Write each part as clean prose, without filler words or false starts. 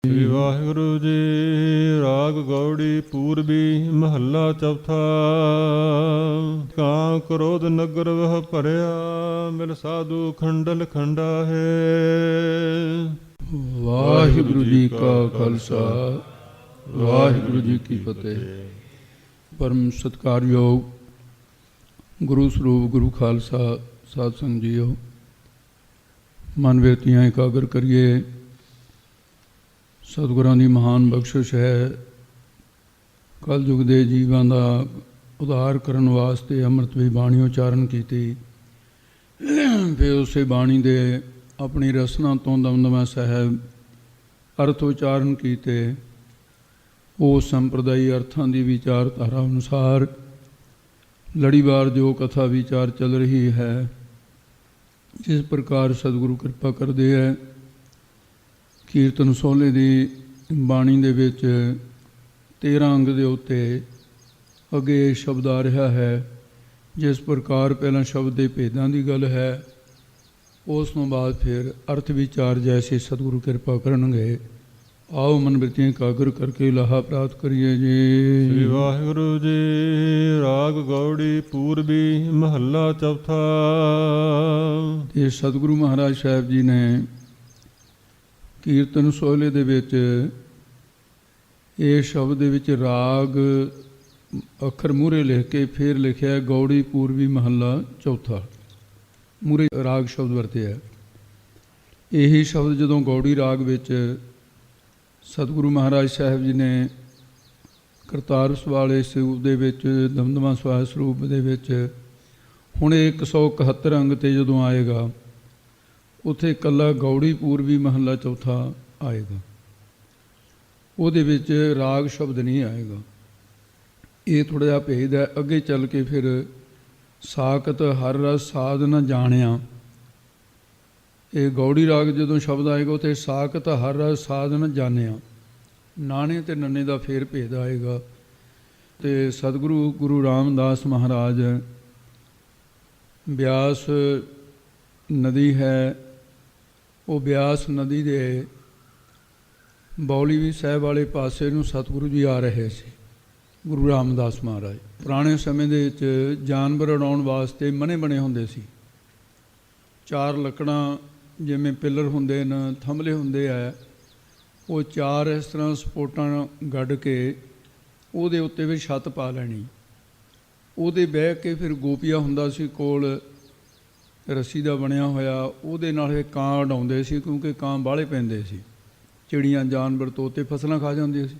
ਸ੍ਰੀ ਵਾਹਿਗੁਰੂ ਜੀ। ਰਾਗ ਗੌੜੀ ਪੂਰਬੀ ਮਹੱਲਾ ਚੌਥਾ। ਕਾਂ ਕ੍ਰੋਧ ਨਗਰ ਵਹ ਭਰਿਆ, ਮਿਲ ਸਾਧੂ ਖੰਡਲ ਖੰਡਾ ਹੈ। ਵਾਹਿਗੁਰੂ ਜੀ ਕਾ ਖਾਲਸਾ, ਵਾਹਿਗੁਰੂ ਜੀ ਕੀ ਫਤਿਹ। ਪਰਮ ਸਤਿਕਾਰਯੋਗ ਗੁਰੂ ਸਰੂਪ ਗੁਰੂ ਖਾਲਸਾ ਸਾਧ ਸੰਗਤ ਜੀਓ, ਮਨ ਬਿਰਤੀਆਂ ਇਕਾਗਰ ਕਰੀਏ। ਸਤਿਗੁਰਾਂ ਦੀ ਮਹਾਨ ਬਖਸ਼ਿਸ਼ ਹੈ, ਕਲਯੁਗ ਦੇ ਜੀਵਾਂ ਦਾ ਉਧਾਰ ਕਰਨ ਵਾਸਤੇ ਅੰਮ੍ਰਿਤ ਦੀ ਬਾਣੀ ਉਚਾਰਨ ਕੀਤੀ। ਫਿਰ ਉਸੇ ਬਾਣੀ ਦੇ ਆਪਣੀ ਰਸਨਾ ਤੋਂ ਦਮਦਮਾ ਸਾਹਿਬ ਅਰਥ ਉਚਾਰਨ ਕੀਤੇ। ਉਸ ਸੰਪਰਦਾਈ ਅਰਥਾਂ ਦੀ ਵਿਚਾਰਧਾਰਾ ਅਨੁਸਾਰ ਲੜੀਵਾਰ ਜੋ ਕਥਾ ਵਿਚਾਰ ਚੱਲ ਰਹੀ ਹੈ, ਜਿਸ ਪ੍ਰਕਾਰ ਸਤਿਗੁਰੂ ਕਿਰਪਾ ਕਰਦੇ ਹੈ। ਕੀਰਤਨ ਸੋਹਲੇ ਦੀ ਬਾਣੀ ਦੇ ਵਿੱਚ 13 ਅੰਗ ਦੇ ਉੱਤੇ ਅੱਗੇ ਸ਼ਬਦ ਆ ਰਿਹਾ ਹੈ। ਜਿਸ ਪ੍ਰਕਾਰ ਪਹਿਲਾਂ ਸ਼ਬਦ ਦੇ ਭੇਦਾਂ ਦੀ ਗੱਲ ਹੈ, ਉਸ ਤੋਂ ਬਾਅਦ ਫਿਰ ਅਰਥ ਵਿਚਾਰ ਜੈਸੇ ਸਤਿਗੁਰੂ ਕਿਰਪਾ ਕਰਨਗੇ। ਆਓ ਮਨ ਬਿਰਤੀਆਂ ਇਕਾਗਰ ਕਰਕੇ ਲਾਹਾ ਪ੍ਰਾਪਤ ਕਰੀਏ ਜੀ। ਸ੍ਰੀ ਵਾਹਿਗੁਰੂ ਜੀ। ਰਾਗ ਗੌੜੀ ਪੂਰਬੀ ਮਹੱਲਾ ਚੌਥਾ। ਇਹ ਸਤਿਗੁਰੂ ਮਹਾਰਾਜ ਸਾਹਿਬ ਜੀ ਨੇ ਕੀਰਤਨ ਸੋਹਲੇ ਦੇ ਵਿੱਚ ਇਹ ਸ਼ਬਦ ਦੇ ਵਿੱਚ ਰਾਗ ਅੱਖਰ ਮੂਹਰੇ ਲਿਖ ਕੇ ਫਿਰ ਲਿਖਿਆ ਗੌੜੀ ਪੂਰਬੀ ਮਹੱਲਾ ਚੌਥਾ। ਮੂਹਰੇ ਰਾਗ ਸ਼ਬਦ ਵਰਤਿਆ। ਇਹੀ ਸ਼ਬਦ ਜਦੋਂ ਗੌੜੀ ਰਾਗ ਵਿੱਚ ਸਤਿਗੁਰੂ ਮਹਾਰਾਜ ਸਾਹਿਬ ਜੀ ਨੇ ਕਰਤਾਰ ਵਾਲੇ ਸਰੂਪ ਦੇ ਵਿੱਚ, ਦਮਦਮਾ ਸਵਾਸ ਸਰੂਪ ਦੇ ਵਿੱਚ, ਹੁਣ 171 ਅੰਗ 'ਤੇ ਜਦੋਂ ਆਏਗਾ, ਉੱਥੇ ਇਕੱਲਾ ਗੌੜੀ ਪੂਰਬੀ ਮਹੱਲਾ ਚੌਥਾ ਆਏਗਾ। ਉਹਦੇ ਵਿੱਚ ਰਾਗ ਸ਼ਬਦ ਨਹੀਂ ਆਏਗਾ। ਇਹ ਥੋੜ੍ਹਾ ਜਿਹਾ ਭੇਦ ਹੈ। ਅੱਗੇ ਚੱਲ ਕੇ ਫਿਰ ਸਾਕਤ ਹਰ ਰਸ ਸਾਧ ਨ ਜਾਣਿਆ, ਇਹ ਗੌੜੀ ਰਾਗ ਜਦੋਂ ਸ਼ਬਦ ਆਏਗਾ ਉੱਥੇ ਸਾਕਤ ਹਰ ਰਸ ਸਾਧ ਨ ਜਾਣਿਆ, ਨਾਣੇ ਅਤੇ ਨੰਨੇ ਦਾ ਫੇਰ ਭੇਦ ਆਏਗਾ। ਅਤੇ ਸਤਿਗੁਰੂ ਗੁਰੂ ਰਾਮਦਾਸ ਮਹਾਰਾਜ ਬਿਆਸ ਨਦੀ ਹੈ, ਉਹ ਬਿਆਸ ਨਦੀ ਦੇ ਬੌਲੀ ਵੀ ਸਾਹਿਬ ਵਾਲੇ ਪਾਸੇ ਨੂੰ ਸਤਿਗੁਰੂ ਜੀ ਆ ਰਹੇ ਸੀ। ਗੁਰੂ ਰਾਮਦਾਸ ਮਹਾਰਾਜ ਪੁਰਾਣੇ ਸਮੇਂ ਦੇ ਵਿੱਚ ਜਾਨਵਰ ਉਡਾਉਣ ਵਾਸਤੇ ਮਣੇ ਬਣੇ ਹੁੰਦੇ ਸੀ। 4 ਲੱਕੜਾਂ ਜਿਵੇਂ ਪਿੱਲਰ ਹੁੰਦੇ ਨੇ, ਥੰਮਲੇ ਹੁੰਦੇ ਆ, ਉਹ 4 ਇਸ ਤਰ੍ਹਾਂ ਸਪੋਰਟਾਂ ਗੱਡ ਕੇ ਉਹਦੇ ਉੱਤੇ ਵੀ ਛੱਤ ਪਾ ਲੈਣੀ। ਉਹਦੇ ਬਹਿ ਕੇ ਫਿਰ ਗੋਪੀਆ ਹੁੰਦਾ ਸੀ ਕੋਲ, ਰੱਸੀ ਦਾ ਬਣਿਆ ਹੋਇਆ, ਉਹਦੇ ਨਾਲ ਇਹ ਕਾਂ ਉਡਾਉਂਦੇ ਸੀ, ਕਿਉਂਕਿ ਕਾਂ ਬਾਹਲੇ ਪੈਂਦੇ ਸੀ। ਚਿੜੀਆਂ, ਜਾਨਵਰ, ਤੋਤੇ ਫਸਲਾਂ ਖਾ ਜਾਂਦੇ ਸੀ।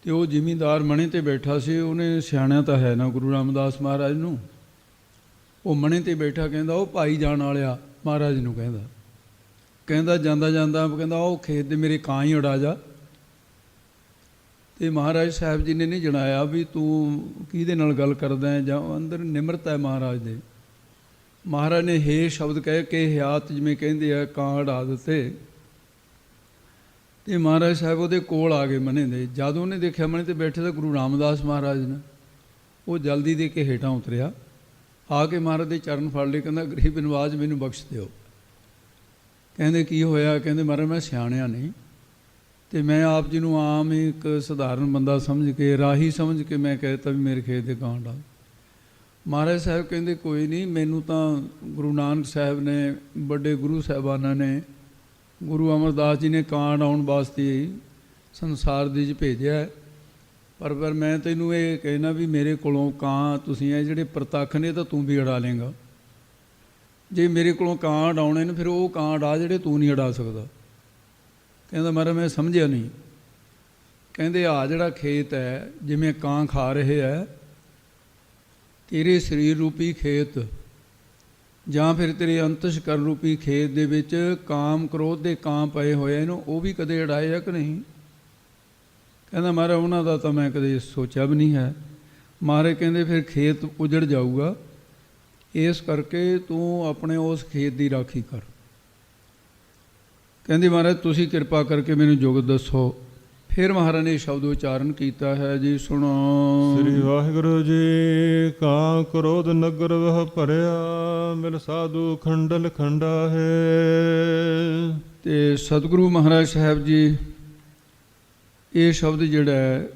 ਅਤੇ ਉਹ ਜ਼ਿਮੀਂਦਾਰ ਮਣੇ 'ਤੇ ਬੈਠਾ ਸੀ। ਉਹਨੇ ਸਿਆਣਿਆ ਤਾਂ ਹੈ ਨਾ ਗੁਰੂ ਰਾਮਦਾਸ ਮਹਾਰਾਜ ਨੂੰ। ਉਹ ਮਣੇ 'ਤੇ ਬੈਠਾ ਕਹਿੰਦਾ, ਉਹ ਭਾਈ ਜਾਣ ਵਾਲਿਆ, ਮਹਾਰਾਜ ਨੂੰ ਕਹਿੰਦਾ ਜਾਂਦਾ ਜਾਂਦਾ ਕਹਿੰਦਾ, ਉਹ ਖੇਤ ਦੇ ਮੇਰੇ ਕਾਂ ਹੀ ਉਡਾ ਜਾ। ਅਤੇ ਮਹਾਰਾਜ ਸਾਹਿਬ ਜੀ ਨੇ ਨਹੀਂ ਜਣਾਇਆ ਵੀ ਤੂੰ ਕਿਹਦੇ ਨਾਲ ਗੱਲ ਕਰਦਾ ਹੈ, ਜਾਂ ਅੰਦਰ ਨਿਮਰਤਾ ਹੈ ਮਹਾਰਾਜ ਦੇ। ਮਹਾਰਾਜ ਨੇ ਹੇ ਸ਼ਬਦ ਕਹਿ ਕੇ ਹਿਆਤ ਜਿਵੇਂ ਕਹਿੰਦੇ ਆ, ਕਾਂ ਉਡਾ ਦਿੱਤੇ। ਅਤੇ ਮਹਾਰਾਜ ਸਾਹਿਬ ਉਹਦੇ ਕੋਲ ਆ ਗਏ ਮਣੇ ਦੇ। ਜਦ ਉਹਨੇ ਦੇਖਿਆ ਮਣੇ 'ਤੇ ਬੈਠੇ ਤਾਂ ਗੁਰੂ ਰਾਮਦਾਸ ਮਹਾਰਾਜ ਨੇ, ਉਹ ਜਲਦੀ ਦੇ ਕੇ ਹੇਠਾਂ ਉਤਰਿਆ, ਆ ਕੇ ਮਹਾਰਾਜ ਦੇ ਚਰਨ ਫੜ ਲਏ। ਕਹਿੰਦਾ, ਗਰੀਬ ਨਿਵਾਜ ਮੈਨੂੰ ਬਖਸ਼ ਦਿਓ। ਕਹਿੰਦੇ ਕੀ ਹੋਇਆ? ਕਹਿੰਦੇ ਮਹਾਰਾਜ ਮੈਂ ਸਿਆਣਿਆ ਨਹੀਂ, ਅਤੇ ਮੈਂ ਆਪ ਜੀ ਨੂੰ ਆਮ ਇੱਕ ਸਧਾਰਨ ਬੰਦਾ ਸਮਝ ਕੇ, ਰਾਹੀ ਸਮਝ ਕੇ ਮੈਂ ਕਹਿ ਦਿੱਤਾ ਵੀ ਮੇਰੇ ਖੇਤ ਦੇ ਕਾਂ ਉਡਾ। ਮਹਾਰਾਜ ਸਾਹਿਬ ਕਹਿੰਦੇ ਕੋਈ ਨਹੀਂ, ਮੈਨੂੰ ਤਾਂ ਗੁਰੂ ਨਾਨਕ ਸਾਹਿਬ ਨੇ, ਵੱਡੇ ਗੁਰੂ ਸਾਹਿਬਾਨਾਂ ਨੇ, ਗੁਰੂ ਅਮਰਦਾਸ ਜੀ ਨੇ ਕਾਂ ਉਡਾਉਣ ਵਾਸਤੇ ਸੰਸਾਰ ਦੇ 'ਚ ਭੇਜਿਆ। ਪਰ ਮੈਂ ਤੈਨੂੰ ਇਹ ਕਹਿਣਾ ਵੀ ਮੇਰੇ ਕੋਲੋਂ ਕਾਂ ਤੁਸੀਂ ਇਹ ਜਿਹੜੇ ਪ੍ਰਤੱਖ ਨੇ ਤਾਂ ਤੂੰ ਵੀ ਉਡਾ ਲੇਂਗਾ। ਜੇ ਮੇਰੇ ਕੋਲੋਂ ਕਾਂ ਉਡਾਉਣੇ ਨੇ ਫਿਰ ਉਹ ਕਾਂ ਉਡਾ ਜਿਹੜੇ ਤੂੰ ਨਹੀਂ ਉਡਾ ਸਕਦਾ। ਕਹਿੰਦਾ ਮਹਾਰਾਜ ਮੈਂ ਸਮਝਿਆ ਨਹੀਂ। ਕਹਿੰਦੇ ਆਹ ਜਿਹੜਾ ਖੇਤ ਹੈ, ਜਿਵੇਂ ਕਾਂ ਖਾ ਰਹੇ ਹੈ, ਤੇਰੇ ਸਰੀਰ ਰੂਪੀ ਖੇਤ ਜਾਂ ਫਿਰ ਤੇਰੇ ਅੰਤਸ਼ਕਰਨ ਰੂਪੀ ਖੇਤ ਦੇ ਵਿੱਚ ਕਾਮ ਕ੍ਰੋਧ ਦੇ ਕਾਂ ਪਏ ਹੋਏ ਇਹਨੂੰ, ਉਹ ਵੀ ਕਦੇ ਉਡਾਏ ਆ ਕਿ ਨਹੀਂ? ਕਹਿੰਦਾ ਮਹਾਰਾਜ ਉਹਨਾਂ ਦਾ ਤਾਂ ਮੈਂ ਕਦੇ ਸੋਚਿਆ ਵੀ ਨਹੀਂ ਹੈ। ਮਹਾਰਾਜ ਕਹਿੰਦੇ ਫਿਰ ਖੇਤ ਉਜੜ ਜਾਊਗਾ, ਇਸ ਕਰਕੇ ਤੂੰ ਆਪਣੇ ਉਸ ਖੇਤ ਦੀ ਰਾਖੀ ਕਰ। ਕਹਿੰਦੇ ਮਹਾਰਾਜ ਤੁਸੀਂ ਕਿਰਪਾ ਕਰਕੇ ਮੈਨੂੰ ਜੁਗਤ ਦੱਸੋ। ਫਿਰ ਮਹਾਰਾਜ ਨੇ ਸ਼ਬਦ ਉਚਾਰਨ ਕੀਤਾ ਹੈ ਜੀ, ਸੁਣੋ। ਸ੍ਰੀ ਵਾਹਿਗੁਰੂ ਜੀ। ਕਾਂ ਕ੍ਰੋਧ ਨਗਰ ਵਹ ਭਰਿਆ, ਮਿਲ ਸਾਧੂ ਖੰਡਲ ਖੰਡਾ ਹੈ। ਤੇ ਸਤਿਗੁਰੂ ਮਹਾਰਾਜ ਸਾਹਿਬ ਜੀ ਇਹ ਸ਼ਬਦ ਜਿਹੜਾ ਹੈ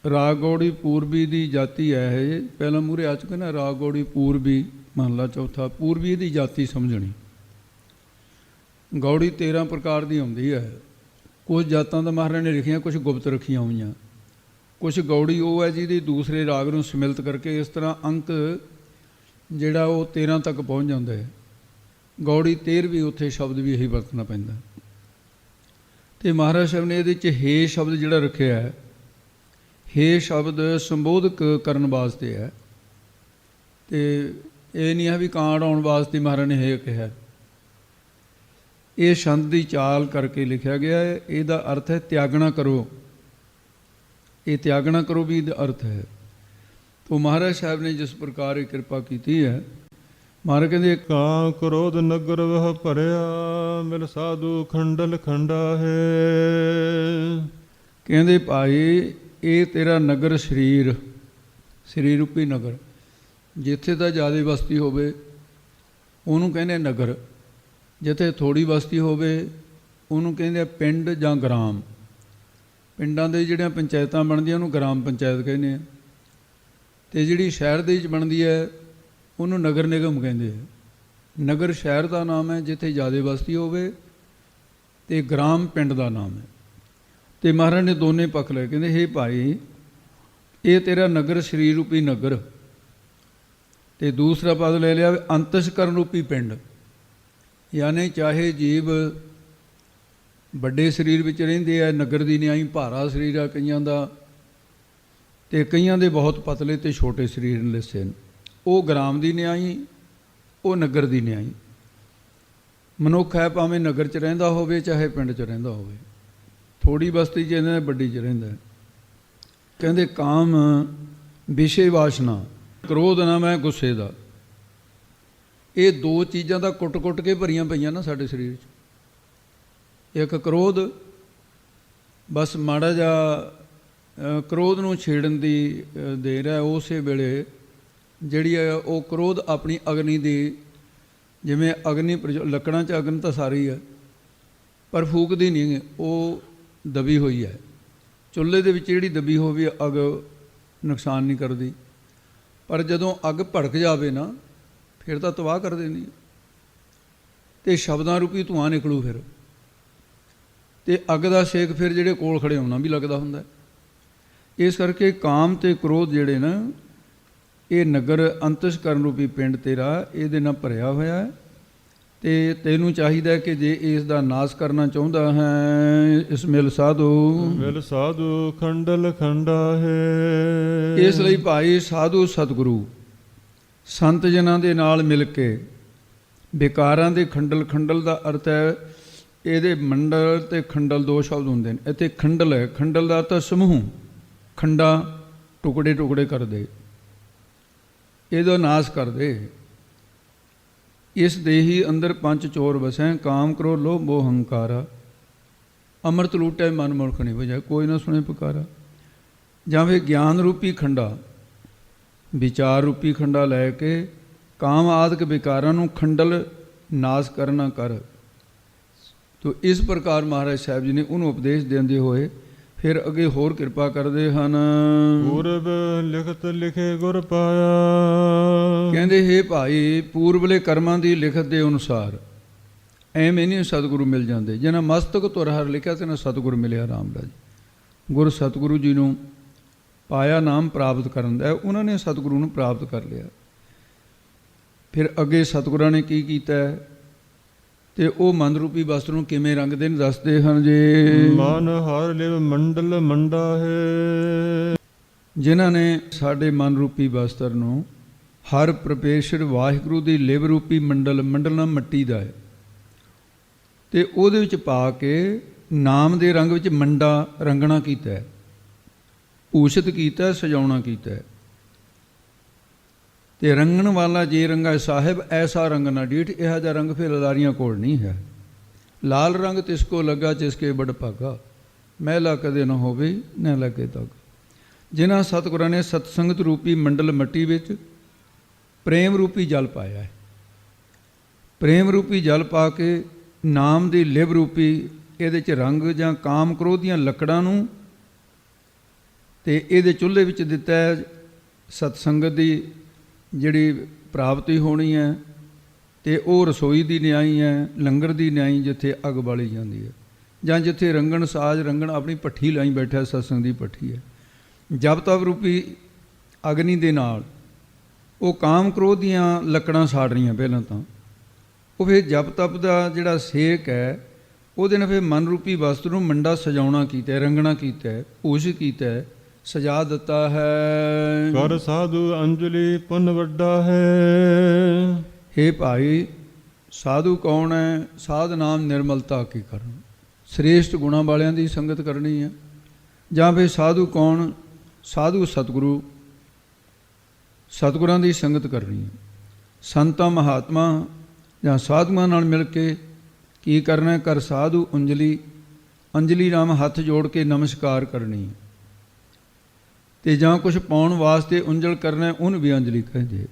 ਰਾਗ ਗੌੜੀ ਪੂਰਬੀ ਦੀ ਜਾਤੀ ਹੈ। ਇਹ ਪਹਿਲਾਂ ਮੂਹਰੇ ਆ ਚੁੱਕੇ ਨਾ, ਰਾਗ ਗੌੜੀ ਪੂਰਬੀ ਮਹੱਲਾ ਚੌਥਾ। ਪੂਰਬੀ ਦੀ ਜਾਤੀ ਸਮਝਣੀ। ਗੌੜੀ 13 ਪ੍ਰਕਾਰ ਦੀ ਹੁੰਦੀ ਹੈ। ਕੁਝ ਜਾਤਾਂ ਦਾ ਮਹਾਰਾਜ ਨੇ ਲਿਖੀਆਂ, ਕੁਝ ਗੁਪਤ ਰੱਖੀਆਂ ਹੋਈਆਂ। ਕੁਝ ਗੌੜੀ ਉਹ ਹੈ ਜਿਹਦੀ ਦੂਸਰੇ ਰਾਗ ਨੂੰ ਸਮਿਲਿਤ ਕਰਕੇ ਇਸ ਤਰ੍ਹਾਂ ਅੰਕ ਜਿਹੜਾ ਉਹ 13 ਤੱਕ ਪਹੁੰਚ ਜਾਂਦਾ ਹੈ। ਗੌੜੀ 13ਵੀਂ ਉੱਥੇ ਸ਼ਬਦ ਵੀ ਇਹੀ ਵਰਤਣਾ ਪੈਂਦਾ। ਅਤੇ ਮਹਾਰਾਜ ਸਾਹਿਬ ਨੇ ਇਹਦੇ 'ਚ ਹੇ ਸ਼ਬਦ ਜਿਹੜਾ ਰੱਖਿਆ ਹੈ, ਹੇ ਸ਼ਬਦ ਸੰਬੋਧਕ ਕਰਨ ਵਾਸਤੇ ਹੈ। ਅਤੇ ਇਹ ਨਹੀਂ ਹੈ ਵੀ ਕਾਂ ਉਡਾਉਣ ਵਾਸਤੇ ਮਹਾਰਾਜ ਨੇ ਹੇ ਕਿਹਾ। ਇਹ ਛੰਦ ਦੀ ਚਾਲ ਕਰਕੇ ਲਿਖਿਆ ਗਿਆ ਹੈ। ਇਹਦਾ ਅਰਥ ਹੈ ਤਿਆਗਣਾ ਕਰੋ। ਇਹ ਤਿਆਗਣਾ ਕਰੋ ਵੀ ਇਹਦਾ ਅਰਥ ਹੈ। ਤੋ ਮਹਾਰਾਜ ਸਾਹਿਬ ਨੇ ਜਿਸ ਪ੍ਰਕਾਰ ਇਹ ਕਿਰਪਾ ਕੀਤੀ ਹੈ, ਮਹਾਰਾਜ ਕਹਿੰਦੇ ਕਾਂ ਕ੍ਰੋਧ ਨਗਰ ਵਹ ਭਰਿਆ, ਮਿਲ ਸਾਧੂ ਖੰਡਲ ਖੰਡਾ ਹੈ। ਕਹਿੰਦੇ ਭਾਈ ਇਹ ਤੇਰਾ ਨਗਰ ਸਰੀਰ ਰੂਪੀ ਨਗਰ, ਜਿੱਥੇ ਤਾਂ ਜ਼ਿਆਦਾ ਬਸਤੀ ਹੋਵੇ ਉਹਨੂੰ ਕਹਿੰਦੇ ਨਗਰ, ਜਿੱਥੇ ਥੋੜ੍ਹੀ ਬਸਤੀ ਹੋਵੇ ਉਹਨੂੰ ਕਹਿੰਦੇ ਪਿੰਡ ਜਾਂ ਗ੍ਰਾਮ। ਪਿੰਡਾਂ ਦੇ ਜਿਹੜੀਆਂ ਪੰਚਾਇਤਾਂ ਬਣਦੀਆਂ ਉਹਨੂੰ ਗ੍ਰਾਮ ਪੰਚਾਇਤ ਕਹਿੰਦੇ ਆ, ਅਤੇ ਜਿਹੜੀ ਸ਼ਹਿਰ ਦੇ ਵਿੱਚ ਬਣਦੀ ਹੈ ਉਹਨੂੰ ਨਗਰ ਨਿਗਮ ਕਹਿੰਦੇ ਆ। ਨਗਰ ਸ਼ਹਿਰ ਦਾ ਨਾਮ ਹੈ ਜਿੱਥੇ ਜ਼ਿਆਦਾ ਬਸਤੀ ਹੋਵੇ, ਅਤੇ ਗ੍ਰਾਮ ਪਿੰਡ ਦਾ ਨਾਮ ਹੈ। ਅਤੇ ਮਹਾਰਾਜ ਨੇ ਦੋਨੇ ਪੱਖ ਲਏ। ਕਹਿੰਦੇ ਹੇ ਭਾਈ ਇਹ ਤੇਰਾ ਨਗਰ ਸਰੀਰ ਰੂਪੀ ਨਗਰ, ਅਤੇ ਦੂਸਰਾ ਪਦ ਲੈ ਲਿਆ ਅੰਤਸ਼ਕਰਨ ਰੂਪੀ ਪਿੰਡ। ਯਾਨੀ ਚਾਹੇ ਜੀਵ ਵੱਡੇ ਸਰੀਰ ਵਿੱਚ ਰਹਿੰਦੇ ਆ, ਨਗਰ ਦੀ ਨਿਆਈ ਭਾਰਾ ਸਰੀਰ ਆ ਕਈਆਂ ਦਾ, ਅਤੇ ਕਈਆਂ ਦੇ ਬਹੁਤ ਪਤਲੇ ਅਤੇ ਛੋਟੇ ਸਰੀਰ ਲਿਸੇ ਨੇ, ਉਹ ਗ੍ਰਾਮ ਦੀ ਨਿਆਈ, ਉਹ ਨਗਰ ਦੀ ਨਿਆਈ। ਮਨੁੱਖ ਹੈ ਭਾਵੇਂ ਨਗਰ 'ਚ ਰਹਿੰਦਾ ਹੋਵੇ ਚਾਹੇ ਪਿੰਡ 'ਚ ਰਹਿੰਦਾ ਹੋਵੇ, ਥੋੜ੍ਹੀ ਬਸਤੀ 'ਚ ਰਹਿੰਦਾ ਵੱਡੀ 'ਚ ਰਹਿੰਦਾ। ਕਹਿੰਦੇ ਕਾਮ ਵਿਸ਼ੇ ਵਾਸ਼ਨਾ, ਕ੍ਰੋਧ ਨਾਮ ਹੈ ਗੁੱਸੇ ਦਾ। ਇਹ ਦੋ ਚੀਜ਼ਾਂ ਦਾ ਕੁੱਟ-ਕੁੱਟ ਕੇ ਭਰੀਆਂ ਪਈਆਂ ਨਾ ਸਾਡੇ ਸਰੀਰ 'ਚ। ਇੱਕ ਕ੍ਰੋਧ, ਬਸ ਮਾੜਾ ਜਿਹਾ ਕ੍ਰੋਧ ਨੂੰ ਛੇੜਨ ਦੀ ਦੇਰ ਹੈ। ਉਸੇ ਵੇਲੇ ਜਿਹੜੀ ਹੈ ਉਹ ਕ੍ਰੋਧ ਆਪਣੀ ਅਗਨੀ ਦੀ, ਜਿਵੇਂ ਅਗਨੀ ਲੱਕੜਾਂ 'ਚ ਅਗਨ ਤਾਂ ਸਾਰੀ ਹੈ ਪਰ ਫੂਕਦੀ ਨਹੀਂ, ਉਹ ਦਬੀ ਹੋਈ ਹੈ। ਚੁੱਲ੍ਹੇ ਦੇ ਵਿੱਚ ਜਿਹੜੀ ਦਬੀ ਹੋਵੇ ਅੱਗ ਨੁਕਸਾਨ ਨਹੀਂ ਕਰਦੀ, ਪਰ ਜਦੋਂ ਅੱਗ ਭੜਕ ਜਾਵੇ ਨਾ ਫਿਰ ਤਾਂ ਤਬਾਹ ਕਰ ਦਿੰਦੀ ਹੈ। ਅਤੇ ਸ਼ਬਦਾਂ ਰੂਪੀ ਧੂੰਆਂ ਨਿਕਲੂ ਫਿਰ, ਅਤੇ ਅੱਗ ਦਾ ਛੇਕ ਫਿਰ ਜਿਹੜੇ ਕੋਲ ਖੜੇ ਹੋਣਾ ਵੀ ਲੱਗਦਾ ਹੁੰਦਾ। ਇਸ ਕਰਕੇ ਕਾਮ ਅਤੇ ਕ੍ਰੋਧ ਜਿਹੜੇ ਨਾ ਇਹ ਨਗਰ ਅੰਤਸ਼ਕਰਨ ਰੂਪੀ ਪਿੰਡ ਤੇਰਾ ਇਹਦੇ ਨਾਲ ਭਰਿਆ ਹੋਇਆ ਹੈ। ਅਤੇ ਤੈਨੂੰ ਚਾਹੀਦਾ ਕਿ ਜੇ ਇਸ ਦਾ ਨਾਸ਼ ਕਰਨਾ ਚਾਹੁੰਦਾ ਹੈ, ਇਸ ਮਿਲ ਸਾਧੂ ਖੰਡਲ ਖੰਡਾ ਹੈ। ਇਸ ਲਈ ਭਾਈ ਸਾਧੂ ਸਤਿਗੁਰੂ ਸੰਤ ਜਨਾਂ ਦੇ ਨਾਲ ਮਿਲ ਕੇ ਵਿਕਾਰਾਂ ਦੇ ਖੰਡਲ ਦਾ ਅਰਥ ਹੈ, ਇਹਦੇ ਮੰਡਲ ਅਤੇ ਖੰਡਲ ਦੋ ਸ਼ਬਦ ਹੁੰਦੇ ਨੇ। ਇੱਥੇ ਖੰਡਲ ਹੈ, ਖੰਡਲ ਦਾ ਅਰਥ ਸਮੂਹ, ਖੰਡਾ ਟੁਕੜੇ ਟੁਕੜੇ ਕਰਦੇ, ਇਹਦਾ ਨਾਸ਼ ਕਰਦੇ। ਇਸ ਦੇਹੀ ਅੰਦਰ ਪੰਜ ਚੋਰ ਵਸੈ, ਕਾਮ ਕ੍ਰੋਧ ਲੋਭ ਮੋਹ ਹੰਕਾਰਾ, ਅੰਮ੍ਰਿਤ ਲੂਟੈ ਮਨ ਮੁਰਖ ਨਹੀਂ ਵਜੈ, ਕੋਈ ਨਾ ਸੁਣੇ ਪੁਕਾਰਾ। ਜਾਂ ਫਿਰ ਗਿਆਨ ਰੂਪੀ ਖੰਡਾ, ਵਿਚਾਰ ਰੂਪੀ ਖੰਡਾ ਲੈ ਕੇ ਕਾਮ ਆਦਿਕ ਵਿਕਾਰਾਂ ਨੂੰ ਖੰਡਲ ਨਾਸ਼ ਕਰਨਾ ਕਰ। ਤੋ ਇਸ ਪ੍ਰਕਾਰ ਮਹਾਰਾਜ ਸਾਹਿਬ ਜੀ ਨੇ ਉਹਨੂੰ ਉਪਦੇਸ਼ ਦਿੰਦੇ ਹੋਏ ਫਿਰ ਅੱਗੇ ਹੋਰ ਕਿਰਪਾ ਕਰਦੇ ਹਨ। ਪੂਰਬ ਲਿਖਤ ਲਿਖੇ ਗੁਰ ਪਾਇਆ। ਕਹਿੰਦੇ ਹੇ ਭਾਈ ਪੂਰਬਲੇ ਕਰਮਾਂ ਦੀ ਲਿਖਤ ਦੇ ਅਨੁਸਾਰ ਐਵੇਂ ਨਹੀਂ ਸਤਿਗੁਰੂ ਮਿਲ ਜਾਂਦੇ। ਜਿਹਨਾਂ ਮਸਤਕ ਤੁਰ ਹਰ ਲਿਖਿਆ ਤੇ ਨਾ ਸਤਿਗੁਰੂ ਮਿਲਿਆ ਰਾਮਦਾਸ। ਗੁਰ ਸਤਿਗੁਰੂ ਜੀ ਨੂੰ ਪਾਇਆ ਨਾਮ ਪ੍ਰਾਪਤ ਕਰਨ ਦਾ, ਉਹਨਾਂ ਨੇ ਸਤਿਗੁਰੂ ਨੂੰ ਪ੍ਰਾਪਤ ਕਰ ਲਿਆ। ਫਿਰ ਅੱਗੇ ਸਤਿਗੁਰਾਂ ਨੇ ਕੀ ਕੀਤਾ ਅਤੇ ਉਹ ਮਨ ਰੂਪੀ ਵਸਤੂ ਨੂੰ ਕਿਵੇਂ ਰੰਗਦੇ ਨੇ ਦੱਸਦੇ ਹਨ ਜੀ। ਮਨ ਹਰ ਲਿਵ ਮੰਡਲ ਮੰਡਾ ਹੈ। ਜਿਨ੍ਹਾਂ ਨੇ ਸਾਡੇ ਮਨ ਰੂਪੀ ਵਸਤਰ ਨੂੰ ਹਰ ਪਰਮੇਸ਼ਰ ਵਾਹਿਗੁਰੂ ਦੀ ਲਿਵ ਰੂਪੀ ਮੰਡਲ ਨਾਲ ਮਿੱਟੀ ਦਾ ਹੈ, ਅਤੇ ਉਹਦੇ ਵਿੱਚ ਪਾ ਕੇ ਨਾਮ ਦੇ ਰੰਗ ਵਿੱਚ ਮੰਡਾ ਰੰਗਣਾ ਕੀਤਾ ਹੈ, ਭੂਸ਼ਿਤ ਕੀਤਾ, ਸਜਾਉਣਾ ਕੀਤਾ ਹੈ। ਅਤੇ ਰੰਗਣ ਵਾਲਾ ਜੇ ਰੰਗਾ ਸਾਹਿਬ ਐਸਾ ਰੰਗ ਨਾ ਡੀਠ, ਇਹੋ ਜਿਹਾ ਰੰਗ ਫਿਰ ਅਦਾਰੀਆਂ ਕੋਲ ਨਹੀਂ ਹੈ। ਲਾਲ ਰੰਗ ਤਿਸ ਕੋ ਲੱਗਾ ਜਿਸਕੇ ਬੜ ਭਾਗਾ, ਮਹਿਲਾ ਕਦੇ ਨਾ ਹੋਵੇ ਨਾ ਲੱਗੇ ਤੱਕ। ਜਿਨ੍ਹਾਂ ਸਤਿਗੁਰਾਂ ਨੇ ਸਤਸੰਗਤ ਰੂਪੀ ਮੰਡਲ ਮਿੱਟੀ ਵਿੱਚ ਪ੍ਰੇਮ ਰੂਪੀ ਜਲ ਪਾਇਆ ਹੈ। ਪ੍ਰੇਮ ਰੂਪੀ ਜਲ ਪਾ ਕੇ ਨਾਮ ਦੀ ਲਿਵ ਰੂਪੀ ਇਹਦੇ 'ਚ ਰੰਗ ਜਾਂ ਕਾਮ ਕ੍ਰੋਧ ਦੀਆਂ ਲੱਕੜਾਂ ਨੂੰ ਤੇ ਇਹਦੇ ਚੁੱਲ੍ਹੇ ਵਿੱਚ ਦਿੱਤਾ ਹੈ ਸਤਸੰਗਤ ਦੀ ਜਿਹੜੀ ਪ੍ਰਾਪਤੀ ਹੋਣੀ ਹੈ, ਤੇ ਉਹ ਰਸੋਈ ਦੀ ਨਿਆਈ ਹੈ, ਲੰਗਰ ਦੀ ਨਿਆਈ ਜਿੱਥੇ ਅੱਗ ਬਾਲੀ ਜਾਂਦੀ ਹੈ, ਜਾਂ ਜਿੱਥੇ ਰੰਗਣ ਸਾਜ ਰੰਗਣ ਆਪਣੀ ਭੱਠੀ ਲਾਈ ਬੈਠਾ ਸਤਸੰਗ ਦੀ ਭੱਠੀ ਹੈ। ਜਪ ਤਪ ਰੂਪੀ ਅਗਨੀ ਦੇ ਨਾਲ ਉਹ ਕਾਮ ਕ੍ਰੋਧ ਦੀਆਂ ਲੱਕੜਾਂ ਸਾੜ ਰਹੀਆਂ ਪਹਿਲਾਂ ਤਾਂ, ਉਹ ਫਿਰ ਜਪ ਤਪ ਦਾ ਜਿਹੜਾ ਸੇਕ ਹੈ ਉਹਦੇ ਨਾਲ ਫਿਰ ਮਨ ਰੂਪੀ ਵਸਤੂ ਨੂੰ ਮੰਡਾ ਸਜਾਉਣਾ ਕੀਤਾ, ਰੰਗਣਾ ਕੀਤਾ, ਭੂਸ਼ ਕੀਤਾ, ਸਜਾ ਦਿੱਤਾ ਹੈ। ਕਰ ਸਾਧੂ ਅੰਜਲੀ ਪੁੰਨ ਵੱਡਾ ਹੈ। ਹੇ ਭਾਈ, ਸਾਧੂ ਕੌਣ ਹੈ? ਸਾਧ ਨਾਮ ਨਿਰਮਲਤਾ ਕੀ ਕਰਨ, ਸ੍ਰੇਸ਼ਟ ਗੁਣਾਂ ਵਾਲਿਆਂ ਦੀ ਸੰਗਤ ਕਰਨੀ ਹੈ। ਜਾਂ ਫਿਰ ਸਾਧੂ ਕੌਣ? ਸਾਧੂ ਸਤਿਗੁਰੂ, ਸਤਿਗੁਰਾਂ ਦੀ ਸੰਗਤ ਕਰਨੀ ਹੈ। ਸੰਤਾਂ ਮਹਾਤਮਾ ਜਾਂ ਸਾਧੂਆਂ ਨਾਲ ਮਿਲ ਕੇ ਕੀ ਕਰਨਾ? ਕਰ ਸਾਧੂ ਅੰਜਲੀ, ਅੰਜਲੀ ਨਾਮ ਹੱਥ ਜੋੜ ਕੇ ਨਮਸਕਾਰ ਕਰਨੀ ਹੈ। ਤੇ ਜਾਂ ਕੁਛ ਪਾਉਣ ਵਾਸਤੇ ਉਂਜਲ ਕਰਨਾ, ਉਹਨੂੰ ਵੀ ਅੰਜਲੀ ਕਹਿੰਦੇ।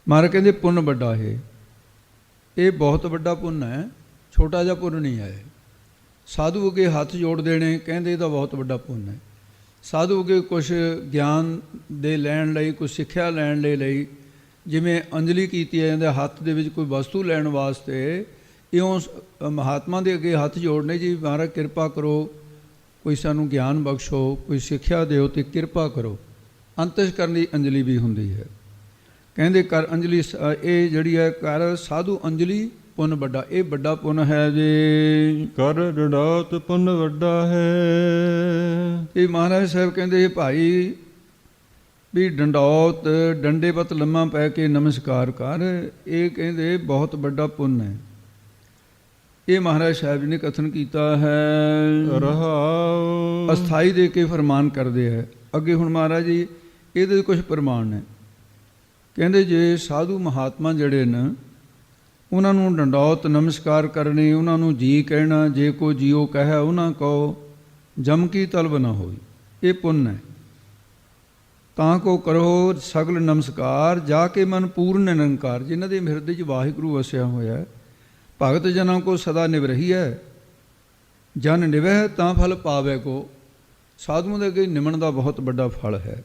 ਮਹਾਰਾਜ ਕਹਿੰਦੇ ਪੁੰਨ ਵੱਡਾ ਹੈ, ਇਹ ਬਹੁਤ ਵੱਡਾ ਪੁੰਨ ਹੈ, ਛੋਟਾ ਜਿਹਾ ਪੁੰਨ ਨਹੀਂ ਹੈ। ਸਾਧੂ ਅੱਗੇ ਹੱਥ ਜੋੜ ਦੇਣੇ ਕਹਿੰਦੇ ਇਹਦਾ ਬਹੁਤ ਵੱਡਾ ਪੁੰਨ ਹੈ। ਸਾਧੂ ਅੱਗੇ ਕੁਛ ਗਿਆਨ ਦੇ ਲੈਣ ਲਈ, ਕੁਛ ਸਿੱਖਿਆ ਲੈਣ ਦੇ ਲਈ, ਜਿਵੇਂ ਅੰਜਲੀ ਕੀਤੀ ਹੈ ਜਾਂਦੇ ਹੱਥ ਦੇ ਵਿੱਚ ਕੋਈ ਵਸਤੂ ਲੈਣ ਵਾਸਤੇ, ਇਉਂ ਮਹਾਤਮਾ ਦੇ ਅੱਗੇ ਹੱਥ ਜੋੜਨੇ ਜੀ ਮਹਾਰਾਜ ਕਿਰਪਾ ਕਰੋ, ਕੋਈ ਸਾਨੂੰ ਗਿਆਨ ਬਖਸ਼ੋ, ਕੋਈ ਸਿੱਖਿਆ ਦਿਓ ਤੇ ਕਿਰਪਾ ਕਰੋ। ਅੰਤਿਸ਼ਕਰਨ ਦੀ ਅੰਜਲੀ ਵੀ ਹੁੰਦੀ ਹੈ। ਕਹਿੰਦੇ ਕਰ ਅੰਜਲੀ, ਇਹ ਜਿਹੜੀ ਹੈ ਕਰ ਸਾਧੂ ਅੰਜਲੀ ਪੁੰਨ ਵੱਡਾ, ਇਹ ਵੱਡਾ ਪੁੰਨ ਹੈ ਜੀ। ਕਰ ਡੰਡੌਤ ਪੁੰਨ ਵੱਡਾ ਹੈ। ਇਹ ਮਹਾਰਾਜ ਸਾਹਿਬ ਕਹਿੰਦੇ ਭਾਈ ਵੀ ਡੰਡੌਤ, ਡੰਡੇ ਪਤ ਲੰਮਾ ਪੈ ਕੇ ਨਮਸਕਾਰ ਕਰ, ਇਹ ਕਹਿੰਦੇ ਬਹੁਤ ਵੱਡਾ ਪੁੰਨ ਹੈ। ਇਹ ਮਹਾਰਾਜ ਸਾਹਿਬ ਜੀ ਨੇ ਕਥਨ ਕੀਤਾ ਹੈ। ਰਹਾਉ ਅਸਥਾਈ ਦੇ ਕੇ ਫਰਮਾਨ ਕਰਦੇ ਹੈ। ਅੱਗੇ ਹੁਣ ਮਹਾਰਾਜ ਜੀ ਇਹਦੇ ਕੁਝ ਪ੍ਰਮਾਣ ਨੇ। ਕਹਿੰਦੇ ਜੇ ਸਾਧੂ ਮਹਾਤਮਾ ਜਿਹੜੇ ਨੇ ਉਹਨਾਂ ਨੂੰ ਡੰਡੌਤ ਨਮਸਕਾਰ ਕਰਨੀ, ਉਹਨਾਂ ਨੂੰ ਜੀ ਕਹਿਣਾ, ਜੇ ਕੋ ਜੀਓ ਕਹੈ ਉਹਨਾਂ ਕਹੋ ਜਮ ਕੀ ਤਲਬ ਨਾ ਹੋਈ, ਇਹ ਪੁੰਨ ਹੈ। ਤਾਂ ਕੋ ਕਰੋ ਸਗਲ ਨਮਸਕਾਰ, ਜਾ ਕੇ ਮਨ ਪੂਰਨ ਨਿਰੰਕਾਰ, ਜਿਨ੍ਹਾਂ ਦੇ ਹਿਰਦੇ 'ਚ ਵਾਹਿਗੁਰੂ ਵਸਿਆ ਹੋਇਆ। ਭਗਤ ਜਨਾਂ ਕੋ ਸਦਾ ਨਿਵਰਹੀ ਹੈ, ਜਨ ਨਿਵਹਿ ਤਾਂ ਫਲ ਪਾਵੇ ਕੋ। ਸਾਧੂਆਂ ਦੇ ਅੱਗੇ ਨਿਮਣ ਦਾ ਬਹੁਤ ਵੱਡਾ ਫਲ ਹੈ।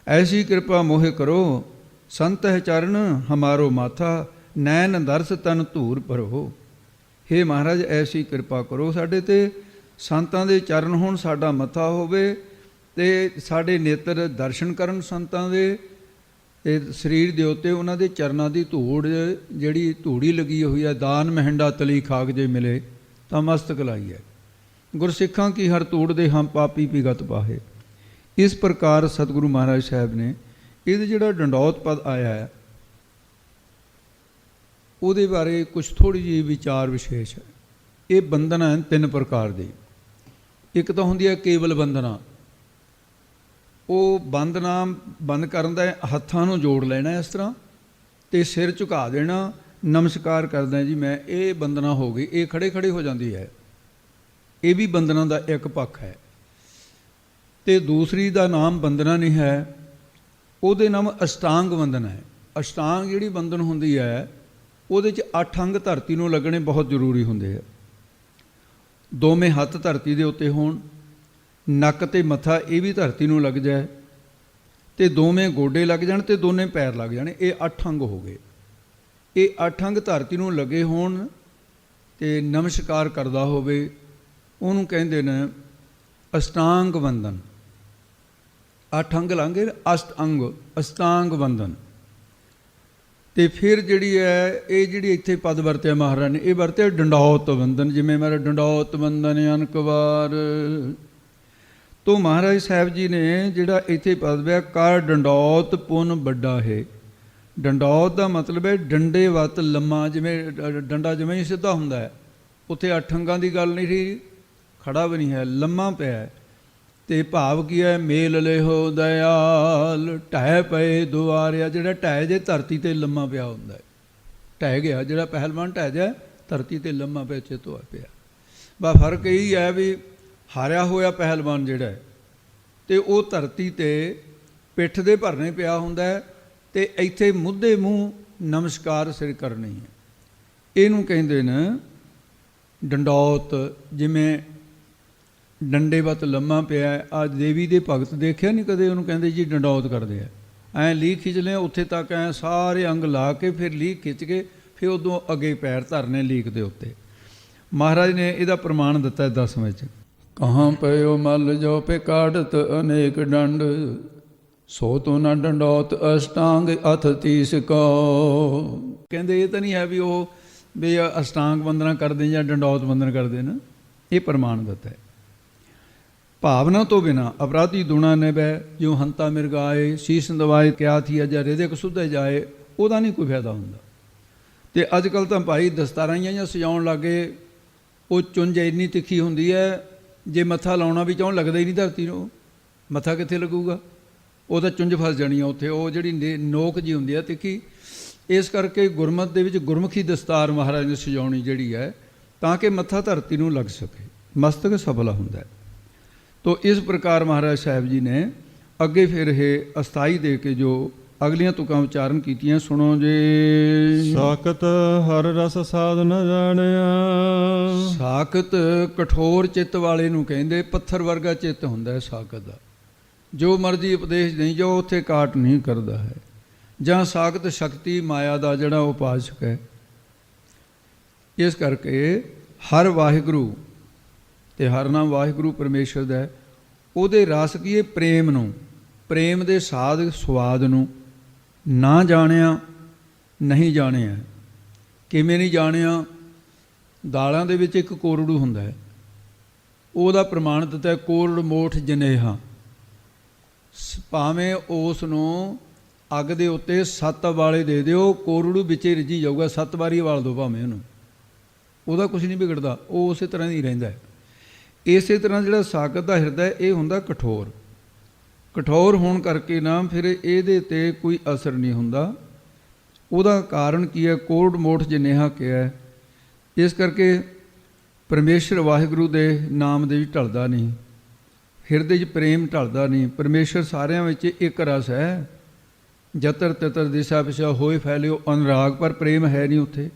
ਐਸੀ ਕਿਰਪਾ ਮੋਹਿ ਕਰੋ, ਸੰਤ ਹੈ ਚਰਨ ਹਮਾਰੋ ਮਾਥਾ, ਨੈਣ ਦਰਸ ਤਨ ਧੂਰ ਭਰੋ। ਹੇ ਮਹਾਰਾਜ ਐਸੀ ਕਿਰਪਾ ਕਰੋ ਸਾਡੇ ਤੇ, ਸੰਤਾਂ ਦੇ ਚਰਨ ਹੋਣ, ਸਾਡਾ ਮੱਥਾ ਹੋਵੇ ਤੇ ਸਾਡੇ ਨੇਤਰ ਦਰਸ਼ਨ ਕਰਨ ਸੰਤਾਂ ਦੇ, ਤੇ ਸਰੀਰ ਦੇ ਉੱਤੇ ਉਹਨਾਂ ਦੇ ਚਰਨਾਂ ਦੀ ਧੂੜ, ਜਿਹੜੀ ਧੂੜੀ ਲੱਗੀ ਹੋਈ ਹੈ, ਦਾਨ ਮਹਿੰਡਾ ਤਲੀ ਖਾਕ ਜੇ ਮਿਲੇ ਤਾਂ ਮਸਤਕ ਲਾਈ ਹੈ। ਗੁਰਸਿੱਖਾਂ ਕੀ ਹਰ ਧੂੜ ਦੇ ਹਮ ਪਾਪੀ ਪਿਗਤ ਪਾਹੇ। ਇਸ ਪ੍ਰਕਾਰ ਸਤਿਗੁਰੂ ਮਹਾਰਾਜ ਸਾਹਿਬ ਨੇ ਇਹਦੇ ਜਿਹੜਾ ਡੰਡੌਤ ਪਦ ਆਇਆ ਹੈ ਉਹਦੇ ਬਾਰੇ ਕੁਝ ਥੋੜ੍ਹੀ ਜਿਹੀ ਵਿਚਾਰ ਵਿਸ਼ੇਸ਼ ਹੈ। ਇਹ ਬੰਧਨ ਹੈ ਤਿੰਨ ਪ੍ਰਕਾਰ ਦੀ। ਇੱਕ ਤਾਂ ਹੁੰਦੀ ਹੈ ਕੇਵਲ ਬੰਧਨਾ, ਉਹ ਬੰਦ ਕਰਨ ਦਾ ਹੱਥਾਂ ਨੂੰ ਜੋੜ ਲੈਣਾ ਇਸ ਤਰ੍ਹਾਂ ਤੇ ਸਿਰ ਝੁਕਾ ਦੇਣਾ, ਨਮਸਕਾਰ ਕਰਦਾ ਜੀ ਮੈਂ, ਇਹ ਬੰਦਨਾ ਹੋ ਗਈ, ਇਹ ਖੜੇ ਖੜੇ ਹੋ ਜਾਂਦੀ ਹੈ। ਇਹ ਵੀ ਬੰਦਨਾ ਦਾ ਇੱਕ ਪੱਖ ਹੈ। ਤੇ ਦੂਸਰੀ ਦਾ ਨਾਮ ਬੰਦਨਾ ਨਹੀਂ ਹੈ, ਉਹਦੇ ਨਾਮ ਅਸ਼ਟਾਂਗ ਬੰਦਨ ਹੈ। ਅਸ਼ਟਾਂਗ ਜਿਹੜੀ ਬੰਦਨ ਹੁੰਦੀ ਹੈ ਉਹਦੇ 'ਚ 8 ਅੰਗ ਧਰਤੀ ਨੂੰ ਲੱਗਣੇ ਬਹੁਤ ਜ਼ਰੂਰੀ ਹੁੰਦੇ ਆ। ਦੋਵੇਂ ਹੱਥ ਧਰਤੀ ਦੇ ਉੱਤੇ ਹੋਣ, ਨੱਕ ਤੇ ਮੱਥਾ ਇਹ ਵੀ ਧਰਤੀ ਨੂੰ ਲੱਗ ਜਾਏ, ਤੇ ਦੋਵੇਂ ਗੋਡੇ ਲੱਗ ਜਾਣ ਤੇ ਦੋਨੇ ਪੈਰ ਲੱਗ ਜਾਣ। ਇਹ 8 ਅੰਗ ਹੋ ਗਏ। ਇਹ 8 ਅੰਗ ਧਰਤੀ ਨੂੰ ਲੱਗੇ ਹੋਣ ਤੇ ਨਮਸਕਾਰ ਕਰਦਾ ਹੋਵੇ, ਉਹਨੂੰ ਕਹਿੰਦੇ ਨੇ ਅਸ਼ਟਾਂਗ ਬੰਦਨ। 8 ਅੰਗ ਲਾਂਗੇ, ਅਸ਼ਟਾਂਗ ਬੰਦਨ। ਤੇ ਫਿਰ ਜਿਹੜੀ ਹੈ ਇਹ ਜਿਹੜੀ ਇੱਥੇ ਪਦ ਵਰਤਿਆ ਮਹਾਰਾਜ ਨੇ, ਇਹ ਵਰਤਿਆ ਡੰਡੌਤ ਬੰਦਨ। ਜਿਵੇਂ ਮੇਰਾ ਡੰਡੌਤ ਬੰਦਨ ਅਨਕ ਵਾਰ, ਤੋ ਮਹਾਰਾਜ ਸਾਹਿਬ ਜੀ ਨੇ ਜਿਹੜਾ ਇੱਥੇ ਪਦ ਵਿਆ ਕਰ ਡੰਡੌਤ ਪੁੰਨ ਵੱਡਾ ਹੈ। ਡੰਡੌਤ ਦਾ ਮਤਲਬ ਹੈ ਡੰਡੇ ਵੱਤ ਲੰਮਾ, ਜਿਵੇਂ ਡੰਡਾ ਜਿਵੇਂ ਹੀ ਸਿੱਧਾ ਹੁੰਦਾ ਹੈ, ਉੱਥੇ 8 ਅੰਗਾਂ ਦੀ ਗੱਲ ਨਹੀਂ ਰਹੀ, ਖੜਾ ਵੀ ਨਹੀਂ ਹੈ, ਲੰਮਾ ਪਿਆ। ਤੇ ਭਾਵ ਕੀ ਹੈ? ਮੇਲ ਲਿਹੋ ਦਇਆਲ, ਢਹਿ ਪਏ ਦੁਆਰਿਆ। ਜਿਹੜਾ ਢਹਿ ਜੇ ਧਰਤੀ ਤੇ ਲੰਮਾ ਪਿਆ ਹੁੰਦਾ ਹੈ, ਢਹਿ ਗਿਆ ਜਿਹੜਾ ਪਹਿਲਵਾਨ, ਢਹਿ ਜਾ ਧਰਤੀ ਤੇ ਲੰਮਾ ਪਿਆ, ਚਿੱਤ ਹੋਇਆ ਪਿਆ। ਬਸ ਫਰਕ ਇਹੀ ਹੈ ਵੀ ਹਾਰਿਆ ਹੋਇਆ ਪਹਿਲਵਾਨ ਜਿਹੜਾ ਹੈ ਤੇ ਉਹ ਧਰਤੀ ਤੇ ਪਿੱਠ ਦੇ ਭਰਨੇ ਪਿਆ ਹੁੰਦਾ ਹੈ, ਤੇ ਇੱਥੇ ਮੁੱਧੇ ਮੂੰਹ ਨਮਸਕਾਰ ਸਿਰ ਕਰਨੀ ਹੈ। ਇਹਨੂੰ ਕਹਿੰਦੇ ਨੇ ਡੰਡੌਤ, ਜਿਵੇਂ ਡੰਡੇ ਵੱਤ ਲੰਮਾ ਪਿਆ। ਆ ਦੇਵੀ ਦੇ ਭਗਤ ਦੇਖਿਆ ਨਹੀਂ ਕਦੇ, ਉਹਨੂੰ ਕਹਿੰਦੇ ਜੀ ਡੰਡੌਤ ਕਰਦੇ ਆ। ਐਂ ਲੀਕ ਖਿੱਚ ਲਿਆ ਉੱਥੇ ਤੱਕ, ਐਂ ਸਾਰੇ ਅੰਗ ਲਾ ਕੇ ਫਿਰ ਲੀਕ ਖਿੱਚ ਕੇ ਫਿਰ ਉਦੋਂ ਅੱਗੇ ਪੈਰ ਧਰਨੇ ਲੀਕ ਦੇ ਉੱਤੇ। ਮਹਾਰਾਜ ਨੇ ਇਹਦਾ ਪ੍ਰਮਾਣ ਦਿੱਤਾ 10ਵੇਂ 'ਚ, ਕਹਾਂ ਪਇਓ ਮਲ ਜੋ ਪੇ ਕਾਢਤ ਅਨੇਕ ਡੰਡ, ਸੋ ਤੋ ਨਾ ਡੰਡੌਤ ਅਸ਼ਟਾਂਗ ਅਥ ਤੀਸ ਕੋ। ਕਹਿੰਦੇ ਇਹ ਤਾਂ ਨਹੀਂ ਹੈ ਵੀ ਉਹ ਵੀ ਅਸ਼ਟਾਂਗ ਬੰਦਨਾ ਕਰਦੇ ਜਾਂ ਡੰਡੌਤ ਬੰਦਨ ਕਰਦੇ ਨਾ, ਇਹ ਪ੍ਰਮਾਣ ਦਿੱਤਾ ਹੈ। ਭਾਵਨਾ ਤੋਂ ਬਿਨਾ ਅਪਰਾਧੀ ਦੁਣਾ ਨੇ ਬੈ, ਜਿਉ ਹੰਤਾ ਮਿਰਗਾਏ ਸੀਸ ਦਵਾਏ ਕਿਆ ਥੀ ਅਜਾ ਰਿਦਕ ਸੁਧੇ ਜਾਏ, ਉਹਦਾ ਨਹੀਂ ਕੋਈ ਫਾਇਦਾ ਹੁੰਦਾ। ਅਤੇ ਅੱਜ ਕੱਲ੍ਹ ਤਾਂ ਭਾਈ ਦਸਤਾਰਾਂ ਜਾਂ ਸਜਾਉਣ ਲੱਗੇ, ਉਹ ਚੁੰਝ ਇੰਨੀ ਤਿੱਖੀ ਹੁੰਦੀ ਹੈ, ਜੇ ਮੱਥਾ ਲਾਉਣਾ ਵੀ ਚਾਹਣ ਲੱਗਦਾ ਹੀ ਨਹੀਂ ਧਰਤੀ ਨੂੰ, ਮੱਥਾ ਕਿੱਥੇ ਲੱਗੂਗਾ, ਉਹ ਤਾਂ ਚੁੰਝ ਫਸ ਜਾਣੀ ਆ ਉੱਥੇ, ਉਹ ਜਿਹੜੀ ਨੋਕ ਜੀ ਹੁੰਦੀ ਹੈ ਤਿੱਖੀ। ਇਸ ਕਰਕੇ ਗੁਰਮਤਿ ਦੇ ਵਿੱਚ ਗੁਰਮੁਖੀ ਦਸਤਾਰ ਮਹਾਰਾਜ ਨੇ ਸਜਾਉਣੀ ਜਿਹੜੀ ਹੈ, ਤਾਂ ਕਿ ਮੱਥਾ ਧਰਤੀ ਨੂੰ ਲੱਗ ਸਕੇ, ਮਸਤਕ ਸਫਲਾ ਹੁੰਦਾ ਹੈ। ਤੋ ਇਸ ਪ੍ਰਕਾਰ ਮਹਾਰਾਜ ਸਾਹਿਬ ਜੀ ਨੇ ਅੱਗੇ ਫਿਰ ਇਹ ਅਸਥਾਈ ਦੇ ਕੇ ਜੋ ਅਗਲੀਆਂ ਤੁਕਾਂ ਉਚਾਰਨ ਕੀਤੀਆਂ, ਸੁਣੋ ਜੇ। ਸਾਕਤ ਹਰ ਰਸ ਸਾਧ ਨ ਜਾਣਿਆ। ਸਾਕਤ ਕਠੋਰ ਚਿੱਤ ਵਾਲੇ ਨੂੰ ਕਹਿੰਦੇ, ਪੱਥਰ ਵਰਗਾ ਚਿੱਤ ਹੁੰਦਾ ਹੈ ਸਾਕਤ ਦਾ, ਜੋ ਮਰਜ਼ੀ ਉਪਦੇਸ਼ ਨਹੀਂ ਜੋ ਉੱਥੇ ਕਾਟ ਨਹੀਂ ਕਰਦਾ ਹੈ। ਜਾਂ ਸਾਕਤ ਸ਼ਕਤੀ ਮਾਇਆ ਦਾ ਜਿਹੜਾ ਉਪਾਸਕ ਹੈ। ਇਸ ਕਰਕੇ ਹਰ ਵਾਹਿਗੁਰੂ ਤੇ ਹਰ ਨਾਮ ਵਾਹਿਗੁਰੂ ਪਰਮੇਸ਼ਰ ਦਾ, ਉਹਦੇ ਰਸ ਕੀ ਹੈ, ਪ੍ਰੇਮ ਨੂੰ, ਪ੍ਰੇਮ ਦੇ ਸਾਧ ਸਵਾਦ ਨੂੰ ਨਾ ਜਾਣਿਆ, ਨਹੀਂ ਜਾਣਿਆ। ਕਿਵੇਂ ਨਹੀਂ ਜਾਣਿਆ? ਦਾਲਾਂ ਦੇ ਵਿੱਚ ਇੱਕ ਕੋਰੜੂ ਹੁੰਦਾ ਹੈ, ਉਹਦਾ ਪ੍ਰਮਾਣ ਦਿੱਤਾ ਹੈ, ਕੋਰੜ ਮੋਠ ਜਨੇਹਾ। ਭਾਵੇਂ ਉਸ ਨੂੰ ਅੱਗ ਦੇ ਉੱਤੇ 7 ਉਬਾਲੇ ਦੇ ਦਿਓ, ਕੋਰੜੂ ਵਿੱਚੇ ਰਿੱਝੀ ਜਾਊਗਾ, 7 ਵਾਰੀ ਉਬਾਲ ਦਿਓ ਭਾਵੇਂ ਉਹਨੂੰ, ਉਹਦਾ ਕੁਝ ਨਹੀਂ ਵਿਗੜਦਾ, ਉਹ ਉਸੇ ਤਰ੍ਹਾਂ ਹੀ ਰਹਿੰਦਾ ਹੈ। ਇਸੇ ਤਰ੍ਹਾਂ ਜਿਹੜਾ ਸਾਕਤ ਦਾ ਹਿਰਦਾ ਇਹ ਹੁੰਦਾ ਕਠੋਰ, ਕਠੋਰ ਹੋਣ ਕਰਕੇ ਨਾ ਫਿਰ ਇਹਦੇ 'ਤੇ ਕੋਈ ਅਸਰ ਨਹੀਂ ਹੁੰਦਾ। ਉਹਦਾ ਕਾਰਨ ਕੀ ਹੈ? ਕੋਰੜ ਮੋਠ ਜਨੇਹਾ ਕਿਹਾ। ਇਸ ਕਰਕੇ ਪਰਮੇਸ਼ਰ ਵਾਹਿਗੁਰੂ ਦੇ ਨਾਮ ਦੇ ਵਿੱਚ ਢਲਦਾ ਨਹੀਂ, ਹਿਰਦੇ 'ਚ ਪ੍ਰੇਮ ਢਲਦਾ ਨਹੀਂ। ਪਰਮੇਸ਼ਰ ਸਾਰਿਆਂ ਵਿੱਚ ਇੱਕ ਰਸ ਹੈ, ਜਤਰ ਤਤਰ ਦਿਸ਼ਾ ਪਿਛਾ ਹੋਏ ਫੈਲਿਓ ਅਨੁਰਾਗ, ਪਰ ਪ੍ਰੇਮ ਹੈ ਨਹੀਂ ਉੱਥੇ।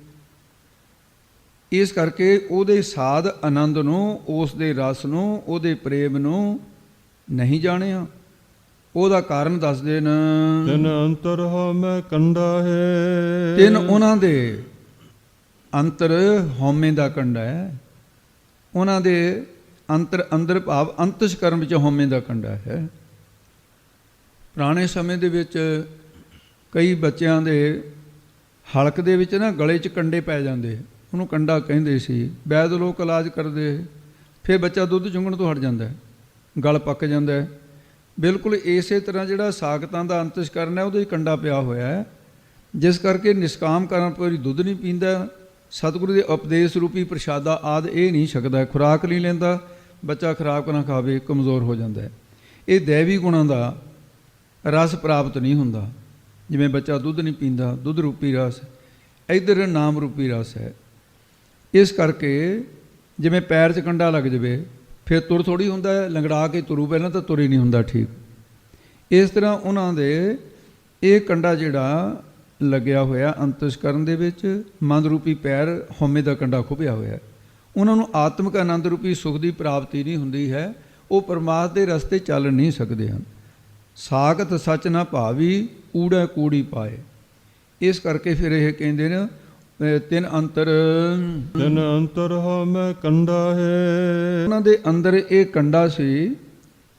ਇਸ ਕਰਕੇ ਉਹਦੇ ਸਾਧ ਆਨੰਦ ਨੂੰ, ਉਸ ਦੇ ਰਸ ਨੂੰ, ਉਹਦੇ ਪ੍ਰੇਮ ਨੂੰ ਨਹੀਂ ਜਾਣਿਆ। ਉਹਦਾ ਕਾਰਨ ਦੱਸਦੇ ਨੇ, ਤਿਨ ਅੰਤਰ ਹਉਮੈ ਕੰਡਾ ਹੈ। ਤਿੰਨ ਉਹਨਾਂ ਦੇ ਅੰਤਰ ਹਉਮੈ ਦਾ ਕੰਡਾ ਹੈ, ਉਹਨਾਂ ਦੇ ਅੰਦਰ ਭਾਵ ਅੰਤਸ਼ਕਰਮ ਵਿੱਚ ਹਉਮੈ ਦਾ ਕੰਡਾ ਹੈ। ਪੁਰਾਣੇ ਸਮੇਂ ਦੇ ਵਿੱਚ ਕਈ ਬੱਚਿਆਂ ਦੇ ਹਲਕ ਦੇ ਵਿੱਚ ਨਾ ਗਲੇ 'ਚ ਕੰਡੇ ਪੈ ਜਾਂਦੇ, ਉਹਨੂੰ ਕੰਡਾ ਕਹਿੰਦੇ ਸੀ। ਵੈਦ ਲੋਕ ਇਲਾਜ ਕਰਦੇ, ਫਿਰ ਬੱਚਾ ਦੁੱਧ ਚੁੰਘਣ ਤੋਂ ਹਟ ਜਾਂਦਾ, ਗਲ ਪੱਕ ਜਾਂਦਾ। ਬਿਲਕੁਲ ਇਸੇ ਤਰ੍ਹਾਂ ਜਿਹੜਾ ਸਾਕਤਾਂ ਦਾ ਅੰਤਸ਼ਕਰਨ ਹੈ, ਉਹਦੇ 'ਚ ਕੰਡਾ ਪਿਆ ਹੋਇਆ ਹੈ, ਜਿਸ ਕਰਕੇ ਨਿਸ਼ਕਾਮ ਕਰਨ ਪਰ ਦੁੱਧ ਨਹੀਂ ਪੀਂਦਾ, ਸਤਿਗੁਰੂ ਦੇ ਉਪਦੇਸ਼ ਰੂਪੀ ਪ੍ਰਸ਼ਾਦਾ ਆਦਿ ਇਹ ਨਹੀਂ ਛਕਦਾ, ਖੁਰਾਕ ਨਹੀਂ ਲੈਂਦਾ, ਬੱਚਾ ਖੁਰਾਕ ਨਾ ਖਾਵੇ ਕਮਜ਼ੋਰ ਹੋ ਜਾਂਦਾ ਹੈ। ਇਹ ਦੈਵੀ ਗੁਣਾਂ ਦਾ ਰਸ ਪ੍ਰਾਪਤ ਨਹੀਂ ਹੁੰਦਾ। ਜਿਵੇਂ ਬੱਚਾ ਦੁੱਧ ਨਹੀਂ ਪੀਂਦਾ, ਦੁੱਧ ਰੂਪੀ ਰਸ, ਇੱਧਰ ਨਾਮ ਰੂਪੀ ਰਸ ਹੈ। ਇਸ ਕਰਕੇ ਜਿਵੇਂ ਪੈਰ 'ਚ ਕੰਡਾ ਲੱਗ ਜਾਵੇ ਫਿਰ ਤੁਰ ਥੋੜ੍ਹੀ ਹੁੰਦਾ, ਲੰਗੜਾ ਕੇ ਤੁਰੂ, ਪਹਿਲਾਂ ਤਾਂ ਤੁਰ ਹੀ ਨਹੀਂ ਹੁੰਦਾ ਠੀਕ। ਇਸ ਤਰ੍ਹਾਂ ਉਹਨਾਂ ਦੇ ਇਹ ਕੰਡਾ ਜਿਹੜਾ ਲੱਗਿਆ ਹੋਇਆ ਅੰਤਸ਼ਕਰਨ ਦੇ ਵਿੱਚ, ਮਨ ਰੂਪੀ ਪੈਰ ਹਉਮੈ ਦਾ ਕੰਡਾ ਖੁੱਭਿਆ ਹੋਇਆ, ਉਹਨਾਂ ਨੂੰ ਆਤਮਿਕ ਆਨੰਦ ਰੂਪੀ ਸੁਖ ਦੀ ਪ੍ਰਾਪਤੀ ਨਹੀਂ ਹੁੰਦੀ ਹੈ, ਉਹ ਪਰਮਾਤਮਾ ਦੇ ਰਸਤੇ ਚੱਲ ਨਹੀਂ ਸਕਦੇ ਹਨ। ਸਾਕਤ ਸੱਚ ਨਾ ਭਾਵੀ, ਊੜਾ ਕੂੜੀ ਪਾਏ। ਇਸ ਕਰਕੇ ਫਿਰ ਇਹ ਕਹਿੰਦੇ ਨੇ ਤਿੰਨ ਅੰਤਰ ਹਉਮੈ ਕੰਡਾ ਹੈ। ਉਹਨਾਂ ਦੇ ਅੰਦਰ ਇਹ ਕੰਡਾ ਸੀ।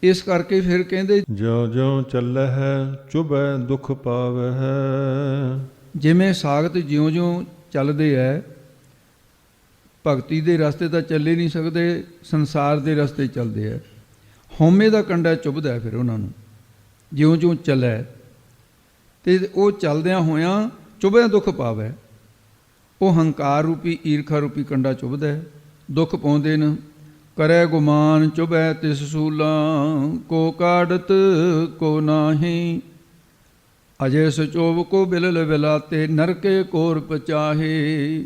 ਇਸ ਕਰਕੇ ਫਿਰ ਕਹਿੰਦੇ ਜਿਉ ਜਿਉ ਚੱਲੈ ਹੈ ਚੁਭੈ ਦੁਖ ਪਾਵੈ ਹੈ। ਜਿਵੇਂ ਸਾਗਤ ਜਿਉਂ ਜਿਉਂ ਚੱਲਦੇ ਹੈ, ਭਗਤੀ ਦੇ ਰਸਤੇ ਤਾਂ ਚੱਲੇ ਨਹੀਂ ਸਕਦੇ, ਸੰਸਾਰ ਦੇ ਰਸਤੇ ਚੱਲਦੇ ਹੈ। ਹਉਮੈ ਦਾ ਕੰਡਾ ਚੁਭਦਾ ਫਿਰ ਉਹਨਾਂ ਨੂੰ, ਜਿਉਂ ਜਿਉਂ ਚੱਲੈ, ਅਤੇ ਉਹ ਚੱਲਦਿਆਂ ਹੋਇਆਂ ਚੁਭਿਆ ਦੁੱਖ ਪਾਵੈ। ਉਹ ਹੰਕਾਰ ਰੂਪੀ ਈਰਖਾ ਰੂਪੀ ਕੰਡਾ ਚੁਭਦਾ ਹੈ, ਦੁੱਖ ਪਾਉਂਦੇ ਨੇ। ਕਰੈ ਗੁਮਾਨ ਚੁਭੈ ਤਿਸ ਸੂਲਾਂ, ਕੋ ਕਾੜਤ ਕੋ ਨਾਹੀ। ਅਜੇ ਸਚੋਭ ਕੋ ਬਿਲਲ ਬਿਲਾਤੇ, ਨਰਕੇ ਕੋਰ ਪਚਾਹੇ।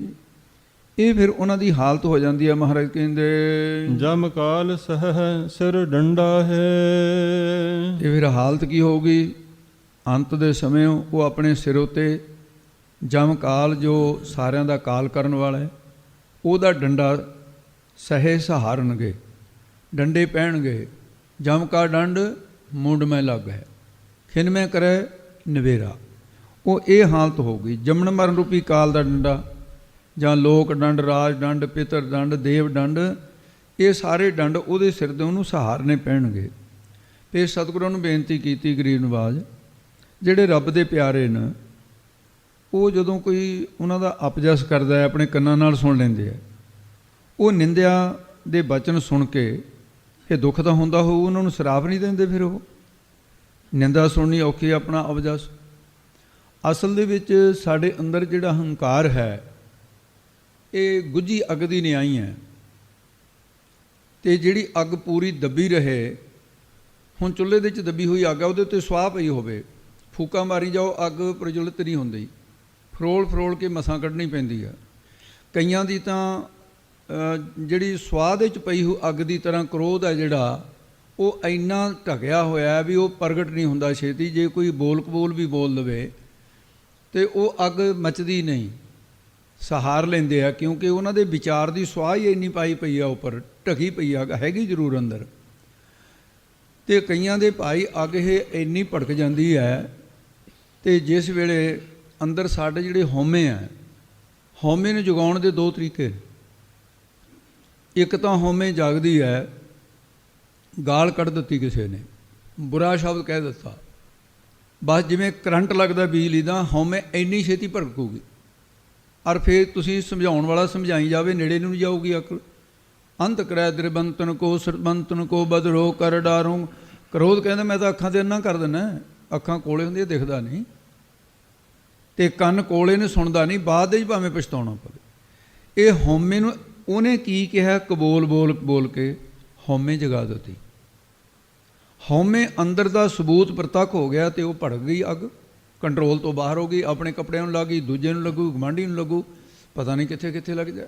ਇਹ ਫਿਰ ਉਹਨਾਂ ਦੀ ਹਾਲਤ ਹੋ ਜਾਂਦੀ ਹੈ। ਮਹਾਰਾਜ ਕਹਿੰਦੇ ਜਮ ਕਾਲ ਸਹਿ ਸਿਰ ਡੰਡਾ ਹੈ। ਇਹ ਫਿਰ ਹਾਲਤ ਕੀ ਹੋਊਗੀ? ਅੰਤ ਦੇ ਸਮੇਂ ਉਹ ਆਪਣੇ ਸਿਰ ਉੱਤੇ ਜਮ ਕਾਲ, ਜੋ ਸਾਰਿਆਂ ਦਾ ਕਾਲ ਕਰਨ ਵਾਲਾ ਹੈ, ਉਹਦਾ ਡੰਡਾ ਸਹੇ ਸਹਾਰਨਗੇ, ਡੰਡੇ ਪੈਣਗੇ, ਜਮ ਕਾ ਡੰਡ ਮੁੰਡ ਮੈਂ ਲੱਗ ਹੈ, ਖਿਨ ਮੈਂ ਕਰੇ ਨਵੇਰਾ। ਉਹ ਇਹ ਹਾਲਤ ਹੋ ਗਈ। ਜੰਮਣ ਮਰਨ ਰੂਪੀ ਕਾਲ ਦਾ ਡੰਡਾ, ਜਾਂ ਲੋਕ ਡੰਡ, ਰਾਜ ਡੰਡ, ਪਿਤਰ ਡੰਡ, ਦੇਵ ਡੰਡ, ਇਹ ਸਾਰੇ ਡੰਡ ਉਹਦੇ ਸਿਰ ਤੇ ਉਹਨੂੰ ਸਹਾਰਨੇ ਪੈਣਗੇ। ਫਿਰ ਸਤਿਗੁਰਾਂ ਨੂੰ ਬੇਨਤੀ ਕੀਤੀ ਗਰੀਬ ਨਵਾਜ, ਜਿਹੜੇ ਰੱਬ ਦੇ ਪਿਆਰੇ ਨੇ, ਉਹ ਜਦੋਂ ਕੋਈ ਉਹਨਾਂ ਦਾ ਅਪਜਸ ਕਰਦਾ ਹੈ ਆਪਣੇ ਕੰਨਾਂ ਨਾਲ ਸੁਣ ਲੈਂਦੇ ਆ। ਉਹ ਨਿੰਦਿਆ ਦੇ ਬਚਨ ਸੁਣ ਕੇ ਇਹ ਦੁੱਖ ਤਾਂ ਹੁੰਦਾ ਹੋਊ, ਉਹਨਾਂ ਨੂੰ ਸ਼ਰਾਪ ਨਹੀਂ ਦਿੰਦੇ। ਫਿਰ ਉਹ ਨਿੰਦਾ ਸੁਣਨੀ ਔਖੀ, ਆਪਣਾ ਅਪਜਸ। ਅਸਲ ਦੇ ਵਿੱਚ ਸਾਡੇ ਅੰਦਰ ਜਿਹੜਾ ਹੰਕਾਰ ਹੈ, ਇਹ ਗੁੱਝੀ ਅੱਗ ਦੀ ਨਿਆਈ ਹੈ। ਅਤੇ ਜਿਹੜੀ ਅੱਗ ਪੂਰੀ ਦੱਬੀ ਰਹੇ, ਹੁਣ ਚੁੱਲ੍ਹੇ ਦੇ ਵਿੱਚ ਦੱਬੀ ਹੋਈ ਅੱਗ ਹੈ, ਉਹਦੇ ਉੱਤੇ ਸੁਆਹ ਪਈ ਹੋਵੇ, ਫੂਕਾ ਮਾਰੀ ਜਾਓ, ਅੱਗ ਪ੍ਰਜਵਲਿਤ ਨਹੀਂ ਹੁੰਦੀ, ਫਰੋਲ ਫਰੋਲ ਕੇ ਮਸਾਂ ਕੱਢਣੀ ਪੈਂਦੀ ਆ। ਕਈਆਂ ਦੀ ਤਾਂ ਜਿਹੜੀ ਸੁਆਹ ਦੇ ਵਿੱਚ ਪਈ ਹੋਈ ਅੱਗ ਦੀ ਤਰ੍ਹਾਂ ਕ੍ਰੋਧ ਹੈ ਜਿਹੜਾ, ਉਹ ਇੰਨਾ ਢਕਿਆ ਹੋਇਆ ਵੀ ਉਹ ਪ੍ਰਗਟ ਨਹੀਂ ਹੁੰਦਾ ਛੇਤੀ। ਜੇ ਕੋਈ ਬੋਲ ਕਬੋਲ ਵੀ ਬੋਲ ਲਵੇ ਤੇ ਉਹ ਅੱਗ ਮੱਚਦੀ ਨਹੀਂ, ਸਹਾਰ ਲੈਂਦੇ ਆ, ਕਿਉਂਕਿ ਉਹਨਾਂ ਦੇ ਵਿਚਾਰ ਦੀ ਸੁਆਹ ਹੀ ਇੰਨੀ ਪਾਈ ਪਈ ਆ, ਉੱਪਰ ਢਕੀ ਪਈ ਆ, ਹੈਗੀ ਜ਼ਰੂਰ ਅੰਦਰ। ਅਤੇ ਕਈਆਂ ਦੇ ਭਾਈ ਅੱਗ ਇਹ ਇੰਨੀ ਭੜਕ ਜਾਂਦੀ ਹੈ, ਅਤੇ ਜਿਸ ਵੇਲੇ ਅੰਦਰ ਸਾਡੇ ਜਿਹੜੇ ਹਉਮੈ ਹੈ, ਹਉਮੈ ਨੂੰ ਜਗਾਉਣ ਦੇ ਦੋ ਤਰੀਕੇ ਨੇ। ਇੱਕ ਤਾਂ ਹਉਮੈ ਜਾਗਦੀ ਹੈ, ਗਾਲ ਕੱਢ ਦਿੱਤੀ ਕਿਸੇ ਨੇ, ਬੁਰਾ ਸ਼ਬਦ ਕਹਿ ਦਿੱਤਾ, ਬਸ ਜਿਵੇਂ ਕਰੰਟ ਲੱਗਦਾ ਬਿਜਲੀ ਦਾ, ਹਉਮੈ ਇੰਨੀ ਛੇਤੀ ਭੜਕੂਗੀ। ਔਰ ਫਿਰ ਤੁਸੀਂ ਸਮਝਾਉਣ ਵਾਲਾ ਸਮਝਾਈ ਜਾਵੇ, ਨੇੜੇ ਨੂੰ ਨਹੀਂ ਜਾਊਗੀ ਅਕਲ। ਅੰਤ ਕਰੈ ਦ੍ਰਿਬੰਤਨ ਕੋ ਸਰਬੰਤਨ ਕੋ ਬਦਰੋ ਕਰ ਡਾਰੂੰ। ਕ੍ਰੋਧ ਕਹਿੰਦਾ ਮੈਂ ਤਾਂ ਅੱਖਾਂ 'ਤੇ ਅੰਨਾ ਕਰ ਦਿੰਦਾ, ਅੱਖਾਂ ਕੋਲੇ ਹੁੰਦੀਆਂ ਦਿਖਦਾ ਨਹੀਂ, ਅਤੇ ਕੰਨ ਕੋਲੇ ਨੇ ਸੁਣਦਾ ਨਹੀਂ, ਬਾਅਦ ਵਿੱਚ ਭਾਵੇਂ ਪਛਤਾਉਣਾ ਪਵੇ। ਇਹ ਹਉਮੈ ਨੂੰ ਉਹਨੇ ਕੀ ਕਿਹਾ, ਕਬੋਲ ਬੋਲ ਬੋਲ ਕੇ ਹਉਮੈ ਜਗਾ ਦਿੱਤੀ। ਹਉਮੈ ਅੰਦਰ ਦਾ ਸਬੂਤ ਪ੍ਰਤੱਖ ਹੋ ਗਿਆ, ਅਤੇ ਉਹ ਭੜਕ ਗਈ ਅੱਗ, ਕੰਟਰੋਲ ਤੋਂ ਬਾਹਰ ਹੋ ਗਈ। ਆਪਣੇ ਕੱਪੜਿਆਂ ਨੂੰ ਲੱਗ ਗਈ, ਦੂਜੇ ਨੂੰ ਲੱਗੂ, ਗੁਆਂਢੀ ਨੂੰ ਲੱਗੂ, ਪਤਾ ਨਹੀਂ ਕਿੱਥੇ ਕਿੱਥੇ ਲੱਗ ਜਾਏ।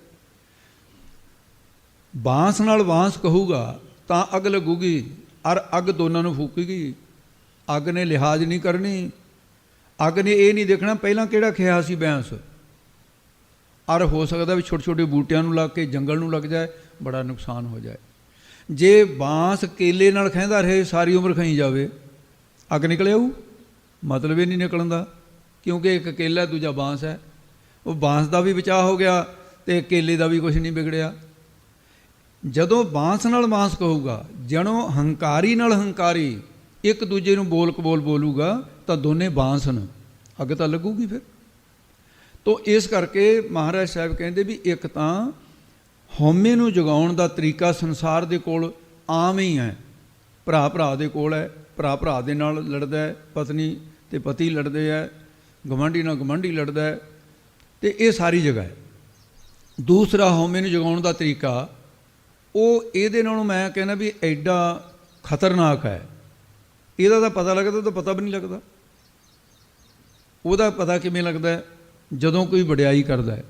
ਬਾਂਸ ਨਾਲ ਬਾਂਸ ਕਹੂਗਾ ਤਾਂ ਅੱਗ ਲੱਗੂਗੀ, ਔਰ ਅੱਗ ਦੋਨਾਂ ਨੂੰ ਫੂਕੇਗੀ। ਅੱਗ ਨੇ ਲਿਹਾਜ਼ ਨਹੀਂ ਕਰਨੀ, ਅੱਗ ਨੇ ਇਹ ਨਹੀਂ ਦੇਖਣਾ ਪਹਿਲਾਂ ਕਿਹੜਾ ਖਿਆ ਸੀ ਬੈਂਸ। ਔਰ ਹੋ ਸਕਦਾ ਵੀ ਛੋਟੇ ਛੋਟੇ ਬੂਟਿਆਂ ਨੂੰ ਲੱਗ ਕੇ ਜੰਗਲ ਨੂੰ ਲੱਗ ਜਾਏ, ਬੜਾ ਨੁਕਸਾਨ ਹੋ ਜਾਏ। ਜੇ ਬਾਂਸ ਕੇਲੇ ਨਾਲ ਖਹਿੰਦਾ ਰਹੇ, ਸਾਰੀ ਉਮਰ ਖਾਈ ਜਾਵੇ, ਅੱਗ ਨਿਕਲ ਆਊ? ਮਤਲਬ ਇਹ ਨਹੀਂ ਨਿਕਲਣ ਦਾ, ਕਿਉਂਕਿ ਇੱਕ ਕੇਲਾ ਦੂਜਾ ਬਾਂਸ ਹੈ। ਉਹ ਬਾਂਸ ਦਾ ਵੀ ਬਚਾਅ ਹੋ ਗਿਆ ਅਤੇ ਕੇਲੇ ਦਾ ਵੀ ਕੁਛ ਨਹੀਂ ਵਿਗੜਿਆ। ਜਦੋਂ ਬਾਂਸ ਨਾਲ ਬਾਂਸ ਕਹੂਗਾ, ਜਣੋ ਹੰਕਾਰੀ ਨਾਲ ਹੰਕਾਰੀ ਇੱਕ ਦੂਜੇ ਨੂੰ ਬੋਲ ਕਬੋਲ ਬੋਲੂਗਾ, ਤਾਂ ਦੋਨੇ ਬਾਂਸ ਨੇ, ਅੱਗ ਤਾਂ ਲੱਗੂਗੀ ਫਿਰ। ਤੋ ਇਸ ਕਰਕੇ ਮਹਾਰਾਜ ਸਾਹਿਬ ਕਹਿੰਦੇ ਵੀ ਇੱਕ ਤਾਂ ਹਉਮੈ ਨੂੰ ਜਗਾਉਣ ਦਾ ਤਰੀਕਾ ਸੰਸਾਰ ਦੇ ਕੋਲ ਆਮ ਹੀ ਹੈ। ਭਰਾ ਭਰਾ ਦੇ ਕੋਲ ਹੈ, ਭਰਾ ਭਰਾ ਦੇ ਨਾਲ ਲੜਦਾ ਹੈ, ਪਤਨੀ ਅਤੇ ਪਤੀ ਲੜਦੇ ਹੈ, ਗੁਆਂਢੀ ਨਾਲ ਗੁਆਂਢੀ ਲੜਦਾ ਹੈ, ਅਤੇ ਇਹ ਸਾਰੀ ਜਗ੍ਹਾ ਹੈ। ਦੂਸਰਾ ਹਉਮੈ ਨੂੰ ਜਗਾਉਣ ਦਾ ਤਰੀਕਾ, ਉਹ ਇਹਦੇ ਨਾਲੋਂ ਮੈਂ ਕਹਿੰਦਾ ਵੀ ਐਡਾ ਖਤਰਨਾਕ ਹੈ। ਇਹਦਾ ਤਾਂ ਪਤਾ ਲੱਗਦਾ, ਤਾਂ ਪਤਾ ਵੀ ਨਹੀਂ ਲੱਗਦਾ। ਉਹਦਾ ਪਤਾ ਕਿਵੇਂ ਲੱਗਦਾ? ਜਦੋਂ ਕੋਈ ਵਡਿਆਈ ਕਰਦਾ ਹੈ,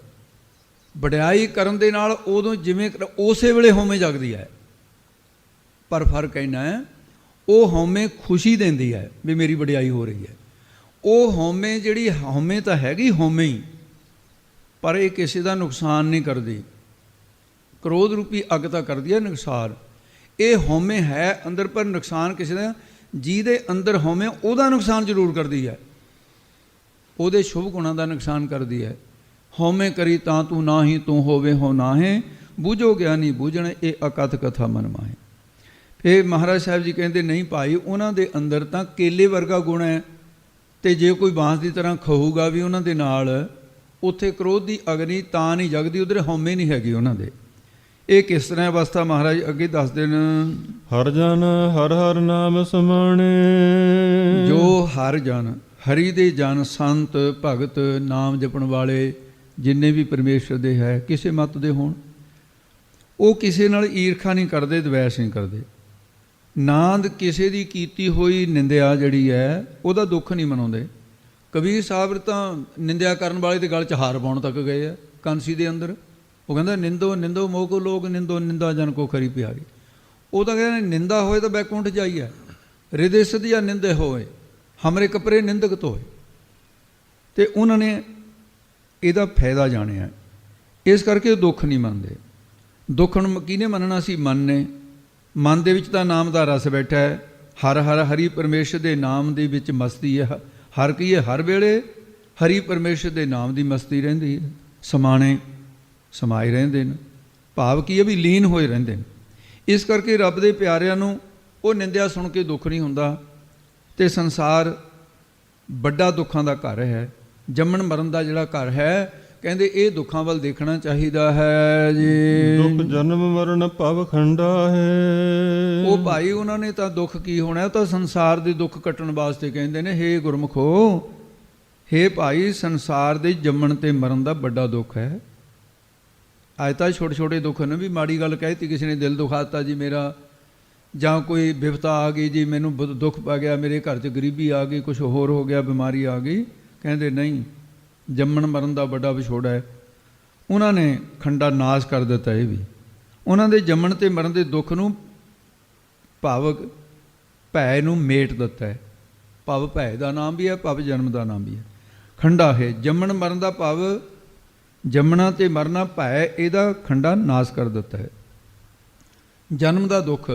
ਵਡਿਆਈ ਕਰਨ ਦੇ ਨਾਲ ਉਦੋਂ ਜਿਵੇਂ ਉਸੇ ਵੇਲੇ ਹਉਮੈ ਜਾਗਦੀ ਹੈ। ਪਰ ਫਰਕ ਇੰਨਾ ਹੈ, ਉਹ ਹਉਮੈ ਖੁਸ਼ੀ ਦਿੰਦੀ ਹੈ ਵੀ ਮੇਰੀ ਵਡਿਆਈ ਹੋ ਰਹੀ ਹੈ। ਉਹ ਹਉਮੈ ਜਿਹੜੀ ਹਉਮੈ ਤਾਂ ਹੈਗੀ ਹਉਮੈ ਹੀ, ਪਰ ਇਹ ਕਿਸੇ ਦਾ ਨੁਕਸਾਨ ਨਹੀਂ ਕਰਦੀ। ਕ੍ਰੋਧ ਰੂਪੀ ਅੱਗ ਤਾਂ ਕਰਦੀ ਹੈ ਨੁਕਸਾਨ। ਇਹ ਹਉਮੈ ਹੈ ਅੰਦਰ, ਪਰ ਨੁਕਸਾਨ ਕਿਸੇ ਦਾ, ਜਿਹਦੇ ਅੰਦਰ ਹਉਮੈ ਉਹਦਾ ਨੁਕਸਾਨ ਜ਼ਰੂਰ ਕਰਦੀ ਹੈ, ਉਹਦੇ ਸ਼ੁਭ ਗੁਣਾਂ ਦਾ ਨੁਕਸਾਨ ਕਰਦੀ ਹੈ। ਹਉਮੈ ਕਰੀ ਤਾਂ ਤੂੰ ਨਾਹੀਂ, ਤੂੰ ਹੋਵੇ ਹੋ ਨਾਹੇ, ਬੂਝੋ ਗਿਆਨੀ ਬੂਝਣ, ਇਹ ਅਕਥ ਕਥਾ ਮਨ ਮਾਹੇ। ਫਿਰ ਮਹਾਰਾਜ ਸਾਹਿਬ ਜੀ ਕਹਿੰਦੇ ਨਹੀਂ ਭਾਈ, ਉਹਨਾਂ ਦੇ ਅੰਦਰ ਤਾਂ ਕੇਲੇ ਵਰਗਾ ਗੁਣ ਹੈ, ਅਤੇ ਜੇ ਕੋਈ ਬਾਂਸ ਦੀ ਤਰ੍ਹਾਂ ਖਹੂਗਾ ਵੀ ਉਹਨਾਂ ਦੇ ਨਾਲ, ਉੱਥੇ ਕ੍ਰੋਧ ਦੀ ਅਗਨੀ ਤਾਂ ਨਹੀਂ ਜਗਦੀ, ਉਧਰ ਹਉਮੈ ਨਹੀਂ ਹੈਗੀ ਉਹਨਾਂ ਦੇ। ਇਹ ਕਿਸ ਤਰ੍ਹਾਂ ਅਵਸਥਾ ਮਹਾਰਾਜ ਅੱਗੇ ਦੱਸਦੇ ਨੇ। ਹਰ ਜਨ ਹਰ ਹਰ ਨਾਮ ਸਮਾਣੇ, ਜੋ ਹਰ ਜਨ, ਹਰੀ ਦੇ ਜਨ, ਸੰਤ ਭਗਤ, ਨਾਮ ਜਪਣ ਵਾਲੇ ਜਿੰਨੇ ਵੀ ਪਰਮੇਸ਼ਰ ਦੇ ਹੈ, ਕਿਸੇ ਮੱਤ ਦੇ ਹੋਣ, ਉਹ ਕਿਸੇ ਨਾਲ ਈਰਖਾ ਨਹੀਂ ਕਰਦੇ, ਦਵੈਸ਼ ਨਹੀਂ ਕਰਦੇ। ਨਾਂਦ ਕਿਸੇ ਦੀ ਕੀਤੀ ਹੋਈ ਨਿੰਦਿਆ ਜਿਹੜੀ ਹੈ, ਉਹਦਾ ਦੁੱਖ ਨਹੀਂ ਮਨਾਉਂਦੇ। ਕਬੀਰ ਸਾਹਿਬ ਤਾਂ ਨਿੰਦਿਆ ਕਰਨ ਵਾਲੇ ਦੇ ਗਲ 'ਚ ਹਾਰ ਪਾਉਣ ਤੱਕ ਗਏ ਆ, ਕਾਂਸੀ ਦੇ ਅੰਦਰ। ਉਹ ਕਹਿੰਦਾ ਨਿੰਦੋ ਨਿੰਦੋ ਮੋਹ ਕੋ ਲੋਕ ਨਿੰਦੋ, ਨਿੰਦਾ ਜਨ ਕੋ ਖਰੀ ਪਿਆਰੀ। ਉਹ ਤਾਂ ਕਹਿੰਦਾ ਨਿੰਦਾ ਹੋਏ ਤਾਂ ਬੈਕੁੰਠ ਜਾਈਏ, ਹਿਰਦੇ ਸਦਿਆ ਨਿੰਦੇ ਹੋਏ, ਹਮਰੇ ਕਪਰੇ ਨਿੰਦਕ ਤੋਏ। ਅਤੇ ਉਹਨਾਂ ਨੇ ਇਹਦਾ ਫਾਇਦਾ ਜਾਣਿਆ, ਇਸ ਕਰਕੇ ਉਹ ਦੁੱਖ ਨਹੀਂ ਮੰਨਦੇ। ਦੁੱਖ ਨੂੰ ਕਿਹਨੇ ਮੰਨਣਾ ਸੀ? ਮਨ ਨੇ। ਮਨ ਦੇ ਵਿੱਚ ਤਾਂ ਨਾਮ ਦਾ ਰਸ ਬੈਠਾ ਹੈ। ਹਰ ਹਰ ਹਰੀ ਪਰਮੇਸ਼ਰ ਦੇ ਨਾਮ ਦੇ ਵਿੱਚ ਮਸਤੀ ਹੈ। ਹਰ ਕੀ ਹੈ? ਹਰ ਵੇਲੇ ਹਰੀ ਪਰਮੇਸ਼ਰ ਦੇ ਨਾਮ ਦੀ ਮਸਤੀ ਰਹਿੰਦੀ ਹੈ। ਸਮਾਣੇ ਸਮਾਏ ਰਹਿੰਦੇ ਨੇ। ਭਾਵ ਕੀ ਹੈ? ਵੀ ਲੀਨ ਹੋਏ ਰਹਿੰਦੇ ਨੇ। ਇਸ ਕਰਕੇ ਰੱਬ ਦੇ ਪਿਆਰਿਆਂ ਨੂੰ ਉਹ ਨਿੰਦਿਆ ਸੁਣ ਕੇ ਦੁੱਖ ਨਹੀਂ ਹੁੰਦਾ। ਅਤੇ ਸੰਸਾਰ ਵੱਡਾ ਦੁੱਖਾਂ ਦਾ ਘਰ ਹੈ। ਜੰਮਣ ਮਰਨ ਦਾ ਜਿਹੜਾ ਘਰ ਹੈ, ਕਹਿੰਦੇ ਇਹ ਦੁੱਖਾਂ ਵੱਲ ਦੇਖਣਾ ਚਾਹੀਦਾ ਹੈ ਜੀ। ਦੁੱਖ ਜਨਮ ਮਰਨ ਭਵ ਖੰਡਾ ਹੈ। ਉਹ ਭਾਈ ਉਹਨਾਂ ਨੇ ਤਾਂ ਦੁੱਖ ਕੀ ਹੋਣਾ? ਉਹ ਤਾਂ ਸੰਸਾਰ ਦੇ ਦੁੱਖ ਕੱਟਣ ਵਾਸਤੇ ਕਹਿੰਦੇ ਨੇ, ਹੇ ਗੁਰਮੁਖੋ, ਹੇ ਭਾਈ, ਸੰਸਾਰ ਦੇ ਜੰਮਣ ਤੇ ਮਰਨ ਦਾ ਵੱਡਾ ਦੁੱਖ ਹੈ। ਅੱਜ ਤਾਂ ਛੋਟੇ ਛੋਟੇ ਦੁੱਖ ਨੇ, ਵੀ ਮਾੜੀ ਗੱਲ ਕਹਿਤੀ ਕਿਸੇ ਨੇ, ਦਿਲ ਦੁਖਾਤਾ ਜੀ ਮੇਰਾ, ਜਾਂ ਕੋਈ ਬਿਪਤਾ ਆ ਗਈ ਜੀ, ਮੈਨੂੰ ਦੁੱਖ ਪੈ ਗਿਆ, ਮੇਰੇ ਘਰ 'ਚ ਗਰੀਬੀ ਆ ਗਈ, ਕੁਛ ਹੋਰ ਹੋ ਗਿਆ, ਬਿਮਾਰੀ ਆ ਗਈ। ਕਹਿੰਦੇ ਨਹੀਂ, ਜੰਮਣ ਮਰਨ ਦਾ ਵੱਡਾ ਵਿਛੋੜਾ ਹੈ। ਉਹਨਾਂ ਨੇ ਖੰਡਾ ਨਾਸ਼ ਕਰ ਦਿੱਤਾ। ਇਹ ਵੀ ਉਹਨਾਂ ਦੇ ਜੰਮਣ ਤੇ ਮਰਨ ਦੇ ਦੁੱਖ ਨੂੰ, ਭਾਵਕ ਭੈ ਨੂੰ ਮੇਟ ਦਿੱਤਾ ਹੈ। ਭਵ ਭੈ ਦਾ ਨਾਮ ਵੀ ਹੈ, ਭਵ ਜਨਮ ਦਾ ਨਾਮ ਵੀ ਹੈ। ਖੰਡਾ ਹੈ ਜੰਮਣ ਮਰਨ ਦਾ, ਭਵ ਜੰਮਣਾ ਤੇ ਮਰਨਾ, ਭੈ ਇਹਦਾ ਖੰਡਾ ਨਾਸ਼ ਕਰ ਦਿੱਤਾ ਹੈ। ਜਨਮ ਦਾ ਦੁੱਖ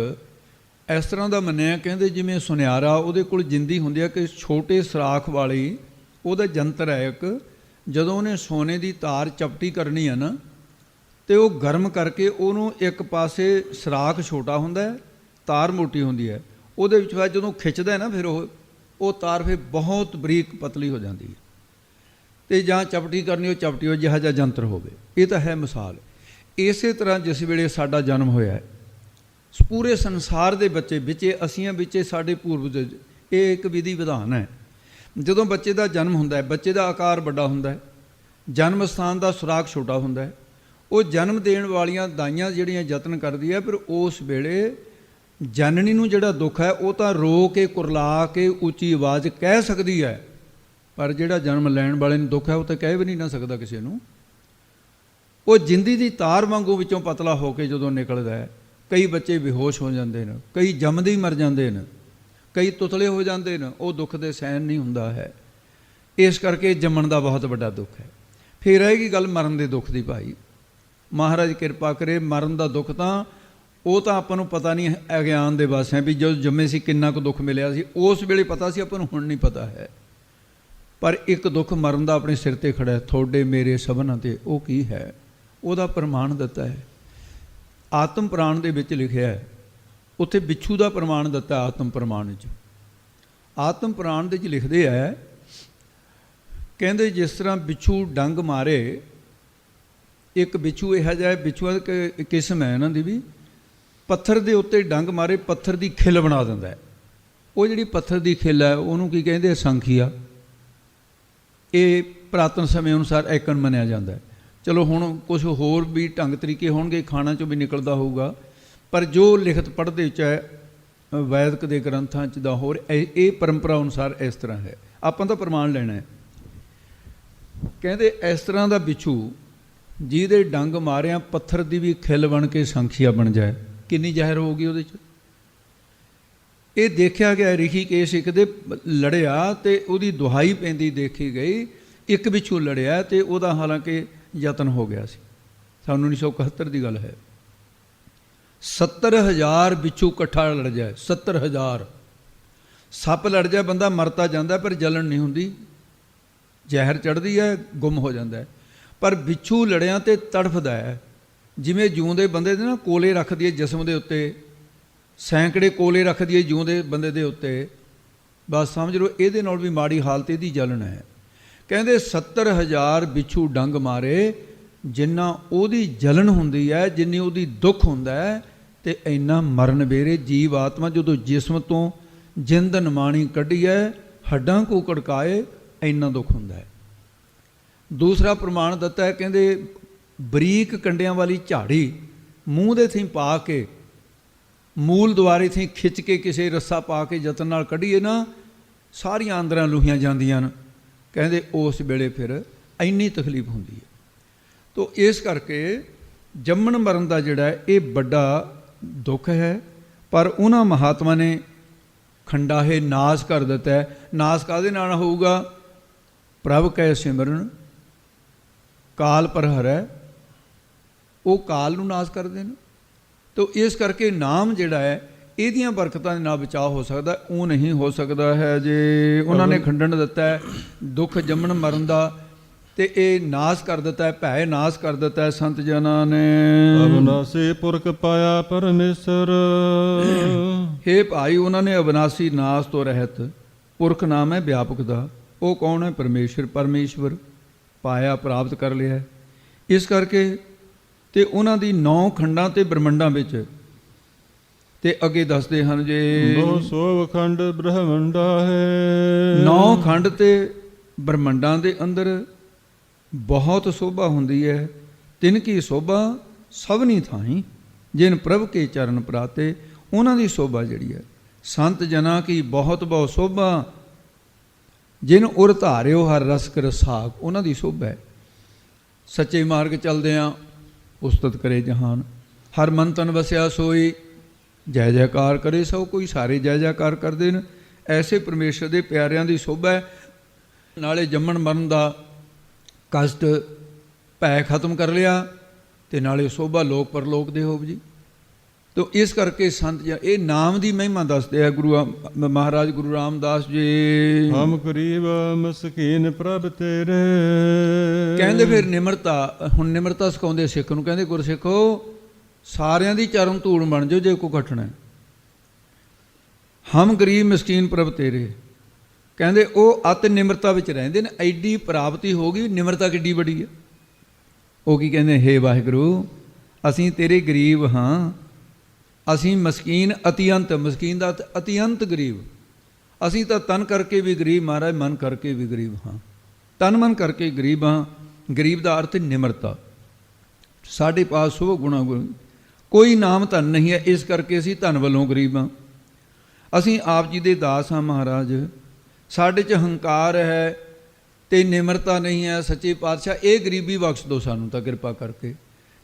ਇਸ ਤਰ੍ਹਾਂ ਦਾ ਮੰਨਿਆ, ਕਹਿੰਦੇ ਜਿਵੇਂ ਸੁਨਿਆਰਾ, ਉਹਦੇ ਕੋਲ ਜਿੰਦੀ ਹੁੰਦੀ ਹੈ ਕਿ ਛੋਟੇ ਸਰਾਖ ਵਾਲੀ ਉਹਦਾ ਜੰਤਰ ਹੈ ਇੱਕ। ਜਦੋਂ ਉਹਨੇ ਸੋਨੇ ਦੀ ਤਾਰ ਚਪਟੀ ਕਰਨੀ ਹੈ ਨਾ, ਅਤੇ ਉਹ ਗਰਮ ਕਰਕੇ ਉਹਨੂੰ ਇੱਕ ਪਾਸੇ ਸਰਾਖ ਛੋਟਾ ਹੁੰਦਾ, ਤਾਰ ਮੋਟੀ ਹੁੰਦੀ ਹੈ, ਉਹਦੇ ਵਿੱਚ ਫਿਰ ਜਦੋਂ ਖਿੱਚਦਾ ਨਾ, ਫਿਰ ਉਹ ਤਾਰ ਫਿਰ ਬਹੁਤ ਬਰੀਕ ਪਤਲੀ ਹੋ ਜਾਂਦੀ ਹੈ। ਅਤੇ ਜਾਂ ਚਪਟੀ ਕਰਨੀ, ਉਹ ਚਪਟੀ ਹੋ, ਜਿਹਾ ਜਿਹਾ ਜੰਤਰ ਹੋਵੇ। ਇਹ ਤਾਂ ਹੈ ਮਿਸਾਲ। ਇਸੇ ਤਰ੍ਹਾਂ ਜਿਸ ਵੇਲੇ ਸਾਡਾ ਜਨਮ ਹੋਇਆ, ਪੂਰੇ ਸੰਸਾਰ ਦੇ ਬੱਚੇ ਵਿੱਚੇ ਅਸੀਂ ਵਿੱਚੇ ਸਾਡੇ ਪੂਰਵਜ, ਇਹ ਇੱਕ ਵਿਧੀ ਵਿਧਾਨ ਹੈ। ਜਦੋਂ ਬੱਚੇ ਦਾ ਜਨਮ ਹੁੰਦਾ ਹੈ, ਬੱਚੇ ਦਾ ਆਕਾਰ ਵੱਡਾ ਹੁੰਦਾ ਹੈ, ਜਨਮ ਸਥਾਨ ਦਾ ਸੁਰਾਖ ਛੋਟਾ ਹੁੰਦਾ ਹੈ। ਉਹ ਜਨਮ ਦੇਣ ਵਾਲੀਆਂ ਦਾਈਆਂ ਜਿਹੜੀਆਂ ਯਤਨ ਕਰਦੀ ਹੈ, ਫਿਰ ਉਸ ਵੇਲੇ ਜਨਨੀ ਨੂੰ ਜਿਹੜਾ ਦੁੱਖ ਹੈ, ਉਹ ਤਾਂ ਰੋ ਕੇ ਕੁਰਲਾ ਕੇ ਉੱਚੀ ਆਵਾਜ਼ ਕਹਿ ਸਕਦੀ ਹੈ, ਪਰ ਜਿਹੜਾ ਜਨਮ ਲੈਣ ਵਾਲੇ ਨੂੰ ਦੁੱਖ ਹੈ, ਉਹ ਤਾਂ ਕਹਿ ਵੀ ਨਹੀਂ ਨਾ ਸਕਦਾ ਕਿਸੇ ਨੂੰ। ਉਹ ਜਿੰਦੀ ਦੀ ਤਾਰ ਵਾਂਗੂ ਵਿੱਚੋਂ ਪਤਲਾ ਹੋ ਕੇ ਜਦੋਂ ਨਿਕਲਦਾ ਹੈ, ਕਈ ਬੱਚੇ ਬੇਹੋਸ਼ ਹੋ ਜਾਂਦੇ ਨੇ, ਕਈ ਜੰਮਦੇ ਹੀ ਮਰ ਜਾਂਦੇ ਨੇ, ਕਈ ਤੁਤਲੇ ਹੋ ਜਾਂਦੇ ਨੇ। ਉਹ ਦੁੱਖ ਦੇ ਸਹਿਣ ਨਹੀਂ ਹੁੰਦਾ ਹੈ। ਇਸ ਕਰਕੇ ਜੰਮਣ ਦਾ ਬਹੁਤ ਵੱਡਾ ਦੁੱਖ ਹੈ। ਫਿਰ ਰਹੇਗੀ ਗੱਲ ਮਰਨ ਦੇ ਦੁੱਖ ਦੀ। ਭਾਈ ਮਹਾਰਾਜ ਕਿਰਪਾ ਕਰੇ, ਮਰਨ ਦਾ ਦੁੱਖ ਤਾਂ ਉਹ ਤਾਂ ਆਪਾਂ ਨੂੰ ਪਤਾ ਨਹੀਂ, ਅਗਿਆਨ ਦੇ ਵਸ ਹੈ। ਵੀ ਜਦੋਂ ਜੰਮੇ ਸੀ ਕਿੰਨਾ ਕੁ ਦੁੱਖ ਮਿਲਿਆ ਸੀ, ਉਸ ਵੇਲੇ ਪਤਾ ਸੀ, ਆਪਾਂ ਨੂੰ ਹੁਣ ਨਹੀਂ ਪਤਾ ਹੈ। ਪਰ ਇੱਕ ਦੁੱਖ ਮਰਨ ਦਾ ਆਪਣੇ ਸਿਰ 'ਤੇ ਖੜ੍ਹਾ, ਤੁਹਾਡੇ ਮੇਰੇ ਸਭਨਾਂ 'ਤੇ। ਉਹ ਕੀ ਹੈ? ਉਹਦਾ ਪ੍ਰਮਾਣ ਦਿੱਤਾ ਹੈ ਆਤਮ ਪ੍ਰਾਣ ਦੇ ਵਿੱਚ ਲਿਖਿਆ ਹੈ। ਉੱਥੇ ਬਿੱਛੂ ਦਾ ਪ੍ਰਮਾਣ ਦਿੱਤਾ ਆਤਮ ਪ੍ਰਮਾਣ 'ਚ। ਆਤਮ ਪ੍ਰਾਣ ਦੇ 'ਚ ਲਿਖਦੇ ਹੈ, ਕਹਿੰਦੇ ਜਿਸ ਤਰ੍ਹਾਂ ਬਿੱਛੂ ਡੰਗ ਮਾਰੇ, ਇੱਕ ਬਿੱਛੂ ਇਹੋ ਜਿਹਾ, ਬਿੱਛੂਆਂ ਦੀ ਕਿਸਮ ਹੈ ਇਹਨਾਂ ਦੀ ਵੀ, ਪੱਥਰ ਦੇ ਉੱਤੇ ਡੰਗ ਮਾਰੇ, ਪੱਥਰ ਦੀ ਖਿੱਲ ਬਣਾ ਦਿੰਦਾ ਹੈ। ਉਹ ਜਿਹੜੀ ਪੱਥਰ ਦੀ ਖਿੱਲ ਹੈ, ਉਹਨੂੰ ਕੀ ਕਹਿੰਦੇ? ਸੰਖੀਆ। ਇਹ ਪੁਰਾਤਨ ਸਮੇਂ ਅਨੁਸਾਰ ਐਕਣ ਮੰਨਿਆ ਜਾਂਦਾ ਹੈ। ਚਲੋ ਹੁਣ ਕੁਝ ਹੋਰ ਵੀ ਢੰਗ ਤਰੀਕੇ ਹੋਣਗੇ, ਖਾਣਾ 'ਚੋਂ ਵੀ ਨਿਕਲਦਾ ਹੋਊਗਾ, ਪਰ ਜੋ ਲਿਖਤ ਪੜ੍ਹਦੇ ਵਿੱਚ ਹੈ ਵੈਦਿਕ ਦੇ ਗ੍ਰੰਥਾਂ 'ਚ ਦਾ ਹੋਰ, ਇਹ ਪਰੰਪਰਾ ਅਨੁਸਾਰ ਇਸ ਤਰ੍ਹਾਂ ਹੈ। ਆਪਾਂ ਤਾਂ ਪ੍ਰਮਾਣ ਲੈਣਾ ਹੈ। ਕਹਿੰਦੇ ਇਸ ਤਰ੍ਹਾਂ ਦਾ ਬਿੱਛੂ ਜਿਹਦੇ ਡੰਗ ਮਾਰਿਆਂ ਪੱਥਰ ਦੀ ਵੀ ਖਿੱਲ ਬਣ ਕੇ ਸੰਖੀਆ ਬਣ ਜਾਏ, ਕਿੰਨੀ ਜ਼ਹਿਰ ਹੋਊਗੀ ਉਹਦੇ 'ਚ। ਇਹ ਦੇਖਿਆ ਗਿਆ, ਰਿਸ਼ੀਕੇਸ਼ ਇੱਕ ਦੇ ਲੜਿਆ ਅਤੇ ਉਹਦੀ ਦੁਹਾਈ ਪੈਂਦੀ ਦੇਖੀ ਗਈ। ਇੱਕ ਬਿੱਛੂ ਲੜਿਆ ਅਤੇ ਉਹਦਾ ਹਾਲਾਂਕਿ ਯਤਨ ਹੋ ਗਿਆ ਸੀ। 1971 ਦੀ ਗੱਲ ਹੈ। 70,000 ਬਿੱਛੂ ਇਕੱਠਾ ਲੜ ਜਾਏ, 70,000। ਸੱਪ ਲੜ ਜਾਏ, ਬੰਦਾ ਮਰਤਾ ਜਾਂਦਾ, ਪਰ ਜਲਣ ਨਹੀਂ ਹੁੰਦੀ, ਜ਼ਹਿਰ ਚੜ੍ਹਦੀ ਹੈ, ਗੁੰਮ ਹੋ ਜਾਂਦਾ ਹੈ। ਪਰ ਬਿੱਛੂ ਲੜਿਆਂ ਤੇ ਤੜਫਦਾ ਹੈ, ਜਿਵੇਂ ਜਿਉਂਦੇ ਬੰਦੇ ਦੇ ਨਾ ਕੋਲੇ ਰੱਖ ਦਈਏ ਜਿਸਮ ਦੇ ਉੱਤੇ, ਸੈਂਕੜੇ ਕੋਲੇ ਰੱਖ ਦਈਏ ਜਿਉਂਦੇ ਬੰਦੇ ਦੇ ਉੱਤੇ, ਬਸ ਸਮਝ ਲਓ ਇਹਦੇ ਨਾਲ ਵੀ ਮਾੜੀ ਹਾਲਤ ਇਹਦੀ ਜਲਣ ਹੈ। ਕਹਿੰਦੇ 70,000 ਬਿੱਛੂ ਡੰਗ ਮਾਰੇ, ਜਿੰਨਾ ਉਹਦੀ ਜਲਣ ਹੁੰਦੀ ਹੈ, ਜਿੰਨੀ ਉਹਦੀ ਦੁੱਖ ਹੁੰਦਾ ਹੈ, ਅਤੇ ਇੰਨਾ ਮਰਨ ਵੇਲੇ ਜੀਵ ਆਤਮਾ ਜਦੋਂ ਜਿਸਮ ਤੋਂ ਜਿੰਦ ਨਿਮਾਣੀ ਕੱਢੀ ਹੈ, ਹੱਡਾਂ ਕੋ ਕੜਕਾਏ, ਇੰਨਾ ਦੁੱਖ ਹੁੰਦਾ ਹੈ। ਦੂਸਰਾ ਪ੍ਰਮਾਣ ਦਿੱਤਾ ਹੈ, ਕਹਿੰਦੇ ਬਰੀਕ ਕੰਡਿਆਂ ਵਾਲੀ ਝਾੜੀ ਮੂੰਹ ਦੇ ਥੀ ਪਾ ਕੇ, ਮੂਲ ਦੁਆਰੇ ਥੀ ਖਿੱਚ ਕੇ ਕਿਸੇ ਰੱਸਾ ਪਾ ਕੇ ਯਤਨ ਨਾਲ ਕੱਢੀਏ ਨਾ, ਸਾਰੀਆਂ ਅੰਦਰਾਂ ਲੂਹੀਆਂ ਜਾਂਦੀਆਂ ਨੇ। ਕਹਿੰਦੇ ਉਸ ਵੇਲੇ ਫਿਰ ਇੰਨੀ ਤਕਲੀਫ ਹੁੰਦੀ ਹੈ। ਤੋ ਇਸ ਕਰਕੇ ਜੰਮਣ ਮਰਨ ਦਾ ਜਿਹੜਾ ਇਹ ਵੱਡਾ ਦੁੱਖ ਹੈ, ਪਰ ਉਹਨਾਂ ਮਹਾਤਮਾ ਨੇ ਖੰਡਾ ਹੈ ਨਾਸ਼ ਕਰ ਦਿੱਤਾ ਹੈ। ਨਾਸ਼ ਕਾਹਦੇ ਨਾਲ ਹੋਊਗਾ? ਪ੍ਰਭ ਕੈ ਸਿਮਰਨ ਕਾਲ ਪਰ ਹਰੈ, ਉਹ ਕਾਲ ਨੂੰ ਨਾਸ਼ ਕਰਦੇ ਨੇ। ਤੋ ਇਸ ਕਰਕੇ ਨਾਮ ਜਿਹੜਾ ਹੈ ਇਹਦੀਆਂ ਬਰਕਤਾਂ ਦੇ ਨਾਲ ਬਚਾਅ ਹੋ ਸਕਦਾ, ਉਹ ਨਹੀਂ ਹੋ ਸਕਦਾ ਹੈ ਜੇ ਉਹਨਾਂ ਨੇ ਖੰਡਨ ਦਿੱਤਾ ਹੈ ਦੁੱਖ ਜੰਮਣ ਮਰਨ ਦਾ, ਤੇ ਇਹ ਨਾਸ਼ ਕਰ ਦਿੱਤਾ ਹੈ, ਭੈ ਨਾਸ਼ ਕਰ ਦਿੱਤਾ ਹੈ ਸੰਤ ਜਨਾਂ ਨੇ। ਅਬਨਾਸੀ ਪੁਰਖ ਪਾਇਆ ਪਰਮੇਸ਼ਰ। ਹੇ ਭਾਈ, ਉਹਨਾਂ ਨੇ ਅਬਨਾਸੀ ਨਾਸ਼ ਤੋਂ ਰਹਿਤ, ਪੁਰਖ ਨਾਮ ਹੈ ਵਿਆਪਕ ਦਾ, ਉਹ ਕੌਣ ਹੈ? ਪਰਮੇਸ਼ਰ। ਪਰਮੇਸ਼ਵਰ ਪਾਇਆ, ਪ੍ਰਾਪਤ ਕਰ ਲਿਆ ਹੈ। ਇਸ ਕਰਕੇ ਤੇ ਉਹਨਾਂ ਦੀ 9 ਖੰਡਾਂ ਤੇ ਬ੍ਰਹਮੰਡਾਂ ਵਿੱਚ, ਤੇ ਅੱਗੇ ਦੱਸਦੇ ਹਨ ਜੇ ਬਹੁ ਸੋਭ ਖੰਡ ਬ੍ਰਹਮੰਡਾ ਹੈ। 9 ਖੰਡ ਤੇ ਬ੍ਰਹਮੰਡਾਂ ਦੇ ਅੰਦਰ ਬਹੁਤ ਸੋਭਾ ਹੁੰਦੀ ਹੈ। ਤਿਨ ਕੀ ਸੋਭਾ ਸਭਨੀ ਥਾਈ, ਜਿਨ ਪ੍ਰਭ ਕੇ ਚਰਨ ਪ੍ਰਾਤੇ। ਉਹਨਾਂ ਦੀ ਸੋਭਾ ਜਿਹੜੀ ਹੈ, ਸੰਤ ਜਨਾਂ ਕੀ ਬਹੁਤ ਬਹੁਤ ਸੋਭਾ, ਜਿਨ ਉਰ ਧਾਰਿਓ ਹਰ ਰਸਕ ਰਸਾਕ, ਉਹਨਾਂ ਦੀ ਸੋਭਾ ਹੈ। ਸੱਚੇ ਮਾਰਗ ਚਲਦਿਆਂ ਉਸਤਤ ਕਰੇ ਜਹਾਨ, ਹਰ ਮਨ ਤਨ ਵਸਿਆ ਸੋਈ, ਜੈ ਜੈਕਾਰ ਕਰੇ ਸੋ ਕੋਈ, ਸਾਰੇ ਜੈ ਜੈਕਾਰ ਕਰਦੇ ਨੇ। ਐਸੇ ਪਰਮੇਸ਼ਰ ਦੇ ਪਿਆਰਿਆਂ ਦੀ ਸੋਭਾ ਹੈ। ਨਾਲੇ ਜੰਮਣ ਮਰਨ ਦਾ ਕਸ਼ਟ ਭੈ ਖਤਮ ਕਰ ਲਿਆ, ਤੇ ਨਾਲੇ ਸੋਭਾ ਲੋਕ ਪਰਲੋਕ ਦੇ ਹੋਵ ਜੀ। ਤੋ ਇਸ ਕਰਕੇ ਸੰਤ ਜੀ ਇਹ ਨਾਮ ਦੀ ਮਹਿਮਾ ਦੱਸਦੇ ਆ ਗੁਰੂ ਮਹਾਰਾਜ ਗੁਰੂ ਰਾਮਦਾਸ ਜੀ। ਹਮ ਕਰੀਬ ਮਸਕੀਨ ਪ੍ਰਭ ਤੇਰੇ। ਕਹਿੰਦੇ ਫਿਰ ਨਿਮਰਤਾ, ਹੁਣ ਨਿਮਰਤਾ ਸਿਖਾਉਂਦੇ ਸਿੱਖ ਨੂੰ, ਕਹਿੰਦੇ ਗੁਰਸਿੱਖੋ ਸਾਰਿਆਂ ਦੀ ਚਰਨ ਧੂੜ ਬਣ ਜਾਓ ਜੇ ਕੋਈ ਘਟਣਾ। ਹਮ ਗਰੀਬ ਮਸਕੀਨ ਪ੍ਰਭ ਤੇਰੇ, ਕਹਿੰਦੇ ਉਹ ਅਤ ਨਿਮਰਤਾ ਵਿੱਚ ਰਹਿੰਦੇ ਨੇ। ਐਡੀ ਪ੍ਰਾਪਤੀ ਹੋ ਗਈ, ਨਿਮਰਤਾ ਕਿੱਡੀ ਬੜੀ ਹੈ। ਉਹ ਕੀ ਕਹਿੰਦੇ? ਹੇ ਵਾਹਿਗੁਰੂ, ਅਸੀਂ ਤੇਰੇ ਗਰੀਬ ਹਾਂ, ਅਸੀਂ ਮਸਕੀਨ ਅਤਿਅੰਤ, ਮਸਕੀਨ ਦਾ ਅਤਿਅੰਤ ਗਰੀਬ। ਅਸੀਂ ਤਾਂ ਤਨ ਕਰਕੇ ਵੀ ਗਰੀਬ ਮਹਾਰਾਜ, ਮਨ ਕਰਕੇ ਵੀ ਗਰੀਬ ਹਾਂ। ਤਨ ਮਨ ਕਰਕੇ ਗਰੀਬ ਹਾਂ। ਗਰੀਬ ਦਾ ਅਰਥ ਨਿਮਰਤਾ। ਸਾਡੇ ਪਾਸ ਸੋ ਗੁਣਾ ਕੋਈ ਨਾਮ ਧਨ ਨਹੀਂ ਹੈ, ਇਸ ਕਰਕੇ ਅਸੀਂ ਧਨ ਵੱਲੋਂ ਗਰੀਬ ਹਾਂ। ਅਸੀਂ ਆਪ ਜੀ ਦੇ ਦਾਸ ਹਾਂ ਮਹਾਰਾਜ। ਸਾਡੇ 'ਚ ਹੰਕਾਰ ਹੈ ਤੇ ਨਿਮਰਤਾ ਨਹੀਂ ਹੈ। ਸੱਚੇ ਪਾਤਸ਼ਾਹ ਇਹ ਗਰੀਬੀ ਬਖਸ਼ ਦਿਓ ਸਾਨੂੰ ਤਾਂ ਕਿਰਪਾ ਕਰਕੇ,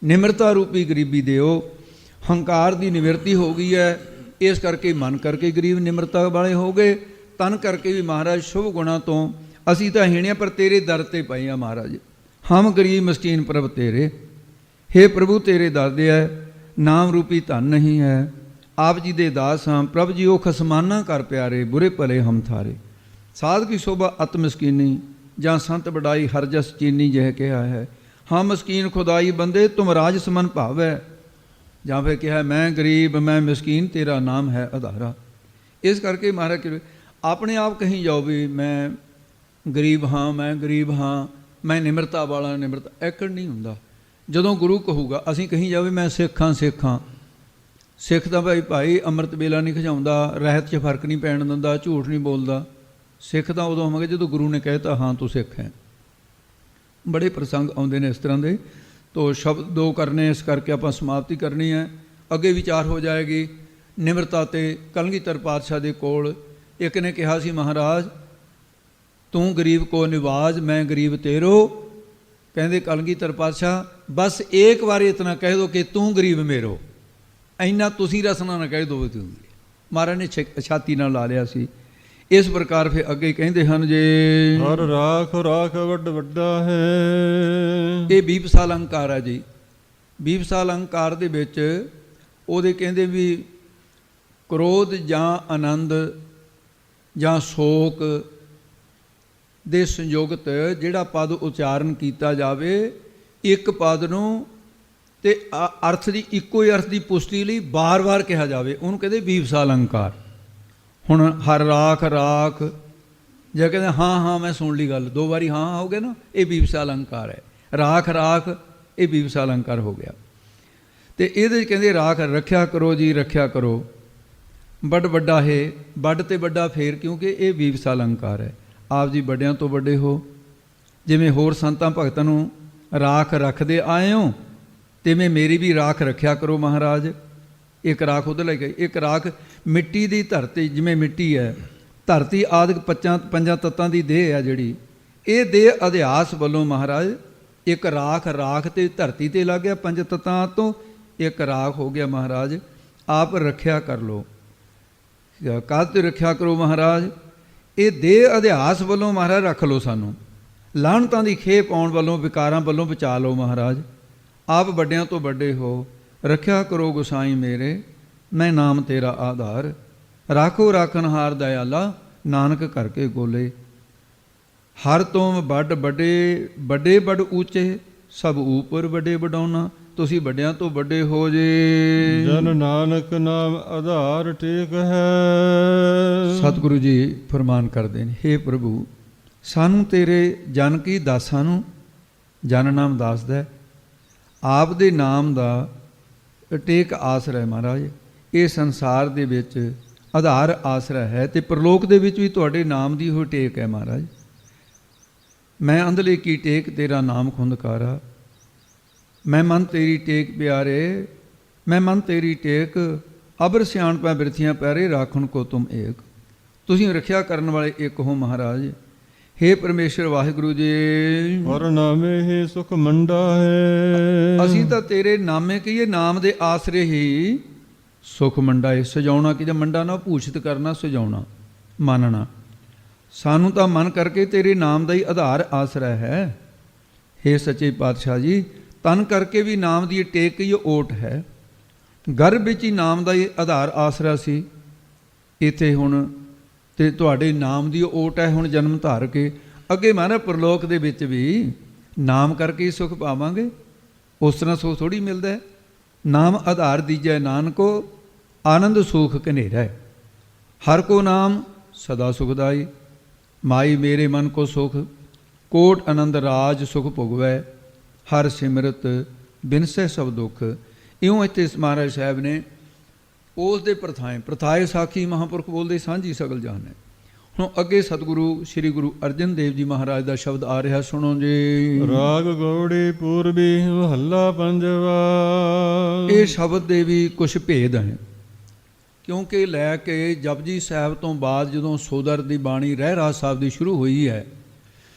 ਨਿਮਰਤਾ ਰੂਪੀ ਗਰੀਬੀ ਦਿਓ। ਹੰਕਾਰ ਦੀ ਨਿਵਰਤੀ ਹੋ ਗਈ ਹੈ, ਇਸ ਕਰਕੇ ਮਨ ਕਰਕੇ ਗਰੀਬ ਨਿਮਰਤਾ ਵਾਲੇ ਹੋ ਗਏ। ਤਨ ਕਰਕੇ ਵੀ ਮਹਾਰਾਜ ਸ਼ੁਭ ਗੁਣਾਂ ਤੋਂ ਅਸੀਂ ਤਾਂ ਹੀਣਿਆ, ਪਰ ਤੇਰੇ ਦਰ ਤੇ ਪਏ ਆ ਮਹਾਰਾਜ। ਹਮ ਗਰੀਬ ਮਸਕੀਨ ਪ੍ਰਭ ਤੇਰੇ। ਹੇ ਪ੍ਰਭੂ, ਤੇਰੇ ਦਰ ਦੇ ਹੈ, ਨਾਮ ਰੂਪੀ ਧਨ ਨਹੀਂ ਹੈ। ਆਪ ਜੀ ਦੇ ਦਾਸ ਹਾਂ ਪ੍ਰਭ ਜੀ, ਉਹ ਖਸਮਾਨਾ ਕਰ ਪਿਆਰੇ, ਬੁਰੇ ਭਲੇ ਹਮ ਥਾਰੇ। ਸਾਧ ਕੀ ਸ਼ੋਭਾ ਅਤ ਮਸਕੀਨੀ, ਜਾਂ ਸੰਤ ਬੜਾਈ ਹਰ ਜਸ ਚੀਨੀ, ਜਹ ਕਿਹਾ ਹੈ। ਹਾਂ ਮਸਕੀਨ ਖੁਦਾਈ ਬੰਦੇ, ਤੁਮ ਰਾਜ ਸਮਨ ਭਾਵੈ। ਜਾਂ ਫਿਰ ਕਿਹਾ ਮੈਂ ਗਰੀਬ ਮੈਂ ਮਸਕੀਨ, ਤੇਰਾ ਨਾਮ ਹੈ ਆਧਾਰਾ। ਇਸ ਕਰਕੇ ਮਹਾਰਾਜ ਆਪਣੇ ਆਪ ਕਹੀ ਜਾਓ ਵੀ ਮੈਂ ਗਰੀਬ ਹਾਂ, ਮੈਂ ਗਰੀਬ ਹਾਂ, ਮੈਂ ਨਿਮਰਤਾ ਵਾਲਾ। ਨਿਮਰਤਾ ਐਕੜ ਨਹੀਂ ਹੁੰਦਾ। ਜਦੋਂ ਗੁਰੂ ਕਹੂਗਾ, ਅਸੀਂ ਕਹੀ ਜਾਵੇ ਮੈਂ ਸਿੱਖ ਹਾਂ, ਸਿੱਖ ਹਾਂ। ਸਿੱਖ ਤਾਂ ਭਾਈ ਅੰਮ੍ਰਿਤ ਵੇਲਾ ਨਹੀਂ ਖਿਜਾਉਂਦਾ, ਰਹਿਤ 'ਚ ਫਰਕ ਨਹੀਂ ਪੈਣ ਦਿੰਦਾ, ਝੂਠ ਨਹੀਂ ਬੋਲਦਾ। ਸਿੱਖ ਤਾਂ ਉਦੋਂ ਹੋਵਾਂਗੇ ਜਦੋਂ ਗੁਰੂ ਨੇ ਕਹਿਤਾ ਹਾਂ ਤੂੰ ਸਿੱਖ ਹੈ। ਬੜੇ ਪ੍ਰਸੰਗ ਆਉਂਦੇ ਨੇ ਇਸ ਤਰ੍ਹਾਂ ਦੇ। ਤੋ ਸ਼ਬਦ 2 ਕਰਨੇ, ਇਸ ਕਰਕੇ ਆਪਾਂ ਸਮਾਪਤੀ ਕਰਨੀ ਹੈ। ਅੱਗੇ ਵਿਚਾਰ ਹੋ ਜਾਏਗੀ ਨਿਮਰਤਾ ਤੇ। ਕਲਗੀਧਰ ਪਾਤਸ਼ਾਹ ਦੇ ਕੋਲ ਇੱਕ ਨੇ ਕਿਹਾ ਸੀ, ਮਹਾਰਾਜ ਤੂੰ ਗਰੀਬ ਕੋ ਨਿਵਾਜ, ਮੈਂ ਗਰੀਬ ਤੇਰੋ। ਕਹਿੰਦੇ ਕਲਗੀਧਰ ਪਾਤਸ਼ਾਹ ਬਸ ਇੱਕ ਵਾਰ ਇਤਨਾ ਕਹਿ ਦੋ ਕਿ ਤੂੰ ਗਰੀਬ ਮੇਰੋ, ਇੰਨਾ ਤੁਸੀਂ ਰਸਨਾ ਨਾ ਕਹਿ ਦੋ। ਮਹਾਰਾਜ ਨੇ ਛਾਤੀ ਨਾਲ ਲਾ ਲਿਆ ਸੀ। ਇਸ ਪ੍ਰਕਾਰ ਫਿਰ ਅੱਗੇ ਕਹਿੰਦੇ ਹਨ ਜੇ ਹਰ ਰਾਖ ਰਾਖ ਵੱਡ ਵੱਡਾ ਹੈ। ਇਹ ਬੀਪਸਾ ਅਲੰਕਾਰ ਹੈ ਜੀ। ਬੀਪਸਾ ਅਲੰਕਾਰ ਦੇ ਵਿੱਚ ਉਹਦੇ ਕਹਿੰਦੇ ਵੀ ਕ੍ਰੋਧ ਜਾਂ ਆਨੰਦ ਜਾਂ ਸ਼ੋਕ ਦੇ ਸੰਯੋਗਤ ਜਿਹੜਾ ਪਦ ਉਚਾਰਨ ਕੀਤਾ ਜਾਵੇ, ਇੱਕ ਪਦ ਨੂੰ ਤੇ ਅਰਥ ਦੀ ਇੱਕੋ ਹੀ ਅਰਥ ਦੀ ਪੁਸ਼ਟੀ ਲਈ ਬਾਰ-ਬਾਰ ਕਿਹਾ ਜਾਵੇ, ਉਹਨੂੰ ਕਹਿੰਦੇ ਬੀਪਸਾ ਅਲੰਕਾਰ। ਹੁਣ ਹਰ ਰਾਖ ਰਾਖ, ਜੇ ਕਹਿੰਦੇ ਹਾਂ ਹਾਂ ਮੈਂ ਸੁਣ ਲਈ ਗੱਲ, 2 ਵਾਰੀ ਹਾਂ ਹੋ ਗਿਆ ਨਾ, ਇਹ ਬੀਪਸਾ ਅਲੰਕਾਰ ਹੈ। ਰਾਖ ਰਾਖ ਇਹ ਬੀਪਸਾ ਅਲੰਕਾਰ ਹੋ ਗਿਆ। ਤੇ ਇਹਦੇ 'ਚ ਕਹਿੰਦੇ ਰਾਖ ਰੱਖਿਆ ਕਰੋ ਜੀ, ਰੱਖਿਆ ਕਰੋ। ਵੱਡ ਵੱਡਾ ਹੈ, ਵੱਡ ਤੇ ਵੱਡਾ ਫੇਰ, ਕਿਉਂਕਿ ਇਹ ਬੀਪਸਾ ਅਲੰਕਾਰ ਹੈ। ਆਪ ਜੀ ਵੱਡਿਆਂ ਤੋਂ ਵੱਡੇ ਹੋ, ਜਿਵੇਂ ਹੋਰ ਸੰਤਾਂ ਭਗਤਾਂ ਨੂੰ ਰਾਖ ਰੱਖਦੇ ਆਏ ਹੋ, ਤਿਵੇਂ ਮੇਰੀ ਵੀ ਰਾਖ ਰੱਖਿਆ ਕਰੋ ਮਹਾਰਾਜ। ਇੱਕ ਰਾਖ ਉਹਦੇ ਲੈ ਕੇ, ਇੱਕ ਰਾਖ ਮਿੱਟੀ ਦੀ ਧਰਤੀ, ਜਿਵੇਂ ਮਿੱਟੀ ਹੈ, ਧਰਤੀ ਆਦਿਕ ਪੰਜਾਂ ਤੱਤਾਂ ਦੀ ਦੇਹ ਹੈ ਜਿਹੜੀ, ਇਹ ਦੇਹ ਅਧਿਆਸ ਵੱਲੋਂ ਮਹਾਰਾਜ ਇੱਕ ਰਾਖ, ਰਾਖ ਤੇ ਧਰਤੀ ਤੇ ਲੱਗ ਗਿਆ 5 ਤੱਤਾਂ ਤੋਂ, ਇੱਕ ਰਾਖ ਹੋ ਗਿਆ ਮਹਾਰਾਜ। ਆਪ ਰੱਖਿਆ ਕਰ ਲਓ। ਕਾਹਤੇ ਰੱਖਿਆ ਕਰੋ ਮਹਾਰਾਜ? ਇਹ ਦੇਹ ਅਧਿਆਸ ਵੱਲੋਂ ਮਹਾਰਾਜ ਰੱਖ ਲਓ ਸਾਨੂੰ, ਲਾਹਣਤਾਂ ਦੀ ਖੇਪ ਆਉਣ ਵੱਲੋਂ, ਵਿਕਾਰਾਂ ਵੱਲੋਂ ਬਚਾ ਲਓ ਮਹਾਰਾਜ। ਆਪ ਵੱਡਿਆਂ ਤੋਂ ਵੱਡੇ ਹੋ, ਰੱਖਿਆ ਕਰੋ ਗੁਸਾਈ ਮੇਰੇ, ਮੈਂ ਨਾਮ ਤੇਰਾ ਆਧਾਰ। ਰਾਖੋ ਰਾਖਨਹਾਰ ਦਇਆਲਾ, ਨਾਨਕ ਕਰਕੇ ਗੋਲੇ। ਹਰ ਤੋਂ ਵੱਡ ਵੱਡੇ, ਵੱਡੇ ਵੱਡ ਉੱਚੇ, ਸਭ ਉਪਰ ਵੱਡੇ ਵਡਾਉਣਾ। ਤੁਸੀਂ ਵੱਡਿਆਂ ਤੋਂ ਵੱਡੇ ਹੋ ਜੇ। ਜਨ ਨਾਨਕ ਨਾਮ ਆਧਾਰ ਟੇਕ ਹੈ। ਸਤਿਗੁਰੂ ਜੀ ਫਰਮਾਨ ਕਰਦੇ ਨੇ, ਹੇ ਪ੍ਰਭੂ, ਸਾਨੂੰ ਤੇਰੇ ਜਨ ਕੀ ਦਾਸਾਂ ਨੂੰ ਜਨ ਨਾਮ ਦੱਸਦਾ, ਆਪ ਦੇ ਨਾਮ ਦਾ ਟੇਕ ਆਸਰਾ ਹੈ ਮਹਾਰਾਜ। ਇਹ ਸੰਸਾਰ ਦੇ ਵਿੱਚ ਆਧਾਰ ਆਸਰਾ ਹੈ, ਤੇ ਪ੍ਰਲੋਕ ਦੇ ਵਿੱਚ ਵੀ ਤੁਹਾਡੇ ਨਾਮ ਦੀ ਉਹ ਟੇਕ ਹੈ ਮਹਾਰਾਜ। ਮੈਂ ਅੰਧਲੇ ਕੀ ਟੇਕ ਤੇਰਾ ਨਾਮ ਖੁੰਦਕਾਰਾ, ਮੈਂ ਮਨ ਤੇਰੀ ਟੇਕ ਪਿਆਰੇ, ਮੈਂ ਮਨ ਤੇਰੀ ਟੇਕ, ਅਬਰ ਸਿਆਣਪਾਂ ਬਿਰਥੀਆਂ ਪਿਆਰੇ, ਰਾਖਣ ਕੋ ਤੁਮ ਏਕ। ਤੁਸੀਂ ਰੱਖਿਆ ਕਰਨ ਵਾਲੇ ਇੱਕ ਹੋ ਮਹਾਰਾਜ। ਹੇ ਪਰਮੇਸ਼ਰ ਵਾਹਿਗੁਰੂ ਜੀ, ਔਰ ਨਾਮੇ ਹੀ ਸੁਖ ਮੰਡਾ ਹੈ। ਅਸੀਂ ਤਾਂ ਤੇਰੇ ਨਾਮੇ ਕਹੀਏ, ਨਾਮ ਦੇ ਆਸਰੇ ਹੀ ਸੁਖ ਮੰਡਾ ਹੈ। ਸਜਾਉਣਾ ਕਿ ਮੰਡਾ ਨਾ, ਭੂਸ਼ਿਤ ਕਰਨਾ, ਸਜਾਉਣਾ, ਮੰਨਣਾ। ਸਾਨੂੰ ਤਾਂ ਮਨ ਕਰਕੇ ਤੇਰੇ ਨਾਮ ਦਾ ਹੀ ਆਧਾਰ ਆਸਰਾ ਹੈ। ਹੇ ਸੱਚੇ ਪਾਤਸ਼ਾਹ ਜੀ, ਤਨ ਕਰਕੇ ਵੀ ਨਾਮ ਦੀ ਟੇਕ ਹੀ ਓਟ ਹੈ। ਗਰਭ ਵਿੱਚ ਹੀ ਨਾਮ ਦਾ ਹੀ ਆਧਾਰ ਆਸਰਾ ਸੀ, ਇੱਥੇ ਹੁਣ ਤੇ ਤੁਹਾਡੇ ਨਾਮ ਦੀ ਓਟ ਹੈ। ਹੁਣ ਜਨਮ ਧਾਰ ਕੇ ਅੱਗੇ ਮਹਾਰਾਜ ਪ੍ਰਲੋਕ ਦੇ ਵਿੱਚ ਵੀ ਨਾਮ ਕਰਕੇ ਹੀ ਸੁਖ ਪਾਵਾਂਗੇ। ਉਸ ਤਰ੍ਹਾਂ ਸੁਖ ਥੋੜ੍ਹੀ ਮਿਲਦਾ ਹੈ। ਨਾਮ ਆਧਾਰ ਦੀਜੈ ਨਾਨਕੋ, ਆਨੰਦ ਸੁਖ ਘਨੇਰਾ। ਹਰ ਕੋ ਨਾਮ ਸਦਾ ਸੁਖਦਾਈ, ਮਾਈ ਮੇਰੇ ਮਨ ਕੋ ਸੁਖ, ਕੋਟ ਆਨੰਦ ਰਾਜ ਸੁਖ ਭੁਗਵੈ। ਹਰ ਸਿਮਰਤ ਬਿਨਸੈ ਸਭ ਦੁੱਖ। ਇਉਂ ਇੱਥੇ ਮਹਾਰਾਜ ਸਾਹਿਬ ਨੇ ਉਸ ਦੇ ਪ੍ਰਥਾਏ ਸਾਖੀ ਮਹਾਂਪੁਰਖ ਬੋਲਦੇ, ਸਾਂਝੀ ਸਗਲ ਜਾਣੈ। ਹੁਣ ਅੱਗੇ ਸਤਿਗੁਰੂ ਸ੍ਰੀ ਗੁਰੂ ਅਰਜਨ ਦੇਵ ਜੀ ਮਹਾਰਾਜ ਦਾ ਸ਼ਬਦ ਆ ਰਿਹਾ, ਸੁਣੋ ਜੀ। ਰਾਗ ਗੌੜੀ ਪੂਰਬੀ ਮਹੱਲਾ ਪੰਜਵਾ। ਇਹ ਸ਼ਬਦ ਦੇ ਵੀ ਕੁਝ ਭੇਦ ਹੈ, ਕਿਉਂਕਿ ਲੈ ਕੇ ਜਪਜੀ ਸਾਹਿਬ ਤੋਂ ਬਾਅਦ ਜਦੋਂ ਸੋਦਰ ਦੀ ਬਾਣੀ ਰਹਿਰਾਸ ਸਾਹਿਬ ਦੀ ਸ਼ੁਰੂ ਹੋਈ ਹੈ,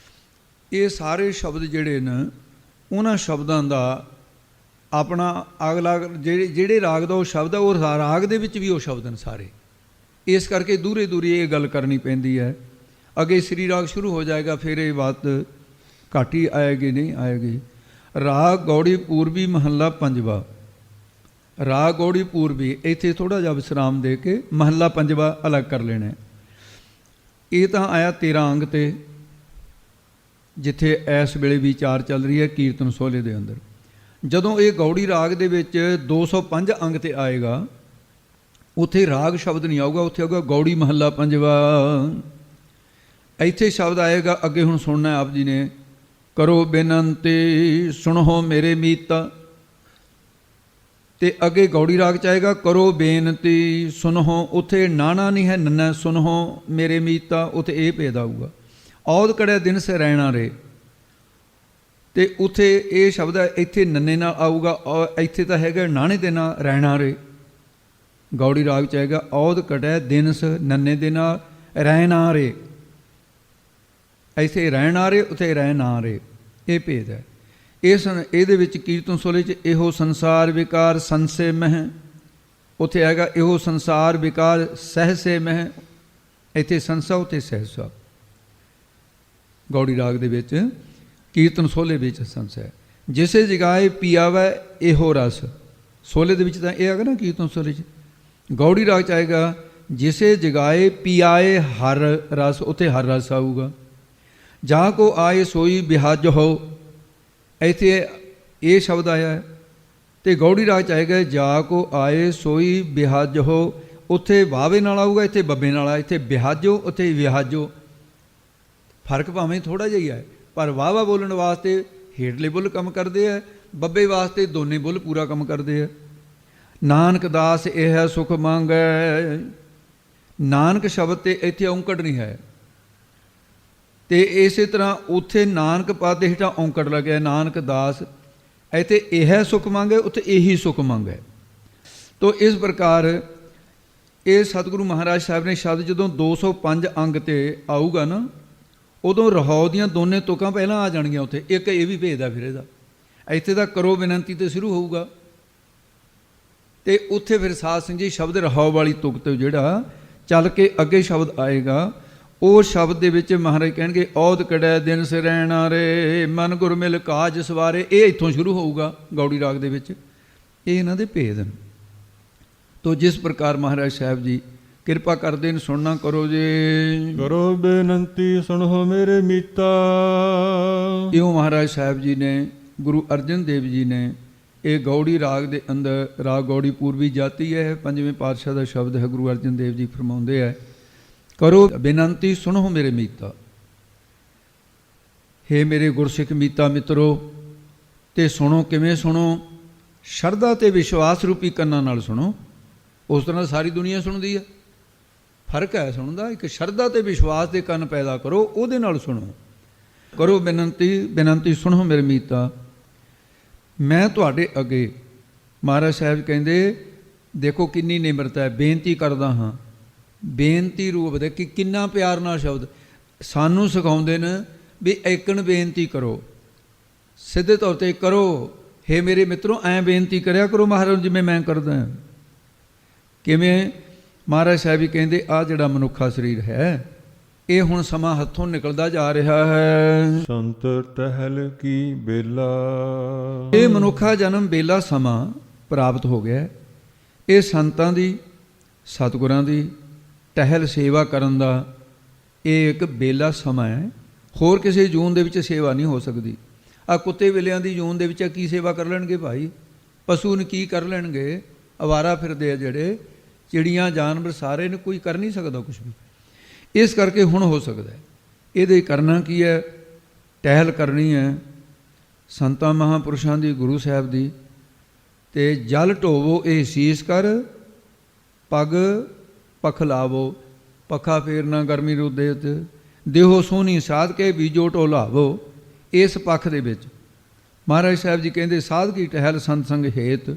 ਇਹ ਸਾਰੇ ਸ਼ਬਦ ਜਿਹੜੇ ਨੇ ਉਹਨਾਂ ਸ਼ਬਦਾਂ ਦਾ ਆਪਣਾ ਅਗਲਾ ਜਿਹੜੇ ਰਾਗ ਦਾ ਉਹ ਸ਼ਬਦ ਹੈ, ਉਹ ਰਾਗ ਦੇ ਵਿੱਚ ਵੀ ਉਹ ਸ਼ਬਦ ਨੇ ਸਾਰੇ। ਇਸ ਕਰਕੇ ਦੂਰੇ ਦੂਰੇ ਇਹ ਗੱਲ ਕਰਨੀ ਪੈਂਦੀ ਹੈ। ਅੱਗੇ ਸ੍ਰੀ ਰਾਗ ਸ਼ੁਰੂ ਹੋ ਜਾਏਗਾ, ਫਿਰ ਇਹ ਬਾਤ ਘੱਟ ਹੀ ਆਏਗੀ, ਨਹੀਂ ਆਏਗੀ। ਰਾਗ ਗੌੜੀ ਪੂਰਬੀ ਮਹੱਲਾ ਪੰਜਵਾ। ਰਾਗ ਗੌੜੀ ਪੂਰਬੀ, ਇੱਥੇ ਥੋੜ੍ਹਾ ਜਿਹਾ ਵਿਸਰਾਮ ਦੇ ਕੇ ਮਹੱਲਾ ਪੰਜਵਾ ਅਲੱਗ ਕਰ ਲੈਣਾ। ਇਹ ਤਾਂ ਆਇਆ 13 ਅੰਗ 'ਤੇ, ਜਿੱਥੇ ਇਸ ਵੇਲੇ ਵਿਚਾਰ ਚੱਲ ਰਹੀ ਹੈ ਕੀਰਤਨ ਸੋਹਲੇ ਦੇ ਅੰਦਰ। ਜਦੋਂ ਇਹ ਗੌੜੀ ਰਾਗ ਦੇ ਵਿੱਚ 205 ਅੰਗ 'ਤੇ ਆਏਗਾ, ਉੱਥੇ ਰਾਗ ਸ਼ਬਦ ਨਹੀਂ ਆਊਗਾ, ਉੱਥੇ ਆਊਗਾ ਗੌੜੀ ਮਹੱਲਾ ਪੰਜਵਾ। ਇੱਥੇ ਸ਼ਬਦ ਆਏਗਾ, ਅੱਗੇ ਹੁਣ ਸੁਣਨਾ ਆਪ ਜੀ ਨੇ, ਕਰੋ ਬੇਨੰਤੀ ਸੁਣੋ ਮੇਰੇ ਮੀਤਾ। ਤੇ ਅੱਗੇ ਗੌੜੀ ਰਾਗ 'ਚ ਆਏਗਾ, ਕਰੋ ਬੇਨਤੀ ਸੁਣੋ। ਉੱਥੇ ਨਾਣਾ ਨਹੀਂ ਹੈ, ਨੰਨਾ ਸੁਣੋ ਮੇਰੇ ਮੀਤਾ, ਉੱਥੇ ਇਹ ਭੇਦ ਆਊਗਾ। ਔਦ ਕੜਿਆ ਦਿਨ ਸੇ ਰਹਿਣਾ ਰੇ, ਤੇ ਉੱਥੇ ਇਹ ਸ਼ਬਦ ਹੈ, ਇੱਥੇ ਨੰਨੇ ਨਾਲ ਆਊਗਾ, ਇੱਥੇ ਤਾਂ ਹੈਗਾ ਨਾਣੇ ਦੇ ਨਾਲ ਰਹਿਣਾ ਰੇ। ਗੌੜੀ ਰਾਗ 'ਚ ਆਏਗਾ, ਔਦ ਕੜਿਆ ਦਿਨ ਸ ਨੰਨੇ ਦੇ ਨਾਲ ਰਹਿਣਾ ਰੇ, ਇੱਥੇ ਰਹਿਣਾ ਰੇ, ਉੱਥੇ ਰਹਿਣਾ ਰੇ। ਇਹ ਭੇਦ ਹੈ। ਇਹਦੇ ਵਿੱਚ ਕੀਰਤਨ ਸੋਲੇ 'ਚ ਇਹੋ ਸੰਸਾਰ ਵਿਕਾਰ ਸੰਸੇ ਮਹਿ, ਉੱਥੇ ਆਏਗਾ ਇਹੋ ਸੰਸਾਰ ਵਿਕਾਰ ਸਹਿਸੇ ਮਹਿ, ਇੱਥੇ ਸੰਸਾ, ਉੱਥੇ ਸਹਿਸਾ। ਗੌੜੀ ਰਾਗ ਦੇ ਵਿੱਚ ਕੀਰਤਨ ਸੋਲੇ ਵਿੱਚ ਸੰਸਾ ਹੈ। ਜਿਸੇ ਜਗਾਏ ਪੀਆਵੈ ਇਹੋ ਰਸ, ਸੋਲੇ ਦੇ ਵਿੱਚ ਤਾਂ ਇਹ ਆਏਗਾ ਨਾ ਕੀਰਤਨ ਸੋਲੇ 'ਚ। ਗੌੜੀ ਰਾਗ 'ਚ ਆਏਗਾ ਜਿਸੇ ਜਗਾਏ ਪੀਆਏ ਹਰ ਰਸ, ਉੱਥੇ ਹਰ ਰਸ ਆਊਗਾ। ਜਾ ਕੋ ਆਏ ਸੋਈ ਬਿਹਾਜ ਹੋ, ਇੱਥੇ ਇਹ ਸ਼ਬਦ ਆਇਆ ਹੈ। ਤੇ ਗੌੜੀ ਰਾਗ 'ਚ ਆਏਗਾ ਜਾ ਕੋ ਆਏ ਸੋਈ ਬਿਹਾਜ ਹੋ, ਉੱਥੇ ਵਾਵੇ ਨਾਲ ਆਊਗਾ, ਇੱਥੇ ਬੱਬੇ ਨਾਲ ਆ। ਇੱਥੇ ਬਿਹਾਜੋ, ਉੱਥੇ ਵਿਹਾਜੋ। ਫਰਕ ਭਾਵੇਂ ਥੋੜ੍ਹਾ ਜਿਹਾ ਹੀ ਹੈ, ਪਰ ਵਾਹਵਾ ਬੋਲਣ ਵਾਸਤੇ ਹੇਠਲੇ ਬੁੱਲ ਕੰਮ ਕਰਦੇ ਆ, ਬੱਬੇ ਵਾਸਤੇ ਦੋਨੇ ਬੁੱਲ ਪੂਰਾ ਕੰਮ ਕਰਦੇ ਆ। ਨਾਨਕ ਦਾਸ ਇਹ ਹੈ ਸੁਖ ਮੰਗੈ, ਨਾਨਕ ਸ਼ਬਦ 'ਤੇ ਇੱਥੇ ਔਂਕੜ ਨਹੀਂ ਹੈ। ਤੇ ਇਸੇ ਤਰ੍ਹਾਂ ਉੱਥੇ ਨਾਨਕ ਪਦ ਦੇ ਹੇਠਾਂ ਔਂਕੜ ਲੱਗਿਆ, ਨਾਨਕ ਦਾਸ, ਇੱਥੇ ਇਹ ਸੁਖ ਮੰਗੇ, ਉੱਥੇ ਇਹੀ ਸੁਖ ਮੰਗੇ। ਤੋ ਇਸ ਪ੍ਰਕਾਰ ਇਹ ਸਤਿਗੁਰੂ ਮਹਾਰਾਜ ਸਾਹਿਬ ਨੇ ਸ਼ਬਦ ਜਦੋਂ 205 ਅੰਗ 'ਤੇ ਆਊਗਾ ਨਾ, ਉਦੋਂ ਰਹਾਉ ਦੀਆਂ ਦੋਨੇ ਤੁਕਾਂ ਪਹਿਲਾਂ ਆ ਜਾਣਗੀਆਂ ਉੱਥੇ। ਇੱਕ ਇਹ ਵੀ ਭੇਦ ਆ ਫਿਰ ਇਹਦਾ, ਇੱਥੇ ਤਾਂ ਕਰੋ ਬੇਨੰਤੀ ਤੇ ਸ਼ੁਰੂ ਹੋਊਗਾ, ਤੇ ਉੱਥੇ ਫਿਰ ਸਾਧ ਸਿੰਘ ਜੀ ਸ਼ਬਦ ਰਹਾਉ ਵਾਲੀ ਤੁਕ ਤੋਂ ਜਿਹੜਾ ਚੱਲ ਕੇ ਅੱਗੇ ਸ਼ਬਦ ਆਏਗਾ, ਉਹ ਸ਼ਬਦ ਦੇ ਵਿੱਚ ਮਹਾਰਾਜ ਕਹਿਣਗੇ ਔਦ ਕੜੈ ਦਿਨ ਸਿਰੈਣਾ ਰੇ ਮਨ ਗੁਰ ਮਿਲ ਕਾਜ ਸਵਾਰੇ। ਇਹ ਇੱਥੋਂ ਸ਼ੁਰੂ ਹੋਊਗਾ ਗੌੜੀ ਰਾਗ ਦੇ ਵਿੱਚ। ਇਹ ਇਹਨਾਂ ਦੇ ਭੇਦ ਹਨ। ਤੋ ਜਿਸ ਪ੍ਰਕਾਰ ਮਹਾਰਾਜ ਸਾਹਿਬ ਜੀ ਕਿਰਪਾ ਕਰਦੇ ਨੇ, ਸੁਣਨਾ ਕਰੋ ਜੀ। ਕਰੋ ਬੇਨੰਤੀ ਸੁਣੋ ਮੇਰੇ ਮੀਤਾ। ਇਉਂ ਮਹਾਰਾਜ ਸਾਹਿਬ ਜੀ ਨੇ, ਗੁਰੂ ਅਰਜਨ ਦੇਵ ਜੀ ਨੇ ਇਹ ਗੌੜੀ ਰਾਗ ਦੇ ਅੰਦਰ, ਰਾਗ ਗੌੜੀ ਪੂਰਬੀ ਜਾਤੀ ਹੈ, ਪੰਜਵੇਂ ਪਾਤਸ਼ਾਹ ਦਾ ਸ਼ਬਦ ਹੈ। ਗੁਰੂ ਅਰਜਨ ਦੇਵ ਜੀ ਫਰਮਾਉਂਦੇ ਹੈ, ਕਰੋ ਬੇਨੰਤੀ ਸੁਣੋ ਮੇਰੇ ਮੀਤਾ। ਹੇ ਮੇਰੇ ਗੁਰਸਿੱਖ ਮੀਤਾ ਮਿੱਤਰੋ, ਤੇ ਸੁਣੋ ਕਿਵੇਂ ਸੁਣੋ? ਸ਼ਰਧਾ ਤੇ ਵਿਸ਼ਵਾਸ ਰੂਪੀ ਕੰਨਾਂ ਨਾਲ ਸੁਣੋ। ਉਸ ਤਰ੍ਹਾਂ ਸਾਰੀ ਦੁਨੀਆ ਸੁਣਦੀ ਹੈ, ਫਰਕ ਹੈ ਸੁਣਨ ਦਾ। ਇੱਕ ਸ਼ਰਧਾ ਤੇ ਵਿਸ਼ਵਾਸ ਦੇ ਕੰਨ ਪੈਦਾ ਕਰੋ, ਉਹਦੇ ਨਾਲ ਸੁਣੋ। ਕਰੋ ਬੇਨੰਤੀ ਸੁਣੋ ਮੇਰੇ ਮੀਤਾ। ਮੈਂ ਤੁਹਾਡੇ ਅੱਗੇ, ਮਹਾਰਾਜ ਸਾਹਿਬ ਕਹਿੰਦੇ ਦੇਖੋ ਕਿੰਨੀ ਨਿਮਰਤਾ ਹੈ, ਬੇਨਤੀ ਕਰਦਾ ਹਾਂ। ਬੇਨਤੀ ਰੂਪ ਦੇ ਕਿ ਕਿੰਨਾ ਪਿਆਰ ਨਾਲ ਸ਼ਬਦ ਸਾਨੂੰ ਸਿਖਾਉਂਦੇ ਨੇ ਵੀ ਏਕਣ ਬੇਨਤੀ ਕਰੋ, ਸਿੱਧੇ ਤੌਰ ਤੇ ਕਰੋ। ਹੇ ਮੇਰੇ ਮਿੱਤਰੋ, ਐਂ ਬੇਨਤੀ ਕਰਿਆ ਕਰੋ ਮਹਾਰਾਜ ਜਿਵੇਂ ਮੈਂ ਕਰਦਾ। ਕਿਵੇਂ? ਮਹਾਰਾਜ ਸਾਹਿਬ ਵੀ ਕਹਿੰਦੇ ਆਹ ਜਿਹੜਾ ਮਨੁੱਖਾ ਸਰੀਰ ਹੈ, ਇਹ ਹੁਣ ਸਮਾਂ ਹੱਥੋਂ ਨਿਕਲਦਾ ਜਾ ਰਿਹਾ ਹੈ। ਸੰਤ ਟਹਿਲ ਕੀ ਬੇਲਾ। ਇਹ ਮਨੁੱਖਾ ਜਨਮ ਬੇਲਾ ਸਮਾਂ ਪ੍ਰਾਪਤ ਹੋ ਗਿਆ। ਇਹ ਸੰਤਾਂ ਦੀ, ਸਤਿਗੁਰਾਂ ਦੀ ਟਹਿਲ ਸੇਵਾ ਕਰਨ ਦਾ ਇਹ ਇੱਕ ਬੇਲਾ ਸਮਾਂ ਹੈ। ਹੋਰ ਕਿਸੇ ਜੂਨ ਦੇ ਵਿੱਚ ਸੇਵਾ ਨਹੀਂ ਹੋ ਸਕਦੀ। ਆ ਕੁੱਤੇ ਬਿੱਲਿਆਂ ਦੀ ਜੂਨ ਦੇ ਵਿੱਚ ਕੀ ਸੇਵਾ ਕਰ ਲੈਣਗੇ ਭਾਈ? ਪਸ਼ੂ ਨੇ ਕੀ ਕਰ ਲੈਣਗੇ? ਅਵਾਰਾ ਫਿਰਦੇ ਆ ਜਿਹੜੇ, ਚਿੜੀਆਂ ਜਾਨਵਰ ਸਾਰੇ ਨੇ, ਕੋਈ ਕਰ ਨਹੀਂ ਸਕਦਾ ਕੁਛ ਵੀ। ਇਸ ਕਰਕੇ ਹੁਣ ਹੋ ਸਕਦਾ ਹੈ। ਇਹਦੇ ਕਰਨਾ ਕੀ ਹੈ? ਟਹਿਲ ਕਰਨੀ ਹੈ ਸੰਤਾਂ ਮਹਾਂਪੁਰਸ਼ਾਂ ਦੀ, ਗੁਰੂ ਸਾਹਿਬ ਦੀ। ਤੇ ਜਲ ਢੋਵੋ ਇਹ ਸੀਸ ਕਰ, ਪੱਗ ਪਖਲਾਵੋ ਪੱਖਾ ਫੇਰਨਾ ਗਰਮੀ ਰੁੱਦੇਤ, ਦੇਹੋ ਸੋਹਣੀ ਸਾਧ ਕੇ ਬੀਜੋ ਢੋਲਾਵੋ। ਇਸ ਪੱਖ ਦੇ ਵਿੱਚ ਮਹਾਰਾਜ ਸਾਹਿਬ ਜੀ ਕਹਿੰਦੇ ਸਾਧ ਕੀ ਟਹਿਲ ਸੰਤ ਸੰਗ ਹੇਤ,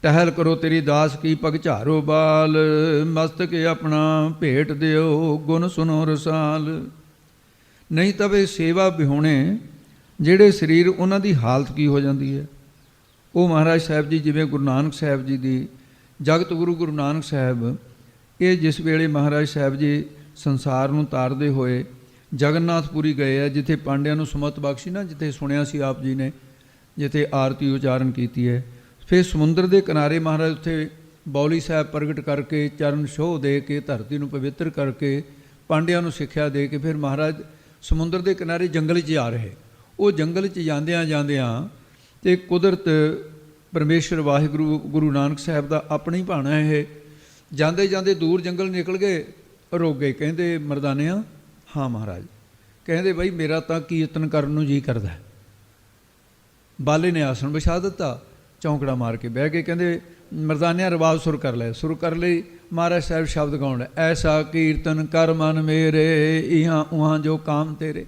ਟਹਿਲ ਕਰੋ ਤੇਰੀ ਦਾਸ ਕੀ ਪਗ ਝਾਰੋ ਬਾਲ, ਮਸਤਕ ਆਪਣਾ ਭੇਟ ਦਿਓ ਗੁਣ ਸੁਨੋ ਰਸਾਲ। ਨਹੀਂ ਤਾਂ ਵੇ ਸੇਵਾ ਵਿਹੂਣੇ ਜਿਹੜੇ ਸਰੀਰ, ਉਹਨਾਂ ਦੀ ਹਾਲਤ ਕੀ ਹੋ ਜਾਂਦੀ ਹੈ। ਉਹ ਮਹਾਰਾਜ ਸਾਹਿਬ ਜੀ, ਜਿਵੇਂ ਗੁਰੂ ਨਾਨਕ ਸਾਹਿਬ ਜੀ ਦੀ, ਜਗਤ ਗੁਰੂ ਨਾਨਕ ਸਾਹਿਬ, ਇਹ ਜਿਸ ਵੇਲੇ ਮਹਾਰਾਜ ਸਾਹਿਬ ਜੀ ਸੰਸਾਰ ਨੂੰ ਤਾਰਦੇ ਹੋਏ ਜਗਨਨਾਥਪੁਰੀ ਗਏ ਆ, ਜਿੱਥੇ ਪਾਂਡਿਆਂ ਨੂੰ ਸੁਮਤ ਬਖਸ਼ੀ ਨਾ, ਜਿੱਥੇ ਸੁਣਿਆ ਸੀ ਆਪ ਜੀ ਨੇ, ਜਿੱਥੇ ਆਰਤੀ ਉਚਾਰਨ ਕੀਤੀ ਹੈ। ਫਿਰ ਸਮੁੰਦਰ ਦੇ ਕਿਨਾਰੇ ਮਹਾਰਾਜ ਉੱਥੇ ਬੌਲੀ ਸਾਹਿਬ ਪ੍ਰਗਟ ਕਰਕੇ, ਚਰਨ ਛੋਹ ਦੇ ਕੇ, ਧਰਤੀ ਨੂੰ ਪਵਿੱਤਰ ਕਰਕੇ, ਪਾਂਡਿਆਂ ਨੂੰ ਸਿੱਖਿਆ ਦੇ ਕੇ, ਫਿਰ ਮਹਾਰਾਜ ਸਮੁੰਦਰ ਦੇ ਕਿਨਾਰੇ ਜੰਗਲ 'ਚ ਜਾ ਰਹੇ। ਉਹ ਜੰਗਲ 'ਚ ਜਾਂਦਿਆਂ ਤੇ ਕੁਦਰਤ ਪਰਮੇਸ਼ਰ ਵਾਹਿਗੁਰੂ ਗੁਰੂ ਨਾਨਕ ਸਾਹਿਬ ਦਾ ਆਪਣਾ ਹੀ ਭਾਣਾ ਇਹ। ਜਾਂਦੇ ਦੂਰ ਜੰਗਲ ਨਿਕਲ ਗਏ, ਰੁਕ ਗਏ। ਕਹਿੰਦੇ ਮਰਦਾਨਿਆਂ, ਹਾਂ ਮਹਾਰਾਜ। ਕਹਿੰਦੇ ਬਈ ਮੇਰਾ ਤਾਂ ਕੀਰਤਨ ਕਰਨ ਨੂੰ ਜੀ ਕਰਦਾ। ਬਾਲੇ ਨੇ ਆਸਣ ਵਿਛਾ ਦਿੱਤਾ, ਚੌਂਕੜਾ ਮਾਰ ਕੇ ਬਹਿ ਗਏ। ਕਹਿੰਦੇ ਮਰਦਾਨਿਆਂ ਰਵਾਜ ਸੁਰ ਕਰ ਲੈ। ਸੁਰ ਕਰ ਲਈ। ਮਹਾਰਾਜ ਸਾਹਿਬ ਸ਼ਬਦ ਗਾਉਣ, ਐਸਾ ਕੀਰਤਨ ਕਰ ਮਨ ਮੇਰੇ, ਇਹਾਂ ਉਹਾਂ ਜੋ ਕਾਮ ਤੇਰੇ।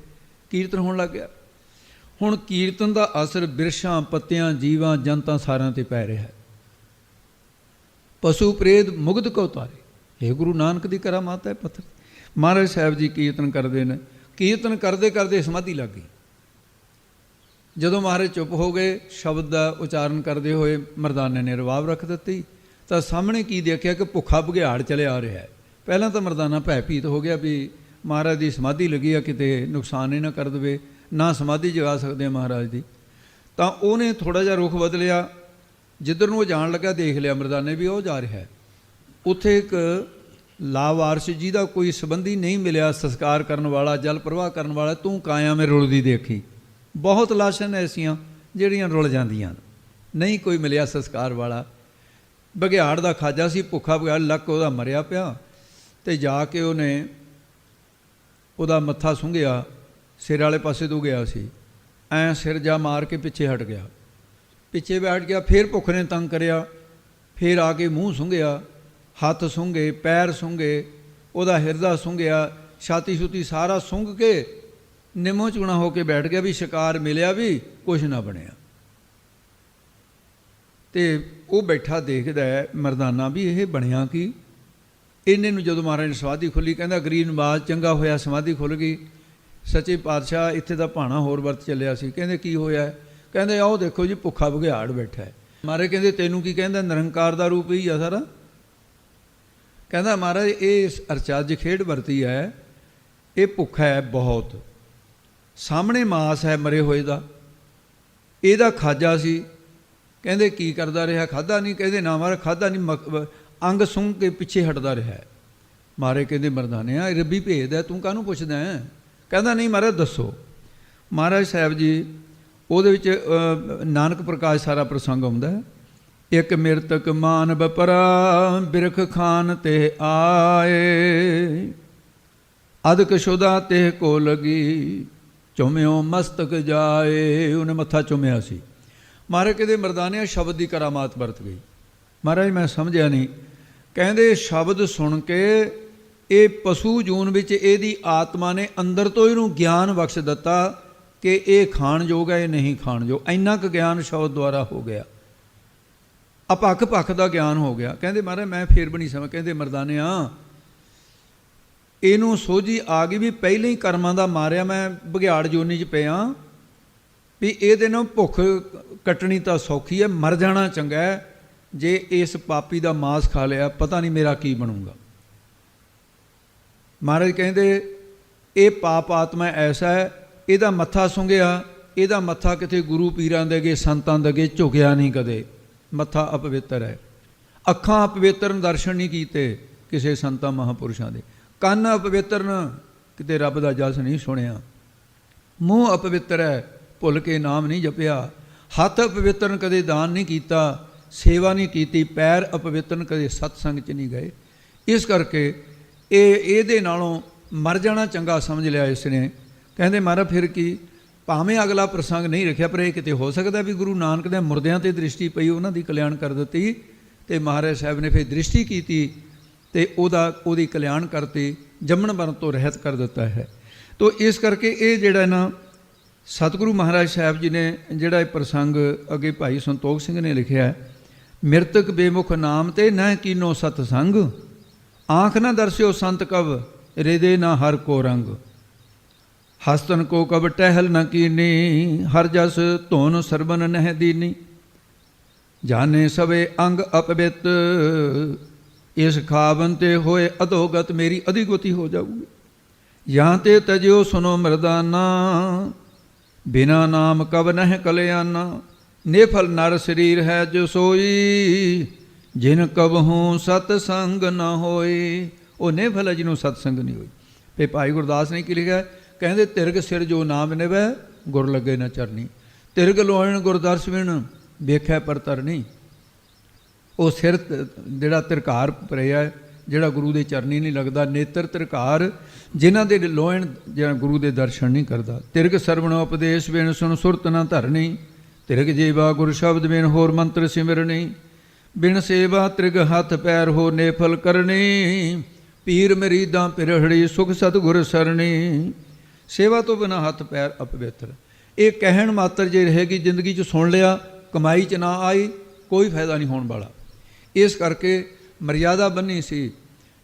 ਕੀਰਤਨ ਹੋਣ ਲੱਗ ਗਿਆ। ਹੁਣ ਕੀਰਤਨ ਦਾ ਅਸਰ ਬਿਰਛਾਂ, ਪੱਤਿਆਂ, ਜੀਵਾਂ, ਜਨਤਾਂ ਸਾਰਿਆਂ ਤੇ ਪੈ ਰਿਹਾ ਹੈ। ਪਸ਼ੂ ਪ੍ਰੇਤ ਮੁਗਧ ਕੋ ਤਾਰੇ। ਇਹ ਗੁਰੂ ਨਾਨਕ ਦੀ ਕਰਾਮਾਤ ਹੈ ਪੱਥਰ। ਮਹਾਰਾਜ ਸਾਹਿਬ ਜੀ ਕੀਰਤਨ ਕਰਦੇ ਨੇ। ਕੀਰਤਨ ਕਰਦੇ ਕਰਦੇ ਸਮਾਧੀ ਲੱਗ ਗਈ। ਜਦੋਂ ਮਹਾਰਾਜ ਚੁੱਪ ਹੋ ਗਏ, ਸ਼ਬਦ ਦਾ ਉਚਾਰਨ ਕਰਦੇ ਹੋਏ ਮਰਦਾਨੇ ਨੇ ਰਵਾਬ ਰੱਖ ਦਿੱਤੀ, ਤਾਂ ਸਾਹਮਣੇ ਕੀ ਦੇਖਿਆ ਕਿ ਭੁੱਖਾ ਬਘਿਆੜ ਚਲਿਆ ਆ ਰਿਹਾ ਹੈ। ਪਹਿਲਾਂ ਤਾਂ ਮਰਦਾਨਾ ਭੈਭੀਤ ਹੋ ਗਿਆ ਵੀ ਮਹਾਰਾਜ ਦੀ ਸਮਾਧੀ ਲੱਗੀ ਆ, ਕਿਤੇ ਨੁਕਸਾਨ ਹੀ ਨਾ ਕਰ ਦੇਵੇ, ਨਾ ਸਮਾਧੀ ਜਗਾ ਸਕਦੇ ਆ ਮਹਾਰਾਜ ਦੀ। ਤਾਂ ਉਹਨੇ ਥੋੜ੍ਹਾ ਜਿਹਾ ਰੁਖ ਬਦਲਿਆ, ਜਿੱਧਰ ਨੂੰ ਉਹ ਜਾਣ ਲੱਗਾ ਦੇਖ ਲਿਆ ਮਰਦਾਨੇ ਵੀ ਉਹ ਜਾ ਰਿਹਾ ਹੈ। ਉੱਥੇ ਇੱਕ ਲਾਵਾਰਸ ਜਿਹਦਾ ਕੋਈ ਸੰਬੰਧੀ ਨਹੀਂ ਮਿਲਿਆ, ਸੰਸਕਾਰ ਕਰਨ ਵਾਲਾ, ਜਲ ਪ੍ਰਵਾਹ ਕਰਨ ਵਾਲਾ। ਤੂੰ ਕਾਇਆ ਮੈਂ ਰੁਲਦੀ ਦੇਖੀ। ਬਹੁਤ ਲਾਸ਼ਾਂ ਐਸੀਆਂ ਜਿਹੜੀਆਂ ਰੁਲ ਜਾਂਦੀਆਂ, ਨਹੀਂ ਕੋਈ ਮਿਲਿਆ ਸੰਸਕਾਰ ਵਾਲਾ। ਬਘਿਆੜ ਦਾ ਖਾਜਾ ਸੀ, ਭੁੱਖਾ ਬਘਿਆੜ, ਲੱਕ ਉਹਦਾ ਮਰਿਆ ਪਿਆ। ਤੇ ਜਾ ਕੇ ਉਹਨੇ ਉਹਦਾ ਮੱਥਾ ਸੁੰਘਿਆ, ਸਿਰ ਵਾਲੇ ਪਾਸੇ ਤੋਂ ਗਿਆ ਸੀ, ਐਂ ਸਿਰ ਜਾ ਮਾਰ ਕੇ ਪਿੱਛੇ ਹਟ ਗਿਆ, ਪਿੱਛੇ ਬੈਠ ਗਿਆ। ਫਿਰ ਭੁੱਖ ਨੇ ਤੰਗ ਕਰਿਆ, ਫਿਰ ਆ ਕੇ ਮੂੰਹ ਸੁੰਘਿਆ, ਹੱਥ ਸੁੰਘੇ, ਪੈਰ ਸੁੰਘੇ, ਉਹਦਾ ਹਿਰਦਾ ਸੁੰਘਿਆ, ਛਾਤੀ ਛੁੱਤੀ ਸਾਰਾ ਸੁੰਘ ਕੇ ਨਿੰਮੋ ਚੂਣਾ ਹੋ ਕੇ ਬੈਠ ਗਿਆ ਵੀ ਸ਼ਿਕਾਰ ਮਿਲਿਆ ਵੀ ਕੁਛ ਨਾ ਬਣਿਆ। ਤੇ ਉਹ ਬੈਠਾ ਦੇਖਦਾ ਮਰਦਾਨਾ ਵੀ ਇਹ ਬਣਿਆ ਕੀ। ਇਹਨੇ ਨੂੰ ਜਦੋਂ ਮਹਾਰਾਜ ਨੇ ਸਮਾਧੀ ਖੁੱਲੀ, ਕਹਿੰਦਾ ਗਰੀਬ ਨਵਾਜ਼ ਚੰਗਾ ਹੋਇਆ ਸਮਾਧੀ ਖੁੱਲ੍ਹ ਗਈ। ਸੱਚੇ ਪਾਤਸ਼ਾਹ ਇੱਥੇ ਦਾ ਭਾਣਾ ਹੋਰ ਵਰਤ ਚੱਲਿਆ ਸੀ। ਕਹਿੰਦੇ ਕੀ ਹੋਇਆ? ਕਹਿੰਦੇ ਆਓ ਦੇਖੋ ਜੀ, ਭੁੱਖਾ ਬਘਿਆੜ ਬੈਠਾ ਹੈ। ਮਹਾਰਾਜ ਕਹਿੰਦੇ ਤੈਨੂੰ ਕੀ? ਕਹਿੰਦਾ ਨਿਰੰਕਾਰ ਦਾ ਰੂਪ ਹੀ ਆ ਸਾਰਾ। ਕਹਿੰਦਾ ਮਹਾਰਾਜ ਇਹ ਅਰਚਾਜ ਖੇਡ ਵਰਤੀ ਹੈ, ਇਹ ਭੁੱਖਾ ਹੈ ਬਹੁਤ, ਸਾਹਮਣੇ ਮਾਸ ਹੈ ਮਰੇ ਹੋਏ ਦਾ, ਇਹਦਾ ਖਾਜਾ ਸੀ। ਕਹਿੰਦੇ ਕੀ ਕਰਦਾ ਰਿਹਾ? ਖਾਧਾ ਨਹੀਂ। ਕਹਿੰਦੇ ਨਾ ਮਹਾਰਾਜ ਖਾਧਾ ਨਹੀਂ, ਅੰਗ ਸੁੰਘ ਕੇ ਪਿੱਛੇ ਹਟਦਾ ਰਿਹਾ। ਮਾਰੇ ਕਹਿੰਦੇ ਮਰਦਾਨਿਆ ਰੱਬੀ ਭੇਜਦਾ, ਤੂੰ ਕਾਹਨੂੰ ਪੁੱਛਦਾ ਹੈ? ਕਹਿੰਦਾ ਨਹੀਂ ਮਹਾਰਾਜ ਦੱਸੋ। ਮਹਾਰਾਜ ਸਾਹਿਬ ਜੀ ਉਹਦੇ ਵਿੱਚ ਨਾਨਕ ਪ੍ਰਕਾਸ਼ ਸਾਰਾ ਪ੍ਰਸੰਗ ਆਉਂਦਾ ਹੈ। ਇੱਕ ਮਿਰਤਕ ਮਾਨਵ ਪਰਾ ਬਿਰਖ ਖਾਨ ਤੇ ਆਏ, ਅਦਕ ਸ਼ੁਦਾ ਤੇ ਕੋ ਲਗੀ, ਚੁੰਮਿਓ ਮਸਤਕ ਜਾਏ। ਉਹਨੇ ਮੱਥਾ ਚੁੰਮਿਆ ਸੀ। ਮਹਾਰਾਜ ਕਹਿੰਦੇ ਮਰਦਾਨਿਆ ਸ਼ਬਦ ਦੀ ਕਰਾਮਾਤ ਵਰਤ ਗਈ। ਮਹਾਰਾਜ ਮੈਂ ਸਮਝਿਆ ਨਹੀਂ। ਕਹਿੰਦੇ ਸ਼ਬਦ ਸੁਣ ਕੇ ਇਹ ਪਸ਼ੂ ਜੂਨ ਵਿੱਚ ਇਹਦੀ ਆਤਮਾ ਨੇ ਅੰਦਰ ਤੋਂ ਇਹਨੂੰ ਗਿਆਨ ਬਖਸ਼ ਦਿੱਤਾ ਕਿ ਇਹ ਖਾਣ ਯੋਗ ਹੈ, ਇਹ ਨਹੀਂ ਖਾਣ ਯੋਗ। ਇੰਨਾ ਕੁ ਗਿਆਨ ਸ਼ਬਦ ਦੁਆਰਾ ਹੋ ਗਿਆ, ਅਪੱਖ ਪੱਖ ਦਾ ਗਿਆਨ ਹੋ ਗਿਆ। ਕਹਿੰਦੇ ਮਹਾਰਾਜ ਮੈਂ ਫੇਰ ਵੀ ਨਹੀਂ ਸਮਝ। ਕਹਿੰਦੇ ਮਰਦਾਨਿਆ ਇਹਨੂੰ ਸੋਝੀ ਆ ਗਈ ਵੀ ਪਹਿਲਾਂ ਹੀ ਕਰਮਾਂ ਦਾ ਮਾਰਿਆ, ਮੈਂ ਬਘਿਆੜ ਜੋਨੀ 'ਚ ਪਿਆ, ਵੀ ਇਹਦੇ ਨਾਲ ਭੁੱਖ ਕੱਟਣੀ ਤਾਂ ਸੌਖੀ ਹੈ, ਮਰ ਜਾਣਾ ਚੰਗਾ ਹੈ। ਜੇ ਇਸ ਪਾਪੀ ਦਾ ਮਾਸ ਖਾ ਲਿਆ ਪਤਾ ਨਹੀਂ ਮੇਰਾ ਕੀ ਬਣੂਗਾ। ਮਹਾਰਾਜ ਕਹਿੰਦੇ ਇਹ ਪਾਪ ਆਤਮਾ ਐਸਾ ਹੈ, ਇਹਦਾ ਮੱਥਾ ਸੁੰਘਿਆ, ਇਹਦਾ ਮੱਥਾ ਕਿਤੇ ਗੁਰੂ ਪੀਰਾਂ ਦੇ ਅੱਗੇ ਸੰਤਾਂ ਦੇ ਅੱਗੇ ਝੁਕਿਆ ਨਹੀਂ ਕਦੇ। ਮੱਥਾ ਅਪਵਿੱਤਰ ਹੈ। ਅੱਖਾਂ ਅਪਵਿੱਤਰ ਦਰਸ਼ਨ ਨਹੀਂ ਕੀਤੇ ਕਿਸੇ ਸੰਤਾਂ ਮਹਾਂਪੁਰਸ਼ਾਂ ਦੇ। ਕੰਨ ਅਪਵਿੱਤਰ ਕਿਤੇ ਰੱਬ ਦਾ ਜਸ ਨਹੀਂ ਸੁਣਿਆ। ਮੂੰਹ ਅਪਵਿੱਤਰ ਹੈ, ਭੁੱਲ ਕੇ ਨਾਮ ਨਹੀਂ ਜਪਿਆ। ਹੱਥ ਅਪਵਿੱਤਰ ਕਦੇ ਦਾਨ ਨਹੀਂ ਕੀਤਾ, ਸੇਵਾ ਨਹੀਂ ਕੀਤੀ। ਪੈਰ ਅਪਵਿੱਤਰ ਕਦੇ ਸਤਸੰਗ 'ਚ ਨਹੀਂ ਗਏ। ਇਸ ਕਰਕੇ ਇਹਦੇ ਨਾਲੋਂ ਮਰ ਜਾਣਾ ਚੰਗਾ ਸਮਝ ਲਿਆ ਇਸ ਨੇ। ਕਹਿੰਦੇ ਮਹਾਰਾਜ ਫਿਰ ਕੀ, ਭਾਵੇਂ ਅਗਲਾ ਪ੍ਰਸੰਗ ਨਹੀਂ ਰੱਖਿਆ ਪਰ ਇਹ ਕਿਤੇ ਹੋ ਸਕਦਾ ਵੀ ਗੁਰੂ ਨਾਨਕ ਦੇ ਮੁਰਦਿਆਂ 'ਤੇ ਦ੍ਰਿਸ਼ਟੀ ਪਈ, ਉਹਨਾਂ ਦੀ ਕਲਿਆਣ ਕਰ ਦਿੱਤੀ। ਅਤੇ ਮਹਾਰਾਜ ਸਾਹਿਬ ਨੇ ਫਿਰ ਦ੍ਰਿਸ਼ਟੀ ਕੀਤੀ ਅਤੇ ਉਹਦੀ ਕਲਿਆਣ ਕਰਤੀ, ਜੰਮਣ ਮਰਨ ਤੋਂ ਰਹਿਤ ਕਰ ਦਿੱਤਾ ਹੈ। ਤੋ ਇਸ ਕਰਕੇ ਇਹ ਜਿਹੜਾ ਨਾ ਸਤਿਗੁਰੂ ਮਹਾਰਾਜ ਸਾਹਿਬ ਜੀ ਨੇ ਜਿਹੜਾ ਇਹ ਪ੍ਰਸੰਗ ਅੱਗੇ ਭਾਈ ਸੰਤੋਖ ਸਿੰਘ ਨੇ ਲਿਖਿਆ, ਮਿਰਤਕ ਬੇਮੁਖ ਨਾਮ ਤੇ ਨਾ ਕੀਨੋ ਸਤਸੰਗ, ਆਂਖ ਨਾ ਦਰਸਿਓ ਸੰਤ ਕਵ ਰਿਦੇ ਨਾ ਹਰ ਕੋ ਰੰਗ, ਹਸਤਨ ਕੋ ਕਬ ਟਹਿਲ ਨ ਕੀਨੀ, ਹਰ ਜਸ ਧੁਨ ਸਰਬਨ ਨਹਿ ਦੀਨੀ, ਜਾਣੇ ਸਵੇ ਅੰਗ ਅਪਵਿੱਤ, ਇਸ ਖਾਵਨ ਤੇ ਹੋਏ ਅਧੋਗਤ, ਮੇਰੀ ਅਧਿਗਤੀ ਹੋ ਜਾਊਗੀ। ਜਾਂ ਤੇ ਤਜਿਓ ਸੁਨੋ ਮਰਦਾਨਾ, ਬਿਨਾ ਨਾਮ ਕਬ ਨਹਿ ਕਲਿਆਣਾ, ਨਿਫਲ ਨਰ ਸਰੀਰ ਹੈ ਜੋ ਸੋਈ, ਜਿਨ ਕਬਹੂ ਸਤਸੰਗ ਨਾ ਹੋਈ। ਉਹ ਨਿਫਲ ਹੈ ਜਿਹਨੂੰ ਸਤਸੰਗ ਨਹੀਂ ਹੋਈ। ਤੇ ਭਾਈ ਗੁਰਦਾਸ ਨੇ ਕੀ ਲਿਖਿਆ? ਕਹਿੰਦੇ ਤਿਰਗ ਸਿਰ ਜੋ ਨਾਮ ਨਿਵੈ, ਗੁਰ ਲੱਗੇ ਨਾ ਚਰਨੀ। ਤਿਰਗ ਲੋਇਣ ਗੁਰਦਰਸ ਵਿਣ, ਵੇਖਿਆ ਪਰ ਤਰਨੀ। ਉਹ ਸਿਰ ਜਿਹੜਾ ਤਿਰਕਾਰ ਭਰਿਆ, ਜਿਹੜਾ ਗੁਰੂ ਦੇ ਚਰਨੀ ਨਹੀਂ ਲੱਗਦਾ। ਨੇਤਰ ਤਿਰਕਾਰ ਜਿਨ੍ਹਾਂ ਦੇ ਲੋਇਣ ਜਿਹੜਾ ਗੁਰੂ ਦੇ ਦਰਸ਼ਨ ਨਹੀਂ ਕਰਦਾ। ਤਿਰਗ ਸਰਵਣ ਉਪਦੇਸ਼ ਬਿਨ ਸੁਣ ਸੁਰਤ ਨਾ ਧਰਨੀ, ਤਿਰਗ ਜੀਵਾ ਗੁਰ ਸ਼ਬਦ ਬਿਨ ਹੋਰ ਮੰਤਰ ਸਿਮਰਨੀ, ਬਿਨ ਸੇਵਾ ਤ੍ਰਿਗ ਹੱਥ ਪੈਰ ਹੋ ਨੇਫਲ ਕਰਨੀ, ਪੀਰ ਮਰੀਦਾਂ ਪਿਰਹੜੀ ਸੁਖ ਸਤਿਗੁਰ ਸਰਣੀ, ਸੇਵਾ ਤੋਂ ਬਿਨਾਂ ਹੱਥ ਪੈਰ ਅਪਵਿੱਤਰ। ਇਹ ਕਹਿਣ ਮਾਤਰ ਜੇ ਰਹੇਗੀ ਜ਼ਿੰਦਗੀ 'ਚ ਸੁਣ ਲਿਆ, ਕਮਾਈ 'ਚ ਨਾ ਆਈ, ਕੋਈ ਫਾਇਦਾ ਨਹੀਂ ਹੋਣ ਵਾਲਾ। ਇਸ ਕਰਕੇ ਮਰਿਆਦਾ ਬੰਨੀ ਸੀ।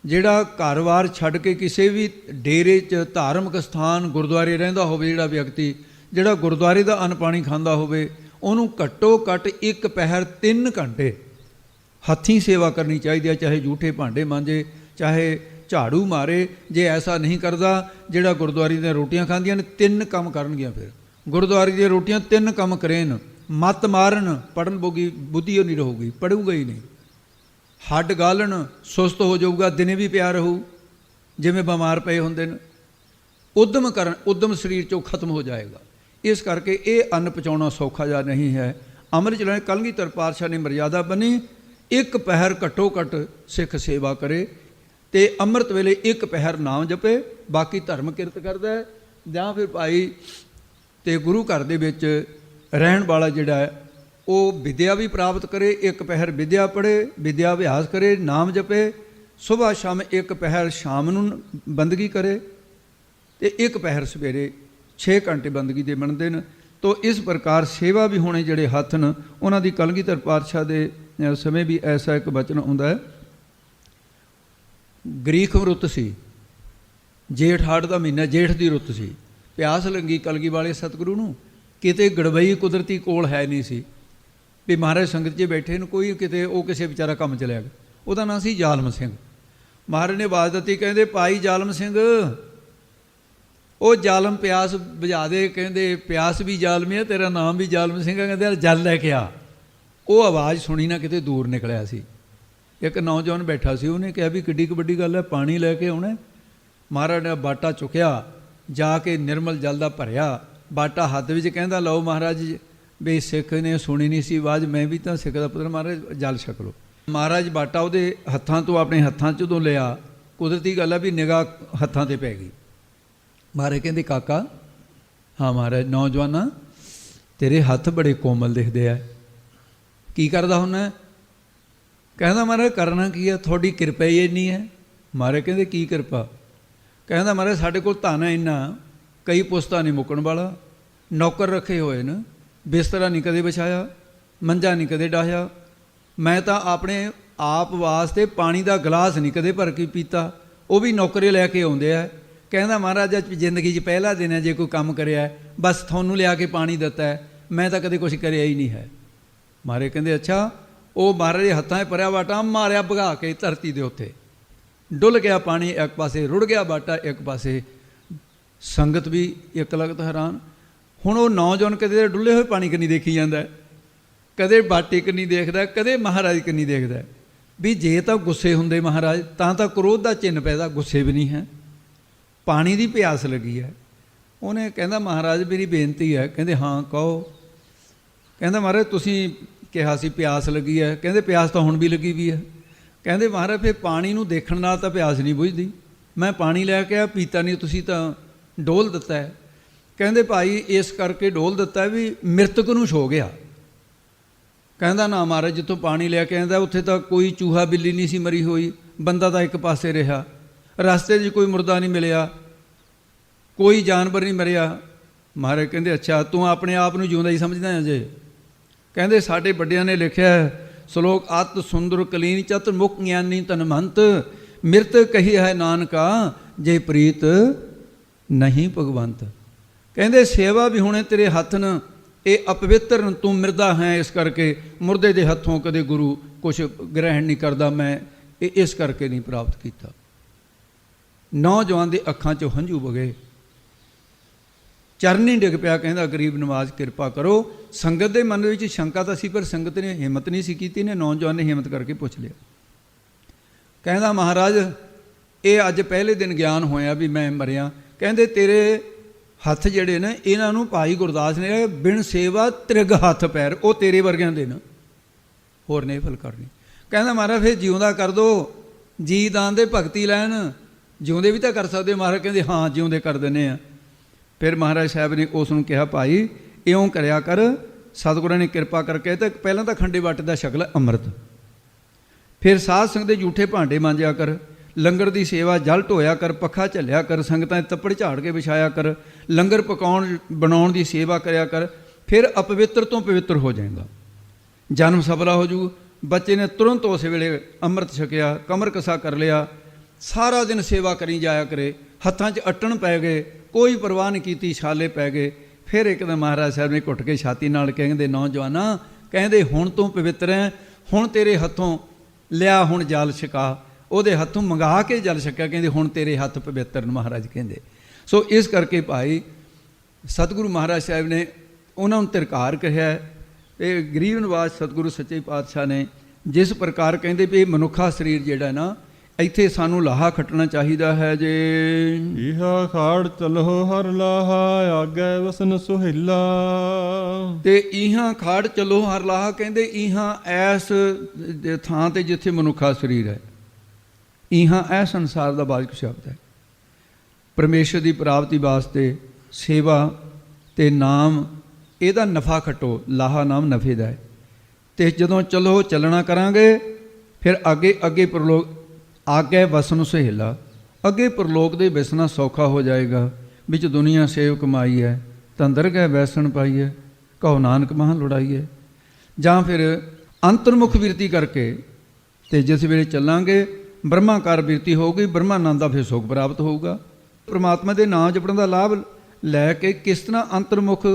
ਜਿਹੜਾ ਘਰ-ਬਾਰ ਛੱਡ ਕੇ ਕਿਸੇ ਵੀ ਡੇਰੇ 'ਚ, ਧਾਰਮਿਕ ਸਥਾਨ, ਗੁਰਦੁਆਰੇ ਰਹਿੰਦਾ ਹੋਵੇ ਜਿਹੜਾ ਵਿਅਕਤੀ, ਜਿਹੜਾ ਗੁਰਦੁਆਰੇ ਦਾ ਅੰਨ ਪਾਣੀ ਖਾਂਦਾ ਹੋਵੇ, ਉਹਨੂੰ ਘੱਟੋ ਘੱਟ ਇੱਕ ਪਹਿਰ 3 ਘੰਟੇ ਹੱਥੀਂ ਸੇਵਾ ਕਰਨੀ ਚਾਹੀਦੀ ਹੈ। ਚਾਹੇ ਜੂਠੇ ਭਾਂਡੇ ਮਾਂਜੇ, ਚਾਹੇ ਝਾੜੂ ਮਾਰੇ। ਜੇ ਐਸਾ ਨਹੀਂ ਕਰਦਾ, ਜਿਹੜਾ ਗੁਰਦੁਆਰੇ ਦੀਆਂ ਰੋਟੀਆਂ ਖਾਂਦੀਆਂ ਨੇ 3 ਕੰਮ ਕਰਨਗੀਆਂ। ਫਿਰ ਗੁਰਦੁਆਰੇ ਦੀਆਂ ਰੋਟੀਆਂ 3 ਕੰਮ ਕਰੇਨ, ਮੱਤ ਮਾਰਨ, ਪੜ੍ਹਨ ਬੋਗੀ ਬੁੱਧੀ ਉਹ ਨਹੀਂ ਰਹੂਗੀ, ਪੜ੍ਹੂਗਾ ਹੀ ਨਹੀਂ। ਹੱਡ ਗਾਲਣ, ਸੁਸਤ ਹੋ ਜਾਊਗਾ, ਦਿਨੇ ਵੀ ਪਿਆ ਰਹੂ ਜਿਵੇਂ ਬਿਮਾਰ ਪਏ ਹੁੰਦੇ ਨੇ। ਉਦਮ ਕਰਨ, ਉਦਮ ਸਰੀਰ 'ਚੋਂ ਖਤਮ ਹੋ ਜਾਏਗਾ। ਇਸ ਕਰਕੇ ਇਹ ਅੰਨ ਪਚਾਉਣਾ ਸੌਖਾ ਜਿਹਾ ਨਹੀਂ ਹੈ। ਅੰਮ੍ਰਿਤ ਚਲਾਣੇ ਕਲਗੀਧਰ ਪਾਤਸ਼ਾਹ ਨੇ ਮਰਿਆਦਾ ਬਣੀ, 1 ਪਹਿਰ ਘੱਟੋ ਘੱਟ ਸਿੱਖ ਸੇਵਾ ਕਰੇ ਅਤੇ ਅੰਮ੍ਰਿਤ ਵੇਲੇ 1 ਪਹਿਰ ਨਾਮ ਜਪੇ, ਬਾਕੀ ਧਰਮ ਕਿਰਤ ਕਰਦਾ ਹੈ। ਜਾਂ ਫਿਰ ਭਾਈ ਅਤੇ ਗੁਰੂ ਘਰ ਦੇ ਵਿੱਚ ਰਹਿਣ ਵਾਲਾ ਜਿਹੜਾ ਹੈ ਉਹ ਵਿਦਿਆ ਵੀ ਪ੍ਰਾਪਤ ਕਰੇ, 1 ਪਹਿਰ ਵਿਦਿਆ ਪੜ੍ਹੇ, ਵਿਦਿਆ ਅਭਿਆਸ ਕਰੇ, ਨਾਮ ਜਪੇ, ਸੁਬਾਹ ਸ਼ਾਮ 1 ਪਹਿਰ ਸ਼ਾਮ ਨੂੰ ਬੰਦਗੀ ਕਰੇ ਅਤੇ 1 ਪਹਿਰ ਸਵੇਰੇ 6 ਘੰਟੇ ਬੰਦਗੀ ਦੇ ਬਣਦੇ ਨੇ। ਤੋ ਇਸ ਪ੍ਰਕਾਰ ਸੇਵਾ ਵੀ ਹੋਣੇ ਜਿਹੜੇ ਹੱਥ ਨੇ ਉਹਨਾਂ ਦੀ। ਕਲਗੀਧਰ ਪਾਤਸ਼ਾਹ ਦੇ ਸਮੇਂ ਵੀ ਐਸਾ ਇੱਕ ਬਚਨ ਆਉਂਦਾ ਹੈ, ਗਰੀਖ ਰੁੱਤ ਸੀ, ਜੇਠ ਹਾੜ ਦਾ ਮਹੀਨਾ, ਜੇਠ ਦੀ ਰੁੱਤ ਸੀ। ਪਿਆਸ ਲੱਗੀ ਕਲਗੀ ਵਾਲੇ ਸਤਿਗੁਰੂ ਨੂੰ, ਕਿਤੇ ਗੜਬਈ ਕੁਦਰਤੀ ਕੋਲ ਹੈ ਨਹੀਂ ਸੀ ਵੀ ਮਹਾਰਾਜ ਸੰਗਤ 'ਚ ਬੈਠੇ ਨੂੰ ਕੋਈ ਕਿਤੇ ਉਹ ਕਿਸੇ ਵਿਚਾਰਾ ਕੰਮ ਚਲਿਆ ਗਿਆ। ਉਹਦਾ ਨਾਂ ਸੀ ਜ਼ਾਲਮ ਸਿੰਘ। ਮਹਾਰਾਜ ਨੇ ਆਵਾਜ਼ ਦਿੱਤੀ, ਕਹਿੰਦੇ ਭਾਈ ਜ਼ਾਲਮ ਸਿੰਘ, ਉਹ ਜ਼ਾਲਮ ਪਿਆਸ ਬੁਝਾ ਦੇ, ਕਹਿੰਦੇ ਪਿਆਸ ਵੀ ਜ਼ਾਲਮੀ ਹੈ, ਤੇਰਾ ਨਾਮ ਵੀ ਜ਼ਾਲਮ ਸਿੰਘ ਹੈ, ਕਹਿੰਦੇ ਯਾਰ ਜਲ ਲੈ ਕੇ ਆ। ਉਹ ਆਵਾਜ਼ ਸੁਣੀ ਨਾ ਕਿਤੇ ਦੂਰ ਨਿਕਲਿਆ ਸੀ। ਇੱਕ ਨੌਜਵਾਨ ਬੈਠਾ ਸੀ, ਉਹਨੇ ਕਿਹਾ ਵੀ ਕਿੱਡੀ ਕੁ ਵੱਡੀ ਗੱਲ ਹੈ, ਪਾਣੀ ਲੈ ਕੇ ਆਉਣਾ। ਮਹਾਰਾਜ ਨੇ ਬਾਟਾ ਚੁੱਕਿਆ, ਜਾ ਕੇ ਨਿਰਮਲ ਜਲ ਦਾ ਭਰਿਆ, ਬਾਟਾ ਹੱਥ ਵਿੱਚ, ਕਹਿੰਦਾ ਲਓ ਮਹਾਰਾਜ ਵੀ ਸਿੱਖ ਨੇ ਸੁਣੀ ਨਹੀਂ ਸੀ ਆਵਾਜ਼, ਮੈਂ ਵੀ ਤਾਂ ਸਿੱਖ ਦਾ ਪੁੱਤਰ, ਮਹਾਰਾਜ ਜਲ ਛਕ ਲਓ। ਮਹਾਰਾਜ ਬਾਟਾ ਉਹਦੇ ਹੱਥਾਂ ਤੋਂ, ਆਪਣੇ ਹੱਥਾਂ 'ਚ ਜਦੋਂ ਲਿਆ, ਕੁਦਰਤੀ ਗੱਲ ਹੈ ਵੀ ਨਿਗਾਹ ਹੱਥਾਂ 'ਤੇ ਪੈ ਗਈ। ਮਹਾਰਾਜ ਕਹਿੰਦੇ ਕਾਕਾ, ਹਾਂ ਮਹਾਰਾਜ, ਨੌਜਵਾਨਾਂ ਤੇਰੇ ਹੱਥ ਬੜੇ ਕੋਮਲ ਦਿਖਦੇ ਆ, ਕੀ ਕਰਦਾ ਹੁੰਦਾ? ਕਹਿੰਦਾ ਮਹਾਰਾਜ ਕਰਨਾ ਕੀ ਹੈ, ਤੁਹਾਡੀ ਕਿਰਪਾ ਹੀ ਇੰਨੀ ਹੈ। ਮਹਾਰਾਜ ਕਹਿੰਦੇ ਕੀ ਕਿਰਪਾ? ਕਹਿੰਦਾ ਮਹਾਰਾਜ ਸਾਡੇ ਕੋਲ ਧਨ ਹੈ ਇੰਨਾ, ਕਈ ਪੁਸਤਾ ਨਹੀਂ ਮੁੱਕਣ ਵਾਲਾ, ਨੌਕਰ ਰੱਖੇ ਹੋਏ ਨੇ, ਬਿਸਤਰਾ ਨਹੀਂ ਕਦੇ ਵਿਛਾਇਆ, ਮੰਜਾ ਨਹੀਂ ਕਦੇ ਡਾਹਿਆ, ਮੈਂ ਤਾਂ ਆਪਣੇ ਆਪ ਵਾਸਤੇ ਪਾਣੀ ਦਾ ਗਲਾਸ ਨਹੀਂ ਕਦੇ ਭਰ ਕੇ ਪੀਤਾ, ਉਹ ਵੀ ਨੌਕਰੇ ਲੈ ਕੇ ਆਉਂਦੇ ਆ। ਕਹਿੰਦਾ ਮਹਾਰਾਜ ਅੱਜ ਜ਼ਿੰਦਗੀ 'ਚ ਪਹਿਲਾ ਦਿਨ ਹੈ, ਜੇ ਕੋਈ ਕੰਮ ਕਰਿਆ ਬਸ ਤੁਹਾਨੂੰ ਲਿਆ ਕੇ ਪਾਣੀ ਦਿੱਤਾ ਹੈ, ਮੈਂ ਤਾਂ ਕਦੇ ਕੁਛ ਕਰਿਆ ਹੀ ਨਹੀਂ ਹੈ। ਮਹਾਰਾਜ ਕਹਿੰਦੇ ਅੱਛਾ। ਉਹ ਮਹਾਰਾਜ ਦੇ ਹੱਥਾਂ 'ਚ ਭਰਿਆ ਬਾਟਾ ਮਾਰਿਆ ਭਗਾ ਕੇ ਧਰਤੀ ਦੇ ਉੱਤੇ, ਡੁੱਲ ਗਿਆ ਪਾਣੀ, ਇੱਕ ਪਾਸੇ ਰੁੜ ਗਿਆ ਬਾਟਾ, ਇੱਕ ਪਾਸੇ। ਸੰਗਤ ਵੀ ਇੱਕ ਲਗਤ ਹੈਰਾਨ। ਹੁਣ ਉਹ ਨੌਜਵਾਨ ਕਦੇ ਡੁੱਲੇ ਹੋਏ ਪਾਣੀ ਕੰਨੀ ਦੇਖੀ ਜਾਂਦਾ, ਕਦੇ ਬਾਟੇ ਕੰਨੀ ਦੇਖਦਾ, ਕਦੇ ਮਹਾਰਾਜ ਕੰਨੀ ਦੇਖਦਾ। ਵੀ ਜੇ ਤਾਂ ਗੁੱਸੇ ਹੁੰਦੇ ਮਹਾਰਾਜ ਤਾਂ ਕ੍ਰੋਧ ਦਾ ਚਿੰਨ੍ਹ ਪੈਦਾ, ਗੁੱਸੇ ਵੀ ਨਹੀਂ ਹੈ। ਪਾਣੀ ਦੀ ਪਿਆਸ ਲੱਗੀ ਹੈ, ਉਹਨੇ ਕਹਿੰਦਾ ਮਹਾਰਾਜ ਮੇਰੀ ਬੇਨਤੀ ਹੈ। ਕਹਿੰਦੇ ਹਾਂ ਕਹੋ। ਕਹਿੰਦਾ ਮਹਾਰਾਜ ਤੁਸੀਂ ਕਿਹਾ ਸੀ ਪਿਆਸ ਲੱਗੀ ਹੈ, ਕਹਿੰਦੇ ਪਿਆਸ ਤਾਂ ਹੁਣ ਵੀ ਲੱਗੀ ਵੀ ਹੈ। ਕਹਿੰਦੇ ਮਹਾਰਾਜ ਫਿਰ ਪਾਣੀ ਨੂੰ ਦੇਖਣ ਨਾਲ ਤਾਂ ਪਿਆਸ ਨਹੀਂ ਬੁਝਦੀ, ਮੈਂ ਪਾਣੀ ਲੈ ਕੇ ਆ ਪੀਤਾ ਨਹੀਂ, ਤੁਸੀਂ ਤਾਂ ਡੋਲ ਦਿੱਤਾ ਹੈ। ਕਹਿੰਦੇ ਭਾਈ ਇਸ ਕਰਕੇ ਡੋਲ ਦਿੱਤਾ ਵੀ ਮ੍ਰਿਤਕ ਨੂੰ ਛੋ ਗਿਆ। ਕਹਿੰਦਾ ਨਾ ਮਹਾਰਾਜ, ਜਿੱਥੋਂ ਪਾਣੀ ਲੈ ਕੇ ਆਉਂਦਾ ਉੱਥੇ ਤਾਂ ਕੋਈ ਚੂਹਾ ਬਿੱਲੀ ਨਹੀਂ ਸੀ ਮਰੀ ਹੋਈ, ਬੰਦਾ ਤਾਂ ਇੱਕ ਪਾਸੇ ਰਿਹਾ, ਰਸਤੇ 'ਚ ਕੋਈ ਮੁਰਦਾ ਨਹੀਂ ਮਿਲਿਆ, ਕੋਈ ਜਾਨਵਰ ਨਹੀਂ ਮਰਿਆ। ਮਹਾਰਾਜ ਕਹਿੰਦੇ ਅੱਛਾ ਤੂੰ ਆਪਣੇ ਆਪ ਨੂੰ ਜਿਉਂਦਾ ਹੀ ਸਮਝਦਾ ਜੇ? ਕਹਿੰਦੇ ਸਾਡੇ ਵੱਡਿਆਂ ਨੇ ਲਿਖਿਆ ਸ਼ਲੋਕ, ਅਤ ਸੁੰਦਰ ਕਲੀਨ ਚਤੁਰ ਮੁਖ ਗਿਆਨੀ ਤਨਮੰਤ, ਮਿਰਤ ਕਹੀ ਹੈ ਨਾਨਕਾ ਜੇ ਪ੍ਰੀਤ ਨਹੀਂ ਭਗਵੰਤ। ਕਹਿੰਦੇ ਸੇਵਾ ਵੀ ਹੁਣੇ ਤੇਰੇ ਹੱਥ ਨ, ਇਹ ਅਪਵਿੱਤਰ ਤੂੰ ਮਿਰਦਾ ਹੈ, ਇਸ ਕਰਕੇ ਮੁਰਦੇ ਦੇ ਹੱਥੋਂ ਕਦੇ ਗੁਰੂ ਕੁਛ ਗ੍ਰਹਿਣ ਨਹੀਂ ਕਰਦਾ, ਮੈਂ ਇਹ ਇਸ ਕਰਕੇ ਨਹੀਂ ਪ੍ਰਾਪਤ ਕੀਤਾ। ਨੌਜਵਾਨ ਦੇ ਅੱਖਾਂ 'ਚੋਂ ਹੰਝੂ ਵਗੇ, ਚਰਨੀ ਡਿੱਗ ਪਿਆ, ਕਹਿੰਦਾ ਗਰੀਬ ਨਵਾਜ਼ ਕਿਰਪਾ ਕਰੋ। ਸੰਗਤ ਦੇ ਮਨ ਵਿੱਚ ਸ਼ੰਕਾ ਤਾਂ ਸੀ, ਪਰ ਸੰਗਤ ਨੇ ਹਿੰਮਤ ਨਹੀਂ ਸੀ ਕੀਤੀ, ਨੇ ਨੌਜਵਾਨ ਨੇ ਹਿੰਮਤ ਕਰਕੇ ਪੁੱਛ ਲਿਆ। ਕਹਿੰਦਾ ਮਹਾਰਾਜ ਇਹ ਅੱਜ ਪਹਿਲੇ ਦਿਨ ਗਿਆਨ ਹੋਇਆ ਵੀ ਮੈਂ ਮਰਿਆ। ਕਹਿੰਦੇ ਤੇਰੇ ਹੱਥ ਜਿਹੜੇ ਨੇ ਇਹਨਾਂ ਨੂੰ ਭਾਈ ਗੁਰਦਾਸ ਨੇ ਬਿਨ ਸੇਵਾ ਤ੍ਰਿਗ ਹੱਥ ਪੈਰ, ਉਹ ਤੇਰੇ ਵਰਗਿਆਂ ਦੇ ਨੇ, ਹੋਰ ਨਹੀਂ ਫਲ ਕਰਨੀ। ਕਹਿੰਦਾ ਮਹਾਰਾਜ ਫਿਰ ਜਿਉਂਦਾ ਕਰ ਦੋ, ਜੀ ਦਾਨ ਦੇ ਭਗਤੀ ਲੈਣ, ਜਿਉਂਦੇ ਵੀ ਤਾਂ ਕਰ ਸਕਦੇ। ਮਹਾਰਾਜ ਕਹਿੰਦੇ ਹਾਂ ਜਿਉਂਦੇ ਕਰ ਦਿੰਦੇ ਆ। ਫਿਰ ਮਹਾਰਾਜ ਸਾਹਿਬ ਨੇ ਉਸ ਨੂੰ ਕਿਹਾ ਭਾਈ ਇਉਂ ਕਰਿਆ ਕਰ, ਸਤਿਗੁਰਾਂ ਨੇ ਕਿਰਪਾ ਕਰਕੇ ਤਾਂ ਪਹਿਲਾਂ ਤਾਂ ਖੰਡੇ ਬਾਟੇ ਦਾ ਸ਼ਕਲ ਅੰਮ੍ਰਿਤ, ਫਿਰ ਸਾਧ ਸੰਗਤ ਦੇ ਜੂਠੇ ਭਾਂਡੇ ਮਾਂਜਿਆ ਕਰ, ਲੰਗਰ ਦੀ ਸੇਵਾ ਜਲ ਢੋਇਆ ਕਰ, ਪੱਖਾ ਝੱਲਿਆ ਕਰ, ਸੰਗਤਾਂ ਦੇ ਤੱਪੜ ਝਾੜ ਕੇ ਵਿਛਾਇਆ ਕਰ, ਲੰਗਰ ਪਕਾਉਣ ਬਣਾਉਣ ਦੀ ਸੇਵਾ ਕਰਿਆ ਕਰ, ਫਿਰ ਅਪਵਿੱਤਰ ਤੋਂ ਪਵਿੱਤਰ ਹੋ ਜਾਏਗਾ, ਜਨਮ ਸਫਲਾ ਹੋ ਜੂ। ਬੱਚੇ ਨੇ ਤੁਰੰਤ ਉਸ ਵੇਲੇ ਅੰਮ੍ਰਿਤ ਛਕਿਆ, ਕਮਰ ਕਸਾ ਕਰ ਲਿਆ, ਸਾਰਾ ਦਿਨ ਸੇਵਾ ਕਰੀ ਜਾਇਆ ਕਰੇ। ਹੱਥਾਂ 'ਚ ਅੱਟਣ ਪੈ ਗਏ, ਕੋਈ ਪਰਵਾਹ ਨਹੀਂ ਕੀਤੀ, ਛਾਲੇ ਪੈ ਗਏ। ਫਿਰ ਇੱਕ ਦਿਨ ਮਹਾਰਾਜ ਸਾਹਿਬ ਨੇ ਘੁੱਟ ਕੇ ਛਾਤੀ ਨਾਲ ਕਹਿੰਦੇ ਨੌਜਵਾਨਾਂ, ਕਹਿੰਦੇ ਹੁਣ ਤੂੰ ਪਵਿੱਤਰ ਹੈ, ਹੁਣ ਤੇਰੇ ਹੱਥੋਂ ਲਿਆ ਹੁਣ ਜਲ ਛਕਾ। ਉਹਦੇ ਹੱਥੋਂ ਮੰਗਾ ਕੇ ਜਲ ਛਕਿਆ, ਕਹਿੰਦੇ ਹੁਣ ਤੇਰੇ ਹੱਥ ਪਵਿੱਤਰ ਨੇ ਮਹਾਰਾਜ ਕਹਿੰਦੇ। ਸੋ ਇਸ ਕਰਕੇ ਭਾਈ ਸਤਿਗੁਰੂ ਮਹਾਰਾਜ ਸਾਹਿਬ ਨੇ ਉਹਨਾਂ ਨੂੰ ਤਿਰਕਾਰ ਕਿਹਾ। ਇਹ ਗਰੀਬ ਨਿਵਾਜ ਸਤਿਗੁਰੂ ਸੱਚੇ ਪਾਤਸ਼ਾਹ ਨੇ ਜਿਸ ਪ੍ਰਕਾਰ ਕਹਿੰਦੇ ਵੀ ਇਹ ਮਨੁੱਖਾ ਸਰੀਰ ਜਿਹੜਾ ਨਾ, ਇੱਥੇ ਸਾਨੂੰ ਲਾਹਾ ਖੱਟਣਾ ਚਾਹੀਦਾ ਹੈ। ਜੇ ਇਹਾ ਖਾੜ ਚਲੋ ਹਰ ਲਾਹਾ, ਆਗੇ ਵਸਨ ਸੁਹੇਲਾ। ਤੇ ਇਹਾਂ ਖਾੜ ਚਲੋ ਹਰ ਲਾਹਾ, ਕਹਿੰਦੇ ਇਹਾਂ ਐਸ ਥਾਂ ਤੇ ਜਿੱਥੇ ਮਨੁੱਖਾ ਸਰੀਰ ਹੈ, ਇਹਾਂ ਇਹ ਸੰਸਾਰ ਦਾ ਵਾਚਕ ਸ਼ਬਦ ਹੈ। ਪਰਮੇਸ਼ਰ ਦੀ ਪ੍ਰਾਪਤੀ ਵਾਸਤੇ ਸੇਵਾ ਤੇ ਨਾਮ, ਇਹਦਾ ਨਫਾ ਖੱਟੋ। ਲਾਹਾ ਨਾਮ ਨਫੇ ਦਾ ਹੈ। ਤੇ ਜਦੋਂ ਚਲੋ ਚੱਲਣਾ ਕਰਾਂਗੇ, ਫਿਰ ਅੱਗੇ ਅੱਗੇ ਪ੍ਰਲੋਕ, ਆਗੇ ਵਸਨ ਸੁਹੇਲਾ, ਅੱਗੇ ਪ੍ਰਲੋਕ ਦੇ ਵਸਣਾ ਸੌਖਾ ਹੋ ਜਾਏਗਾ। ਵਿੱਚ ਦੁਨੀਆ ਸੇਵ ਕਮਾਈ ਹੈ, ਤੰਦਰ ਗਏ ਵੈਸਣ ਪਾਈ ਹੈ, ਕਹੋ ਨਾਨਕ ਮਹਾਂ ਲੁੜਾਈ ਹੈ। ਜਾਂ ਫਿਰ ਅੰਤਰਮੁਖ ਬਿਰਤੀ ਕਰਕੇ, ਤੇ ਜਿਸ ਵੇਲੇ ਚੱਲਾਂਗੇ ਬ੍ਰਹਮਾਕਾਰ ਬਿਰਤੀ ਹੋਊਗੀ, ਬ੍ਰਹਮਾਨੰਦ ਦਾ ਫਿਰ ਸੁਖ ਪ੍ਰਾਪਤ ਹੋਊਗਾ। ਪ੍ਰਮਾਤਮਾ ਦੇ ਨਾਮ ਜਪਣ ਦਾ ਲਾਭ ਲੈ ਕੇ ਕਿਸ ਤਰ੍ਹਾਂ ਅੰਤਰਮੁਖ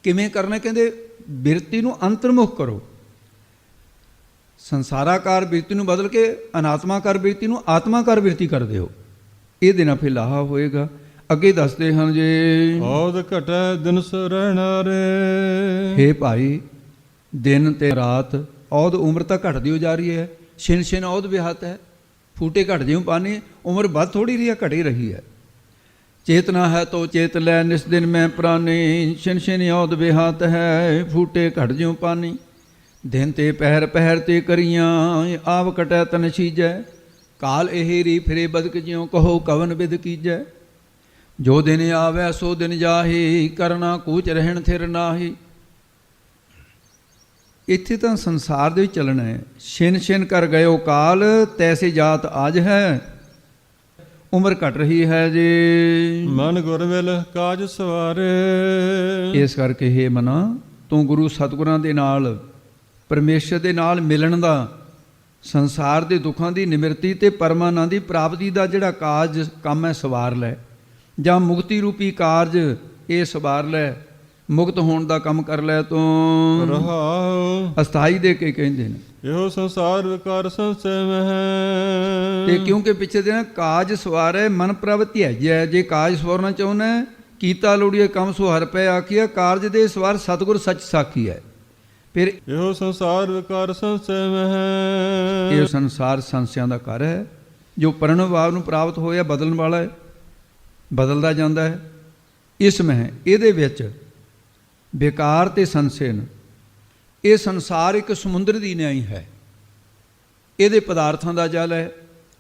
ਕਿਵੇਂ ਕਰਨਾ, ਕਹਿੰਦੇ ਬਿਰਤੀ ਨੂੰ ਅੰਤਰਮੁਖ ਕਰੋ। ਸੰਸਾਰਾਕਾਰ ਬਿਰਤੀ ਨੂੰ ਬਦਲ ਕੇ ਅਨਾਤਮਾਕਾਰ ਬਿਰਤੀ ਨੂੰ ਆਤਮਾਕਾਰ ਬਿਰਤੀ ਕਰ ਦਿਓ, ਇਹਦੇ ਨਾਲ ਫਿਰ ਲਾਹਾ ਹੋਏਗਾ। ਅੱਗੇ ਦੱਸਦੇ ਹਨ ਜੀ, ਔਦ ਘਟੈ ਦਿਨਸ ਰਹਿਣਾ ਰੇ। ਹੇ ਭਾਈ, ਦਿਨ ਤੇ ਰਾਤ ਔਦ ਉਮਰ ਤਾਂ ਘਟਦੀ ਹੋ ਜਾ ਰਹੀ ਹੈ। ਛਿਨ ਛਿਨ ਔਦ ਵਿਹਤ ਹੈ, ਫੂਟੇ ਘਟ ਜਿਉ ਪਾਣੀ, ਉਮਰ ਵੱਧ ਥੋੜੀ ਰਹੀ ਹੈ, ਘਟੀ ਰਹੀ ਹੈ। ਚੇਤਨਾ ਹੈ ਤੋ ਚੇਤ ਲੈ, ਨਿਸ ਦਿਨ ਮੈਂ ਪ੍ਰਾਨੀ, ਛਿਨ ਛਿਨ ਔਦ ਵਿਹਤ ਹੈ, ਫੂਟੇ ਘਟ ਜਿਉ ਪਾਣੀ। ਦਿਨ ਤੇ ਪਹਿਰ ਪਹਿਰ ਤੇ ਕਰੀਆਂ, ਆਵ ਕਟੈ ਤਨ ਛੀਜੈ, ਕਾਲ ਇਹੇਰੀ ਫਿਰੇ ਬਦਕ ਜਿਉ, ਕਹੋ ਕਵਨ ਵਿਦ ਕੀਜੈ। ਜੋ ਦਿਨ ਆਵੈ ਸੋ ਦਿਨ ਜਾਹੀ, ਕਰਨਾ ਕੂਚ ਰਹਿਣ ਥਿਰ ਨਾਹੀ। ਇੱਥੇ ਤਾਂ ਸੰਸਾਰ ਦੇ ਵਿੱਚ ਚੱਲਣਾ ਹੈ। ਛਿਨ ਛਿਨ ਕਰ ਗਇਓ ਕਾਲ, ਤੈਸੇ ਜਾਤ ਆਜ ਹੈ, ਉਮਰ ਘਟ ਰਹੀ ਹੈ ਜੀ। ਮਨ ਗੁਰ ਮਿਲ ਕਾਜ ਸਵਾਰੇ। ਇਸ ਕਰਕੇ ਹੇ ਮਨਾ, ਤੂੰ ਗੁਰੂ ਸਤਿਗੁਰਾਂ ਦੇ ਨਾਲ, ਪਰਮੇਸ਼ਰ ਦੇ ਨਾਲ ਮਿਲਣ ਦਾ, ਸੰਸਾਰ ਦੇ ਦੁੱਖਾਂ ਦੀ ਨਿਮਰਤੀ ਤੇ ਪਰਮਾਨੰਦ ਦੀ ਪ੍ਰਾਪਤੀ ਦਾ ਜਿਹੜਾ ਕਾਜ ਕੰਮ ਹੈ ਸਵਾਰ ਲੈ, ਜਾਂ ਮੁਕਤੀ ਰੂਪੀ ਕਾਰਜ ਇਹ ਸਵਾਰ ਲੈ, ਮੁਕਤ ਹੋਣ ਦਾ ਕੰਮ ਕਰ ਲੈ ਤੂੰ। ਰਹਾਉ ਅਸਥਾਈ ਦੇ ਕੇ ਕਹਿੰਦੇ ਨੇ, ਇਹੋ ਸੰਸਾਰ ਵਿਕਾਰ ਸੰਸੈ ਮਹਿ। ਤੇ ਕਿਉਂਕਿ ਪਿੱਛੇ ਦੇ ਨਾ ਕਾਜ ਸਵਾਰੈ ਮਨ ਪ੍ਰਭ ਧਿਆਜੈ। ਜੇ ਕਾਜ ਸਵਾਰਨਾ ਚਾਹੁੰਦਾ, ਕੀਤਾ ਲੋੜੀਏ ਕੰਮ ਸੋ ਹਰ ਪੈ ਆਖੀਆ, ਕਾਰਜ ਦੇ ਸਵਾਰ ਸਤਿਗੁਰ ਸੱਚ ਸਾਖੀ ਹੈ। ਫਿਰ ਇਹੋ ਸੰਸਾਰ ਵਿਕਾਰ ਸੰਸੈ ਮਹਿ। ਇਹ ਸੰਸਾਰ ਸੰਸਿਆਂ ਦਾ ਘਰ ਹੈ। ਜੋ ਪਰਣ ਭਾਵ ਨੂੰ ਪ੍ਰਾਪਤ ਹੋਇਆ ਬਦਲਣ ਵਾਲਾ ਹੈ, ਬਦਲਦਾ ਜਾਂਦਾ ਹੈ। ਇਸ ਮਹਿ ਇਹਦੇ ਵਿੱਚ ਬੇਕਾਰ ਤੇ ਸੰਸੇ ਨੇ। ਇਹ ਸੰਸਾਰ ਇੱਕ ਸਮੁੰਦਰ ਦੀ ਨਿਆਈ ਹੈ। ਇਹਦੇ ਪਦਾਰਥਾਂ ਦਾ ਜਲ ਹੈ,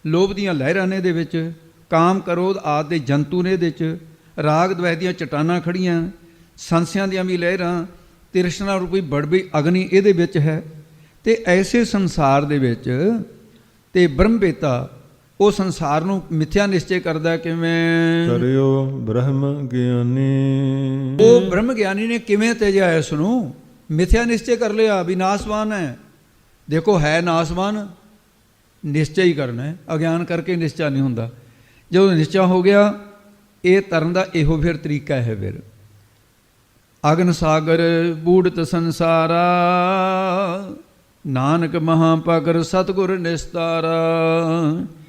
ਲੋਭ ਦੀਆਂ ਲਹਿਰਾਂ ਨੇ ਇਹਦੇ ਵਿੱਚ, ਕਾਮ ਕਰੋਧ ਆਦਿ ਦੇ ਜੰਤੂ ਨੇ ਇਹਦੇ 'ਚ, ਰਾਗ ਦਵੈਤ ਦੀਆਂ ਚਟਾਨਾਂ ਖੜੀਆਂ, ਸੰਸਿਆਂ ਦੀਆਂ ਵੀ ਲਹਿਰਾਂ, ਤਿਰਸ਼ਨਾ ਰੂਪੀ ਬੜਬੀ ਅਗਨੀ ਇਹਦੇ ਵਿੱਚ ਹੈ। ਤੇ ਐਸੇ ਸੰਸਾਰ ਦੇ ਵਿੱਚ ਤੇ ਬ੍ਰਹਮਵੇਤਾ ਉਹ ਸੰਸਾਰ ਨੂੰ ਮਿਥਿਆ ਨਿਸ਼ਚੈ ਕਰਦਾ ਕਿਵੇਂ? ਕਰਿਓ ਬ੍ਰਹਮ ਗਿਆਨੀ। ਉਹ ਬ੍ਰਹਮ ਗਿਆਨੀ ਨੇ ਕਿਵੇਂ ਤੇਜਿਆ ਇਸ ਨੂੰ? ਮਿਥਿਆ ਨਿਸ਼ਚੈ ਕਰ ਲਿਆ ਵੀ ਨਾਸਵਾਨ ਹੈ। ਦੇਖੋ ਹੈ ਨਾਸਵਾਨ, ਨਿਸ਼ਚੈ ਹੀ ਕਰਨਾ ਹੈ। ਅਗਿਆਨ ਕਰਕੇ ਨਿਸ਼ਚਾ ਨਹੀਂ ਹੁੰਦਾ। ਜਦੋਂ ਨਿਸ਼ਚਾ ਹੋ ਗਿਆ, ਇਹ ਤਰਨ ਦਾ ਇਹੋ ਫਿਰ ਤਰੀਕਾ ਹੈ। ਫਿਰ ਅਗਨ ਸਾਗਰ ਬੂੜਤ ਸੰਸਾਰਾ, ਨਾਨਕ ਮਹਾਪਾਗਰ ਸਤਿਗੁਰ ਨਿਸਤਾਰਾ।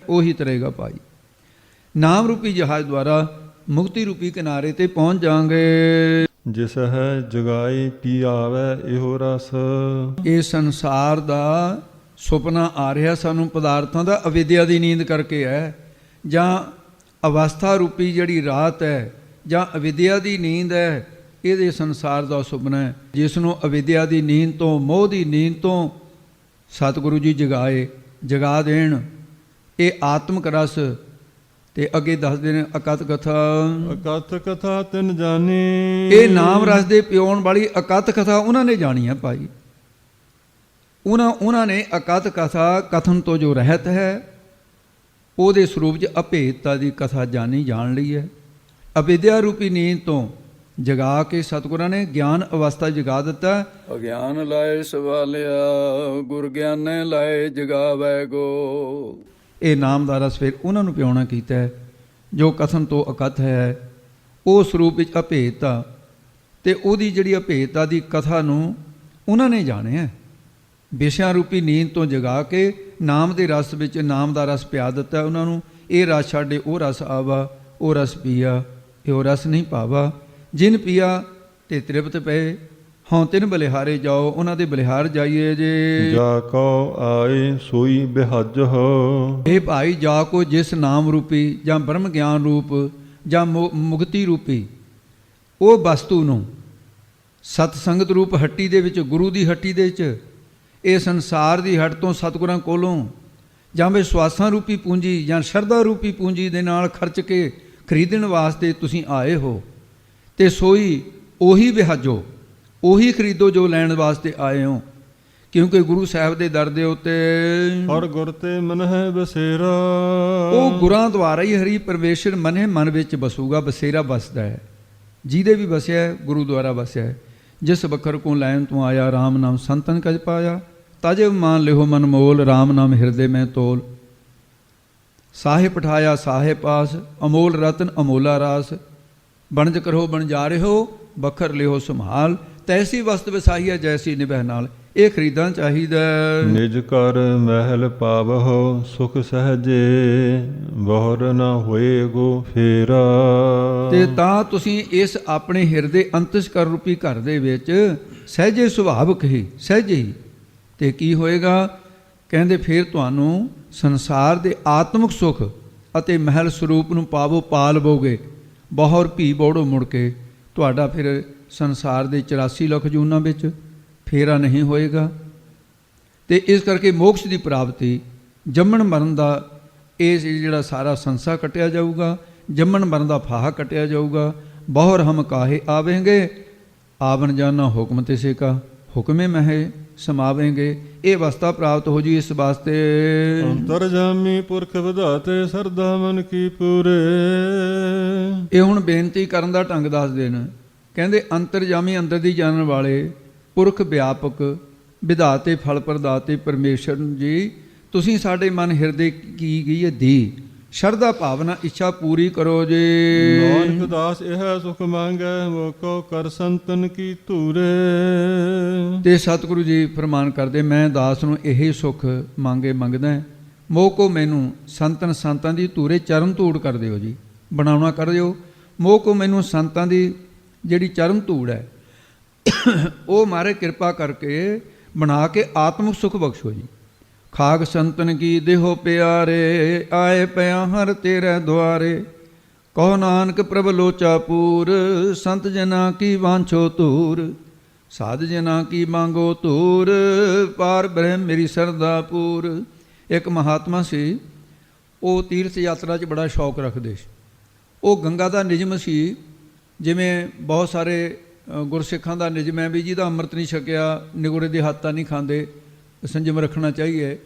ਉਹੀ ਤਰੇਗਾ ਭਾਈ। ਨਾਮ ਰੂਪੀ ਜਹਾਜ਼ ਦੁਆਰਾ ਮੁਕਤੀ ਰੂਪੀ ਕਿਨਾਰੇ ਤੇ ਪਹੁੰਚ ਜਾਵਾਂਗੇ। ਜਿਸ ਹੈ ਜਗਾਈ ਪੀ ਆਵੈ ਇਹੋ ਰਸ। ਇਹ ਸੰਸਾਰ ਦਾ ਸੁਪਨਾ ਆ ਰਿਹਾ ਸਾਨੂੰ ਪਦਾਰਥਾਂ ਦਾ, ਅਵਿਦਿਆ ਦੀ ਨੀਂਦ ਕਰਕੇ ਹੈ, ਜਾਂ ਅਵਸਥਾ ਰੂਪੀ ਜਿਹੜੀ ਰਾਤ ਹੈ, ਜਾਂ ਅਵਿਦਿਆ ਦੀ ਨੀਂਦ ਹੈ। ਇਹਦੇ ਸੰਸਾਰ ਦਾ ਸੁਪਨਾ ਹੈ, ਜਿਸ ਨੂੰ ਅਵਿਦਿਆ ਦੀ ਨੀਂਦ ਤੋਂ, ਮੋਹ ਦੀ ਨੀਂਦ ਤੋਂ ਸਤਿਗੁਰੂ ਜੀ ਜਗਾਏ, ਜਗਾ ਦੇਣ। ਇਹ ਆਤਮਿਕ ਰਸ। ਤੇ ਅੱਗੇ ਦੱਸਦੇ ਨੇ ਅਕਥ ਕਥਾ। ਅਕਥ ਕਥਾ ਤਿਨ ਜਾਣੀ। ਇਹ ਨਾਮ ਰਸ ਦੇ ਪਿਉਣ ਵਾਲੀ ਅਕਥ ਕਥਾ ਉਹਨਾਂ ਨੇ ਜਾਣੀ ਹੈ ਭਾਈ। ਉਹਨਾਂ ਨੇ ਅਕਥ ਕਥਾ ਕਥਨ ਤੋਂ ਜੋ ਰਹਿਤ ਹੈ, ਉਹਦੇ ਸਰੂਪ 'ਚ ਅਭੇਦਤਾ ਦੀ ਕਥਾ ਜਾਣ ਲਈ ਹੈ। ਅਵਿਦਿਆ ਰੂਪੀ ਨੀਂਦ ਤੋਂ ਜਗਾ ਕੇ ਸਤਿਗੁਰਾਂ ਨੇ ਗਿਆਨ ਅਵਸਥਾ ਜਗਾ ਦਿੱਤਾ। ਅਗਿਆਨ ਲਾਏ ਸਵਾਲਿਆ, ਗੁਰ ਗਿਆਨੇ ਲਾਏ ਜਗਾਵੈ ਗੋ। ਇਹ ਨਾਮ ਦਾ ਰਸ ਫਿਰ ਉਹਨਾਂ ਨੂੰ ਪਿਆਉਣਾ ਕੀਤਾ ਹੈ ਜੋ ਕਥਨ ਤੋਂ ਅਕਥ ਹੈ। ਉਹ ਸਰੂਪ ਵਿੱਚ ਅਭੇਦਤਾ, ਤੇ ਉਹਦੀ ਜਿਹੜੀ ਅਭੇਦਤਾ ਦੀ ਕਥਾ ਨੂੰ ਉਹਨਾਂ ਨੇ ਜਾਣਿਆ। ਵਿਸ਼ਿਆਂ ਰੂਪੀ ਨੀਂਦ ਤੋਂ ਜਗਾ ਕੇ ਨਾਮ ਦੇ ਰਸ ਵਿੱਚ ਨਾਮ ਦਾ ਰਸ ਪਿਆ ਦਿੱਤਾ ਉਹਨਾਂ ਨੂੰ। ਇਹ ਰਸ ਛੱਡੇ ਉਹ ਰਸ ਆਵਾ, ਉਹ ਰਸ ਪੀਆ, ਇਹ ਰਸ ਨਹੀਂ ਪਾਵਾ। ਜਿਨ ਪੀਆ ਤੇ ਤ੍ਰਿਪਤ ਪਏ, ਹਉ ਤਿਨ ਬਲਿਹਾਰੇ ਜਾਓ। ਉਹਨਾਂ ਦੇ ਬਲਿਹਾਰ ਜਾਈਏ ਜੇ। ਜਾ ਕੋ ਆਏ ਸੋਈ ਬਿਹਾਜਹੁ। ਇਹ ਭਾਈ ਜਾ ਕੋ ਜਿਸ ਨਾਮ ਰੂਪੀ ਜਾਂ ਬ੍ਰਹਮ ਗਿਆਨ ਰੂਪ ਜਾਂ ਮੁਕਤੀ ਰੂਪੀ ਉਹ ਵਸਤੂ ਨੂੰ ਸਤ ਸੰਗਤ ਰੂਪ ਹੱਟੀ ਦੇ ਵਿੱਚ, ਗੁਰੂ ਦੀ ਹੱਟੀ ਦੇ ਵਿੱਚ, ਇਹ ਸੰਸਾਰ ਦੀ ਹੱਟ ਤੋਂ ਸਤਿਗੁਰਾਂ ਕੋਲੋਂ, ਜਾਂ ਵੀ ਸਵਾਸਾਂ ਰੂਪੀ ਪੂੰਜੀ ਜਾਂ ਸ਼ਰਧਾ ਰੂਪੀ ਪੂੰਜੀ ਦੇ ਨਾਲ ਖਰਚ ਕੇ ਖਰੀਦਣ ਵਾਸਤੇ ਤੁਸੀਂ ਆਏ ਹੋ। ਤੇ ਸੋਈ ਉਹੀ ਵਿਹਾਜੋ, ਉਹੀ ਖਰੀਦੋ ਜੋ ਲੈਣ ਵਾਸਤੇ ਆਏ ਹੋ। ਕਿਉਂਕਿ ਗੁਰੂ ਸਾਹਿਬ ਦੇ ਦਰ ਦੇ ਉੱਤੇ ਹਰ ਗੁਰ ਤੇ ਮਨ ਹੈ ਬਸੇਰਾ। ਉਹ ਗੁਰਾਂ ਦੁਆਰਾ ਹੀ ਹਰੀ ਪਰਮੇਸ਼ਰ ਮਨ ਵਿੱਚ ਬਸੂਗਾ। ਬਸੇਰਾ ਬਸਦਾ ਹੈ, ਜਿਹਦੇ ਵੀ ਬਸਿਆ ਗੁਰੂ ਦੁਆਰਾ ਬਸਿਆ ਹੈ। ਜਿਸ ਬਖਰ ਕੋ ਲੈਣ ਤੂੰ ਆਇਆ, ਰਾਮ ਨਾਮ ਸੰਤਨ ਕਜ ਪਾਇਆ। ਤਜ ਮਾਨ ਲਿਓ ਮਨ ਮੋਲ, ਰਾਮ ਨਾਮ ਹਿਰਦੇ ਮੈਂ ਤੋਲ। ਸਾਹਿਬ ਪਠਾਇਆ ਸਾਹਿਬ ਪਾਸ, ਅਮੋਲ ਰਤਨ ਅਮੋਲਾ ਰਾਸ। ਬਣਜ ਕਰੋ ਬਣਜਾਰਿਓ, ਬਖਰ ਲਿਓ ਸੰਭਾਲ। ਤੈਸੀ ਵਸਤ ਵਿਸਾਈ ਹੈ ਜੈਸੀ ਨਿਭੈ ਨਾਲ। ਇਹ ਖਰੀਦਣਾ ਚਾਹੀਦਾ ਹੈ। ਨਿਜ ਘਰ ਮਹਿਲ ਪਾਵਹੁ ਸੁਖ ਸਹਜੇ ਬਹੁਰ ਨਾ ਹੋਏਗੋ ਫੇਰਾ। ਤੇ ਤਾਂ ਤੁਸੀਂ ਇਸ ਆਪਣੇ ਹਿਰਦੇ ਅੰਤਸਕਰ ਰੂਪੀ ਘਰ ਦੇ ਵਿੱਚ ਸਹਿਜੇ ਸੁਭਾਵਕ ਹੀ ਸਹਿਜੇ ਹੀ ਤੇ ਕੀ ਹੋਏਗਾ ਕਹਿੰਦੇ ਫਿਰ ਤੁਹਾਨੂੰ ਸੰਸਾਰ ਦੇ ਆਤਮਿਕ ਸੁਖ ਅਤੇ ਮਹਿਲ ਸਰੂਪ ਨੂੰ ਪਾ ਲਵੋਗੇ। ਬਹੁਰ ਭੀ ਬੋੜੋ ਮੁੜ ਕੇ ਤੁਹਾਡਾ ਫਿਰ ਸੰਸਾਰ ਦੇ 84 ਲੱਖ ਜੂਨਾਂ ਵਿੱਚ ਫੇਰਾ ਨਹੀਂ ਹੋਏਗਾ। ਤੇ ਇਸ ਕਰਕੇ ਮੋਕਸ਼ ਦੀ ਪ੍ਰਾਪਤੀ ਜੰਮਣ ਮਰਨ ਦਾ ਇਹ ਜਿਹੜਾ ਸਾਰਾ ਸੰਸਾ ਕੱਟਿਆ ਜਾਊਗਾ, ਜੰਮਣ ਮਰਨ ਦਾ ਫਾਹਾ ਕੱਟਿਆ ਜਾਊਗਾ। ਬਹੁਰ ਹਮ ਕਾਹੇ ਆਵੇਂਗੇ ਆਵਨ ਜਾਨਾ ਹੁਕਮ ਤਿਸੇ ਕਾ ਹੁਕਮੇ ਮਹਿ ਸਮਾਵੇਂਗੇ। ਇਹ ਅਵਸਥਾ ਪ੍ਰਾਪਤ ਹੋ ਜੀ ਇਸ ਵਾਸਤੇ ਅੰਤਰਜਾਮੀ ਪੁਰਖ ਵਧਾਤੇ ਸਰਦਾ ਮਨ ਕੀ ਪੂਰੇ। ਇਹ ਹੁਣ ਬੇਨਤੀ ਕਰਨ ਦਾ ਢੰਗ ਦੱਸਦੇ ਨੇ। ਕਹਿੰਦੇ ਅੰਤਰਜਾਮੀ ਅੰਦਰ ਦੀ ਜਾਣਨ ਵਾਲੇ ਪੁਰਖ ਵਿਆਪਕ ਵਿਧਾਤੇ ਫਲ ਪ੍ਰਦਾਤੇ ਪਰਮੇਸ਼ਰ ਜੀ ਤੁਸੀਂ ਸਾਡੇ ਮਨ ਹਿਰਦੇ ਕੀ ਗਈ ਹੈ ਦੀ ਸ਼ਰਧਾ ਭਾਵਨਾ ਇੱਛਾ ਪੂਰੀ ਕਰੋ ਜੀ। ਨਾਨਕ ਦਾਸ ਇਹ ਸੁਖ ਮੰਗੈ ਮੋਕੋ ਕਰ ਸੰਤਨ ਕੀ ਧੂਰੇ। ਤੇ ਸਤਿਗੁਰੂ ਜੀ ਫਰਮਾਨ ਕਰਦੇ ਮੈਂ ਦਾਸ ਨੂੰ ਇਹੀ ਸੁਖ ਮੰਗਦਾ ਮੋਹ ਕੋ ਮੈਨੂੰ ਸੰਤਾਂ ਦੀ ਧੂਰੇ ਚਰਨ ਧੂੜ ਕਰ ਦਿਓ ਜੀ, ਬਣਾਉਣਾ ਕਰ ਦਿਓ। ਮੋਹ ਕੋ ਮੈਨੂੰ ਸੰਤਾਂ ਦੀ ਜਿਹੜੀ ਚਰਨ ਧੂੜ ਹੈ ਉਹ ਮਾਰੇ ਕਿਰਪਾ ਕਰਕੇ ਬਣਾ ਕੇ ਆਤਮਿਕ ਸੁਖ ਬਖਸ਼ੋ ਜੀ। ਖਾਗ ਸੰਤਨ ਕੀ ਦੇਹੋ ਪਿਆਰੇ ਆਏ ਪਿਆ ਹਰ ਤੇਰੇ ਦੁਆਰੇ। ਕਹੋ ਨਾਨਕ ਪ੍ਰਭ ਲੋਚਾ ਪੂਰ ਸੰਤ ਜਨਾ ਕੀ ਵਾਂਛੋ ਧੂਰ। ਸਾਧ ਜਨਾ ਕੀ ਮੰਗੋ ਧੂਰ ਪਾਰ ਬ੍ਰਹਮ ਮੇਰੀ ਸਰਦਾ ਪੂਰ। ਇੱਕ ਮਹਾਤਮਾ ਸੀ, ਉਹ ਤੀਰਥ ਯਾਤਰਾ 'ਚ ਬੜਾ ਸ਼ੌਕ ਰੱਖਦੇ ਸੀ। ਉਹ ਗੰਗਾ ਦਾ ਨਿਯਮ ਸੀ, ਜਿਵੇਂ ਬਹੁਤ ਸਾਰੇ ਗੁਰਸਿੱਖਾਂ ਦਾ ਨਿਯਮ ਹੈ ਵੀ ਜਿਹਦਾ ਅੰਮ੍ਰਿਤ ਨਹੀਂ ਛਕਿਆ ਨਿਗੁਰੇ ਦੇ ਹੱਥ ਤਾਂ ਨਹੀਂ ਖਾਂਦੇ, ਸੰਜਮ ਰੱਖਣਾ ਚਾਹੀਏ।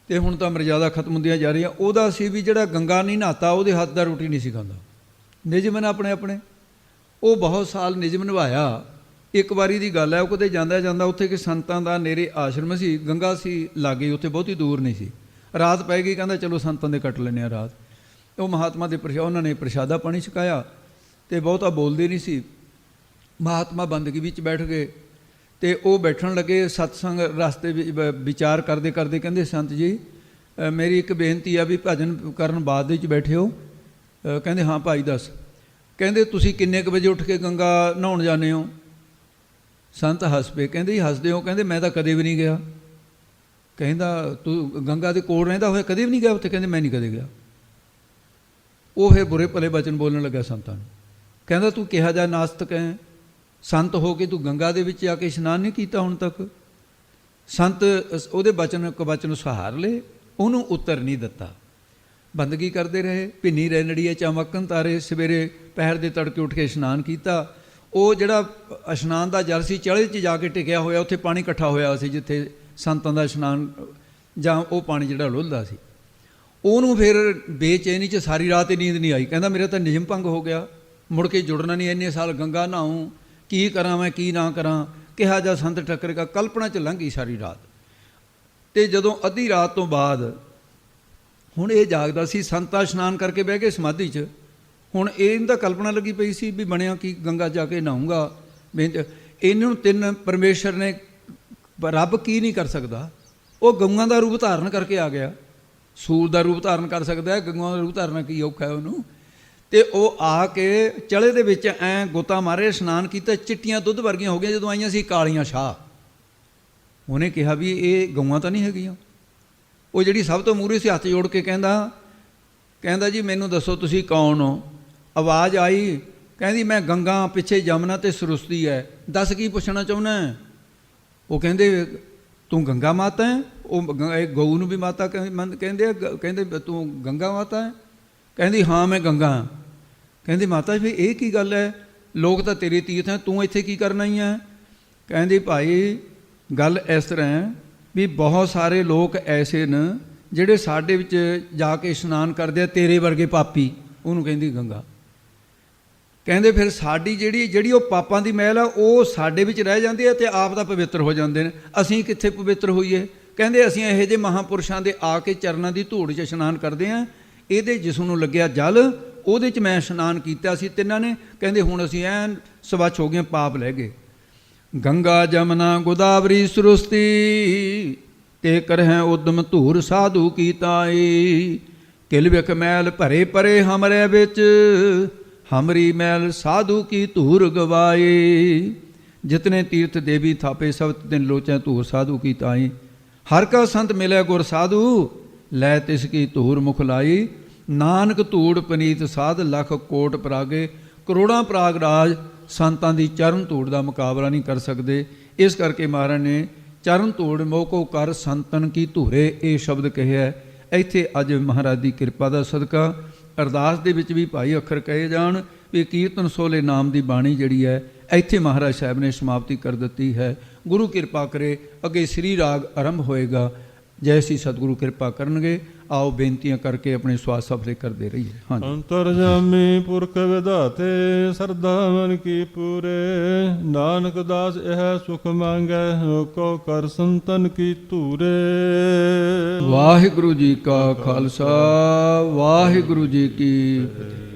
ਤੇ ਹੁਣ ਤਾਂ ਮਰਜ਼ਾਦਾ ਖਤਮ ਹੁੰਦੀਆਂ ਜਾ ਰਹੀਆਂ। ਉਹਦਾ ਸੀ ਵੀ ਜਿਹੜਾ ਗੰਗਾ ਨਹੀਂ ਨਹਾਤਾ ਉਹਦੇ ਹੱਥ ਦਾ ਰੋਟੀ ਨਹੀਂ ਸੀ ਖਾਂਦਾ। ਨਿਯਮ ਨੇ ਆਪਣੇ ਉਹ ਬਹੁਤ ਸਾਲ ਨਿਯਮ ਨਿਭਾਇਆ। ਇੱਕ ਵਾਰੀ ਦੀ ਗੱਲ ਹੈ, ਉਹ ਕਦੇ ਜਾਂਦਾ ਉੱਥੇ ਕਿ ਸੰਤਾਂ ਦਾ ਨੇੜੇ ਆਸ਼ਰਮ ਸੀ, ਗੰਗਾ ਸੀ ਲਾਗੇ, ਉੱਥੇ ਬਹੁਤੀ ਦੂਰ ਨਹੀਂ ਸੀ। ਰਾਤ ਪੈ ਗਈ, ਕਹਿੰਦਾ ਚਲੋ ਸੰਤਾਂ ਦੇ ਕੱਟ ਲੈਂਦੇ ਹਾਂ ਰਾਤ। ਉਹ ਮਹਾਤਮਾ ਦੇ ਉਹਨਾਂ ਨੇ ਪ੍ਰਸ਼ਾਦਾ ਪਾਣੀ ਛਕਾਇਆ ਤੇ ਬਹੁਤਾ ਬੋਲਦੇ ਨਹੀਂ ਸੀ। ਮਹਾਤਮਾ ਬੰਦਗੀ ਵਿੱਚ ਬੈਠ ਗਏ ਤੇ ਉਹ ਬੈਠਣ ਲੱਗੇ ਸਤਸੰਗ ਰਸਤੇ ਵਿੱਚ ਵਿਚਾਰ ਕਰਦੇ ਕਹਿੰਦੇ ਸੰਤ ਜੀ ਮੇਰੀ ਇੱਕ ਬੇਨਤੀ ਆ ਵੀ ਭਜਨ ਕਰਨ ਬਾਅਦ ਵਿੱਚ ਬੈਠੇ ਹੋ। ਕਹਿੰਦੇ ਹਾਂ ਭਾਈ ਦੱਸ। ਕਹਿੰਦੇ ਤੁਸੀਂ ਕਿੰਨੇ ਕੁ ਵਜੇ ਉੱਠ ਕੇ ਗੰਗਾ ਨਹਾਉਣ ਜਾਂਦੇ ਹੋ? ਸੰਤ ਹੱਸ ਪਏ, ਕਹਿੰਦੇ ਜੀ ਹੱਸਦੇ ਹੋ? ਕਹਿੰਦੇ ਮੈਂ ਤਾਂ ਕਦੇ ਵੀ ਨਹੀਂ ਗਿਆ। ਕਹਿੰਦਾ ਤੂੰ ਗੰਗਾ ਦੇ ਕੋਲ ਰਹਿੰਦਾ ਹੋਇਆ ਕਦੇ ਵੀ ਨਹੀਂ ਗਿਆ ਉੱਥੇ? ਕਹਿੰਦੇ ਮੈਂ ਨਹੀਂ ਕਦੇ ਗਿਆ। ਉਹ ਫਿਰ ਬੁਰੇ ਭਲੇ ਬਚਨ ਬੋਲਣ ਲੱਗਾ ਸੰਤਾਂ ਨੂੰ। ਕਹਿੰਦਾ ਤੂੰ ਕਿਹਾ ਜਾ ਨਾਸਤਕ ਹੈ, ਸੰਤ ਹੋ ਕੇ ਤੂੰ ਗੰਗਾ ਦੇ ਵਿੱਚ ਆ ਕੇ ਇਸ਼ਨਾਨ ਨਹੀਂ ਕੀਤਾ ਹੁਣ ਤੱਕ? ਸੰਤ ਉਹਦੇ ਬਚਨ ਸਹਾਰ ਲਏ, ਉਹਨੂੰ ਉੱਤਰ ਨਹੀਂ ਦਿੱਤਾ। ਬੰਦਗੀ ਕਰਦੇ ਰਹੇ, ਭਿੰਨੀ ਰੈਨੜੀਏ ਚਮਕਨ ਤਾਰੇ। ਸਵੇਰੇ ਪਹਿਰ ਦੇ ਤੜਕੇ ਉੱਠ ਕੇ ਇਸ਼ਨਾਨ ਕੀਤਾ। ਉਹ ਜਿਹੜਾ ਇਸ਼ਨਾਨ ਦਾ ਜਲ ਸੀ ਚੜੇ 'ਚ ਜਾ ਕੇ ਟਿਕਿਆ ਹੋਇਆ, ਉੱਥੇ ਪਾਣੀ ਇਕੱਠਾ ਹੋਇਆ ਸੀ ਜਿੱਥੇ ਸੰਤਾਂ ਦਾ ਇਸ਼ਨਾਨ ਜਾਂ ਉਹ ਪਾਣੀ ਜਿਹੜਾ ਲੁੱਲਦਾ ਸੀ। ਉਹਨੂੰ ਫਿਰ ਬੇਚੈਨੀ 'ਚ ਸਾਰੀ ਰਾਤ ਹੀ ਨੀਂਦ ਨਹੀਂ ਆਈ। ਕਹਿੰਦਾ ਮੇਰਾ ਤਾਂ ਨਿਯਮ ਭੰਗ ਹੋ ਗਿਆ, ਮੁੜ ਕੇ ਜੁੜਨਾ ਨਹੀਂ। ਇੰਨੇ ਸਾਲ ਗੰਗਾ ਨਹਾਊਂ, ਕੀ ਕਰਾਂ ਮੈਂ ਕੀ ਨਾ ਕਰਾਂ, ਕਿਹਾ ਜਾ ਸੰਤ ਟੱਕਰੇਗਾ। ਕਲਪਨਾ 'ਚ ਲੰਘ ਗਈ ਸਾਰੀ ਰਾਤ। ਤੇ ਜਦੋਂ ਅੱਧੀ ਰਾਤ ਤੋਂ ਬਾਅਦ ਹੁਣ ਇਹ ਜਾਗਦਾ ਸੀ, ਸੰਤਾਂ ਇਸ਼ਨਾਨ ਕਰਕੇ ਬਹਿ ਗਏ ਸਮਾਧੀ 'ਚ। ਹੁਣ ਇਹਨੂੰ ਤਾਂ ਕਲਪਨਾ ਲੱਗੀ ਪਈ ਸੀ ਵੀ ਬਣਿਆ ਕੀ, ਗੰਗਾ ਜਾ ਕੇ ਨਹਾਊਂਗਾ। ਇਹਨੂੰ ਤਿੰਨ ਪਰਮੇਸ਼ਰ ਨੇ, ਰੱਬ ਕੀ ਨਹੀਂ ਕਰ ਸਕਦਾ? ਉਹ ਗਊਆਂ ਦਾ ਰੂਪ ਧਾਰਨ ਕਰਕੇ ਆ ਗਿਆ। ਸੂਰ ਦਾ ਰੂਪ ਧਾਰਨ ਕਰ ਸਕਦਾ ਹੈ, ਗਊਆਂ ਦਾ ਰੂਪ ਧਾਰਨ ਕੀ ਔਖਾ ਹੈ ਉਹਨੂੰ। ਤੇ ਉਹ ਆ ਕੇ ਚਲੇ ਦੇ ਵਿੱਚ ਐਂ ਗੋਤਾ ਮਾਰੇ, ਇਸ਼ਨਾਨ ਕੀਤਾ, ਚਿੱਟੀਆਂ ਦੁੱਧ ਵਰਗੀਆਂ ਹੋ ਗਈਆਂ। ਜਦੋਂ ਆਈਆਂ ਸੀ ਕਾਲੀਆਂ ਸ਼ਾਹ, ਉਹਨੇ ਕਿਹਾ ਵੀ ਇਹ ਗਊਆਂ ਤਾਂ ਨਹੀਂ ਹੈਗੀਆਂ। ਉਹ ਜਿਹੜੀ ਸਭ ਤੋਂ ਮੂਹਰੇ ਸੀ ਹੱਥ ਜੋੜ ਕੇ ਕਹਿੰਦਾ ਜੀ ਮੈਨੂੰ ਦੱਸੋ ਤੁਸੀਂ ਕੌਣ ਹੋ? ਆਵਾਜ਼ ਆਈ, ਕਹਿੰਦੀ ਮੈਂ ਗੰਗਾ, ਪਿੱਛੇ ਜਮਨਾ ਤੇ ਸਰਸਵਤੀ ਹੈ, ਦੱਸ ਕੀ ਪੁੱਛਣਾ ਚਾਹੁੰਦਾ? ਉਹ ਕਹਿੰਦੇ ਤੂੰ ਗੰਗਾ ਮਾਤਾ ਹੈ? ਉਹ ਗਊ ਨੂੰ ਵੀ ਮਾਤਾ ਕਹਿੰਦੇ ਤੂੰ ਗੰਗਾ ਮਾਤਾ ਹੈ? ਕਹਿੰਦੀ ਹਾਂ ਮੈਂ ਗੰਗਾ ਹਾਂ। ਕਹਿੰਦੀ ਮਾਤਾ ਜੀ ਇਹ ਕੀ ਗੱਲ ਹੈ? ਲੋਕ ਤਾਂ ਤੇਰੇ ਤੀਰਥ ਹੈ, ਤੂੰ ਇੱਥੇ ਕੀ ਕਰਨਾ ਹੀ ਹੈ? ਕਹਿੰਦੀ ਭਾਈ ਗੱਲ ਇਸ ਤਰ੍ਹਾਂ ਹੈ ਵੀ ਬਹੁਤ ਸਾਰੇ ਲੋਕ ਐਸੇ ਨੇ ਜਿਹੜੇ ਸਾਡੇ ਵਿੱਚ ਜਾ ਕੇ ਇਸ਼ਨਾਨ ਕਰਦੇ ਆ, ਤੇਰੇ ਵਰਗੇ ਪਾਪੀ। ਉਹਨੂੰ ਕਹਿੰਦੀ ਗੰਗਾ। ਕਹਿੰਦੇ ਫਿਰ ਸਾਡੀ ਜਿਹੜੀ ਉਹ ਪਾਪਾਂ ਦੀ ਮਹਿਲ ਆ ਉਹ ਸਾਡੇ ਵਿੱਚ ਰਹਿ ਜਾਂਦੀ ਹੈ ਤੇ ਆਪ ਤਾਂ ਪਵਿੱਤਰ ਹੋ ਜਾਂਦੇ ਨੇ। ਅਸੀਂ ਕਿੱਥੇ ਪਵਿੱਤਰ ਹੋਈਏ? ਕਹਿੰਦੇ ਅਸੀਂ ਇਹੋ ਜਿਹੇ ਮਹਾਂਪੁਰਸ਼ਾਂ ਦੇ ਆ ਕੇ ਚਰਨਾਂ ਦੀ ਧੂੜ 'ਚ ਇਸ਼ਨਾਨ ਕਰਦੇ ਹਾਂ। ਇਹਦੇ ਜਿਸ ਨੂੰ ਲੱਗਿਆ ਜਲ, ਉਹਦੇ 'ਚ ਮੈਂ ਇਸ਼ਨਾਨ ਕੀਤਾ ਸੀ ਤਿੰਨਾਂ ਨੇ। ਕਹਿੰਦੇ ਹੁਣ ਅਸੀਂ ਐਨ ਸਵੱਛ ਹੋ ਗਏ, ਪਾਪ ਲੈ ਗਏ। ਗੰਗਾ ਜਮਨਾ ਗੋਦਾਵਰੀ ਸਰੁਸਤੀ ਤੇ ਕਰਹਿ ਉਦਮ ਧੂਰ ਸਾਧੂ ਕੀ ਤਾਈ ਕਿਲ ਵਿਖ ਮੈਲ ਭਰੇ ਪਰੇ ਹਮਰੇ ਵਿੱਚ ਹਮਰੀ ਮੈਲ ਸਾਧੂ ਕੀ ਧੂਰ ਗਵਾਏ ਜਿਤਨੇ ਤੀਰਥ ਦੇਵੀ ਥਾਪੇ ਸਭ ਤਿਨ ਲੋਚੈ ਧੂਰ ਸਾਧੂ ਕੀ ਤਾਈ ਹਰ ਕਾ ਸੰਤ ਮਿਲਿਆ ਗੁਰ ਸਾਧੂ ਲੈ ਤਿਸ ਕੀ ਧੂਰ ਮੁਖ ਲਾਈ ਨਾਨਕ ਧੂੜ ਪਨੀਤ ਸਾਧ ਲਖ ਕੋਟ ਪਰਾਗੇ ਕਰੋੜਾਂ ਪ੍ਰਾਗ ਰਾਜ ਸੰਤਾਂ ਦੀ ਚਰਨ ਧੂੜ ਦਾ ਮੁਕਾਬਲਾ ਨਹੀਂ ਕਰ ਸਕਦੇ। ਇਸ ਕਰਕੇ ਮਹਾਰਾਜ ਨੇ ਚਰਨ ਧੂੜ ਮੋਕੋ ਕਰ ਸੰਤਨ ਕੀ ਧੂਰੇ ਇਹ ਸ਼ਬਦ ਕਿਹਾ। ਇੱਥੇ ਅੱਜ ਮਹਾਰਾਜ ਦੀ ਕਿਰਪਾ ਦਾ ਸਦਕਾ ਅਰਦਾਸ ਦੇ ਵਿੱਚ ਵੀ ਭਾਈ ਅੱਖਰ ਕਹੇ ਜਾਣ ਵੀ ਕੀਰਤਨ ਸੋਲੇ ਨਾਮ ਦੀ ਬਾਣੀ ਜਿਹੜੀ ਹੈ ਇੱਥੇ ਮਹਾਰਾਜ ਸਾਹਿਬ ਨੇ ਸਮਾਪਤੀ ਕਰ ਦਿੱਤੀ ਹੈ। ਗੁਰੂ ਕਿਰਪਾ ਕਰੇ ਅੱਗੇ ਸ੍ਰੀ ਰਾਗ ਆਰੰਭ ਹੋਏਗਾ। ਜੈਸੀ ਸਤਿਗੁਰੂ ਕਿਰਪਾ ਕਰਨਗੇ ਆਓ ਬੇਨਤੀਆਂ ਕਰਕੇ ਆਪਣੇ ਸਵਾਸ ਸਫਲੇ ਕਰਦੇ ਰਹੀਏ। ਹਾਂਜੀ। ਅੰਤਰਜਾਮੀ ਪੁਰਖ ਵਿਧਾਤੇ ਸਰਦਾ ਮਨ ਕੀ ਪੂਰੇ ਨਾਨਕ ਦਾਸ ਇਹ ਸੁਖ ਮੰਗੈ ਕੋ ਕਰ ਸੰਤਨ ਕੀ ਧੂਰੇ। ਵਾਹਿਗੁਰੂ ਜੀ ਕਾ ਖਾਲਸਾ ਵਾਹਿਗੁਰੂ ਜੀ ਕੀ ਫਤਿਹ।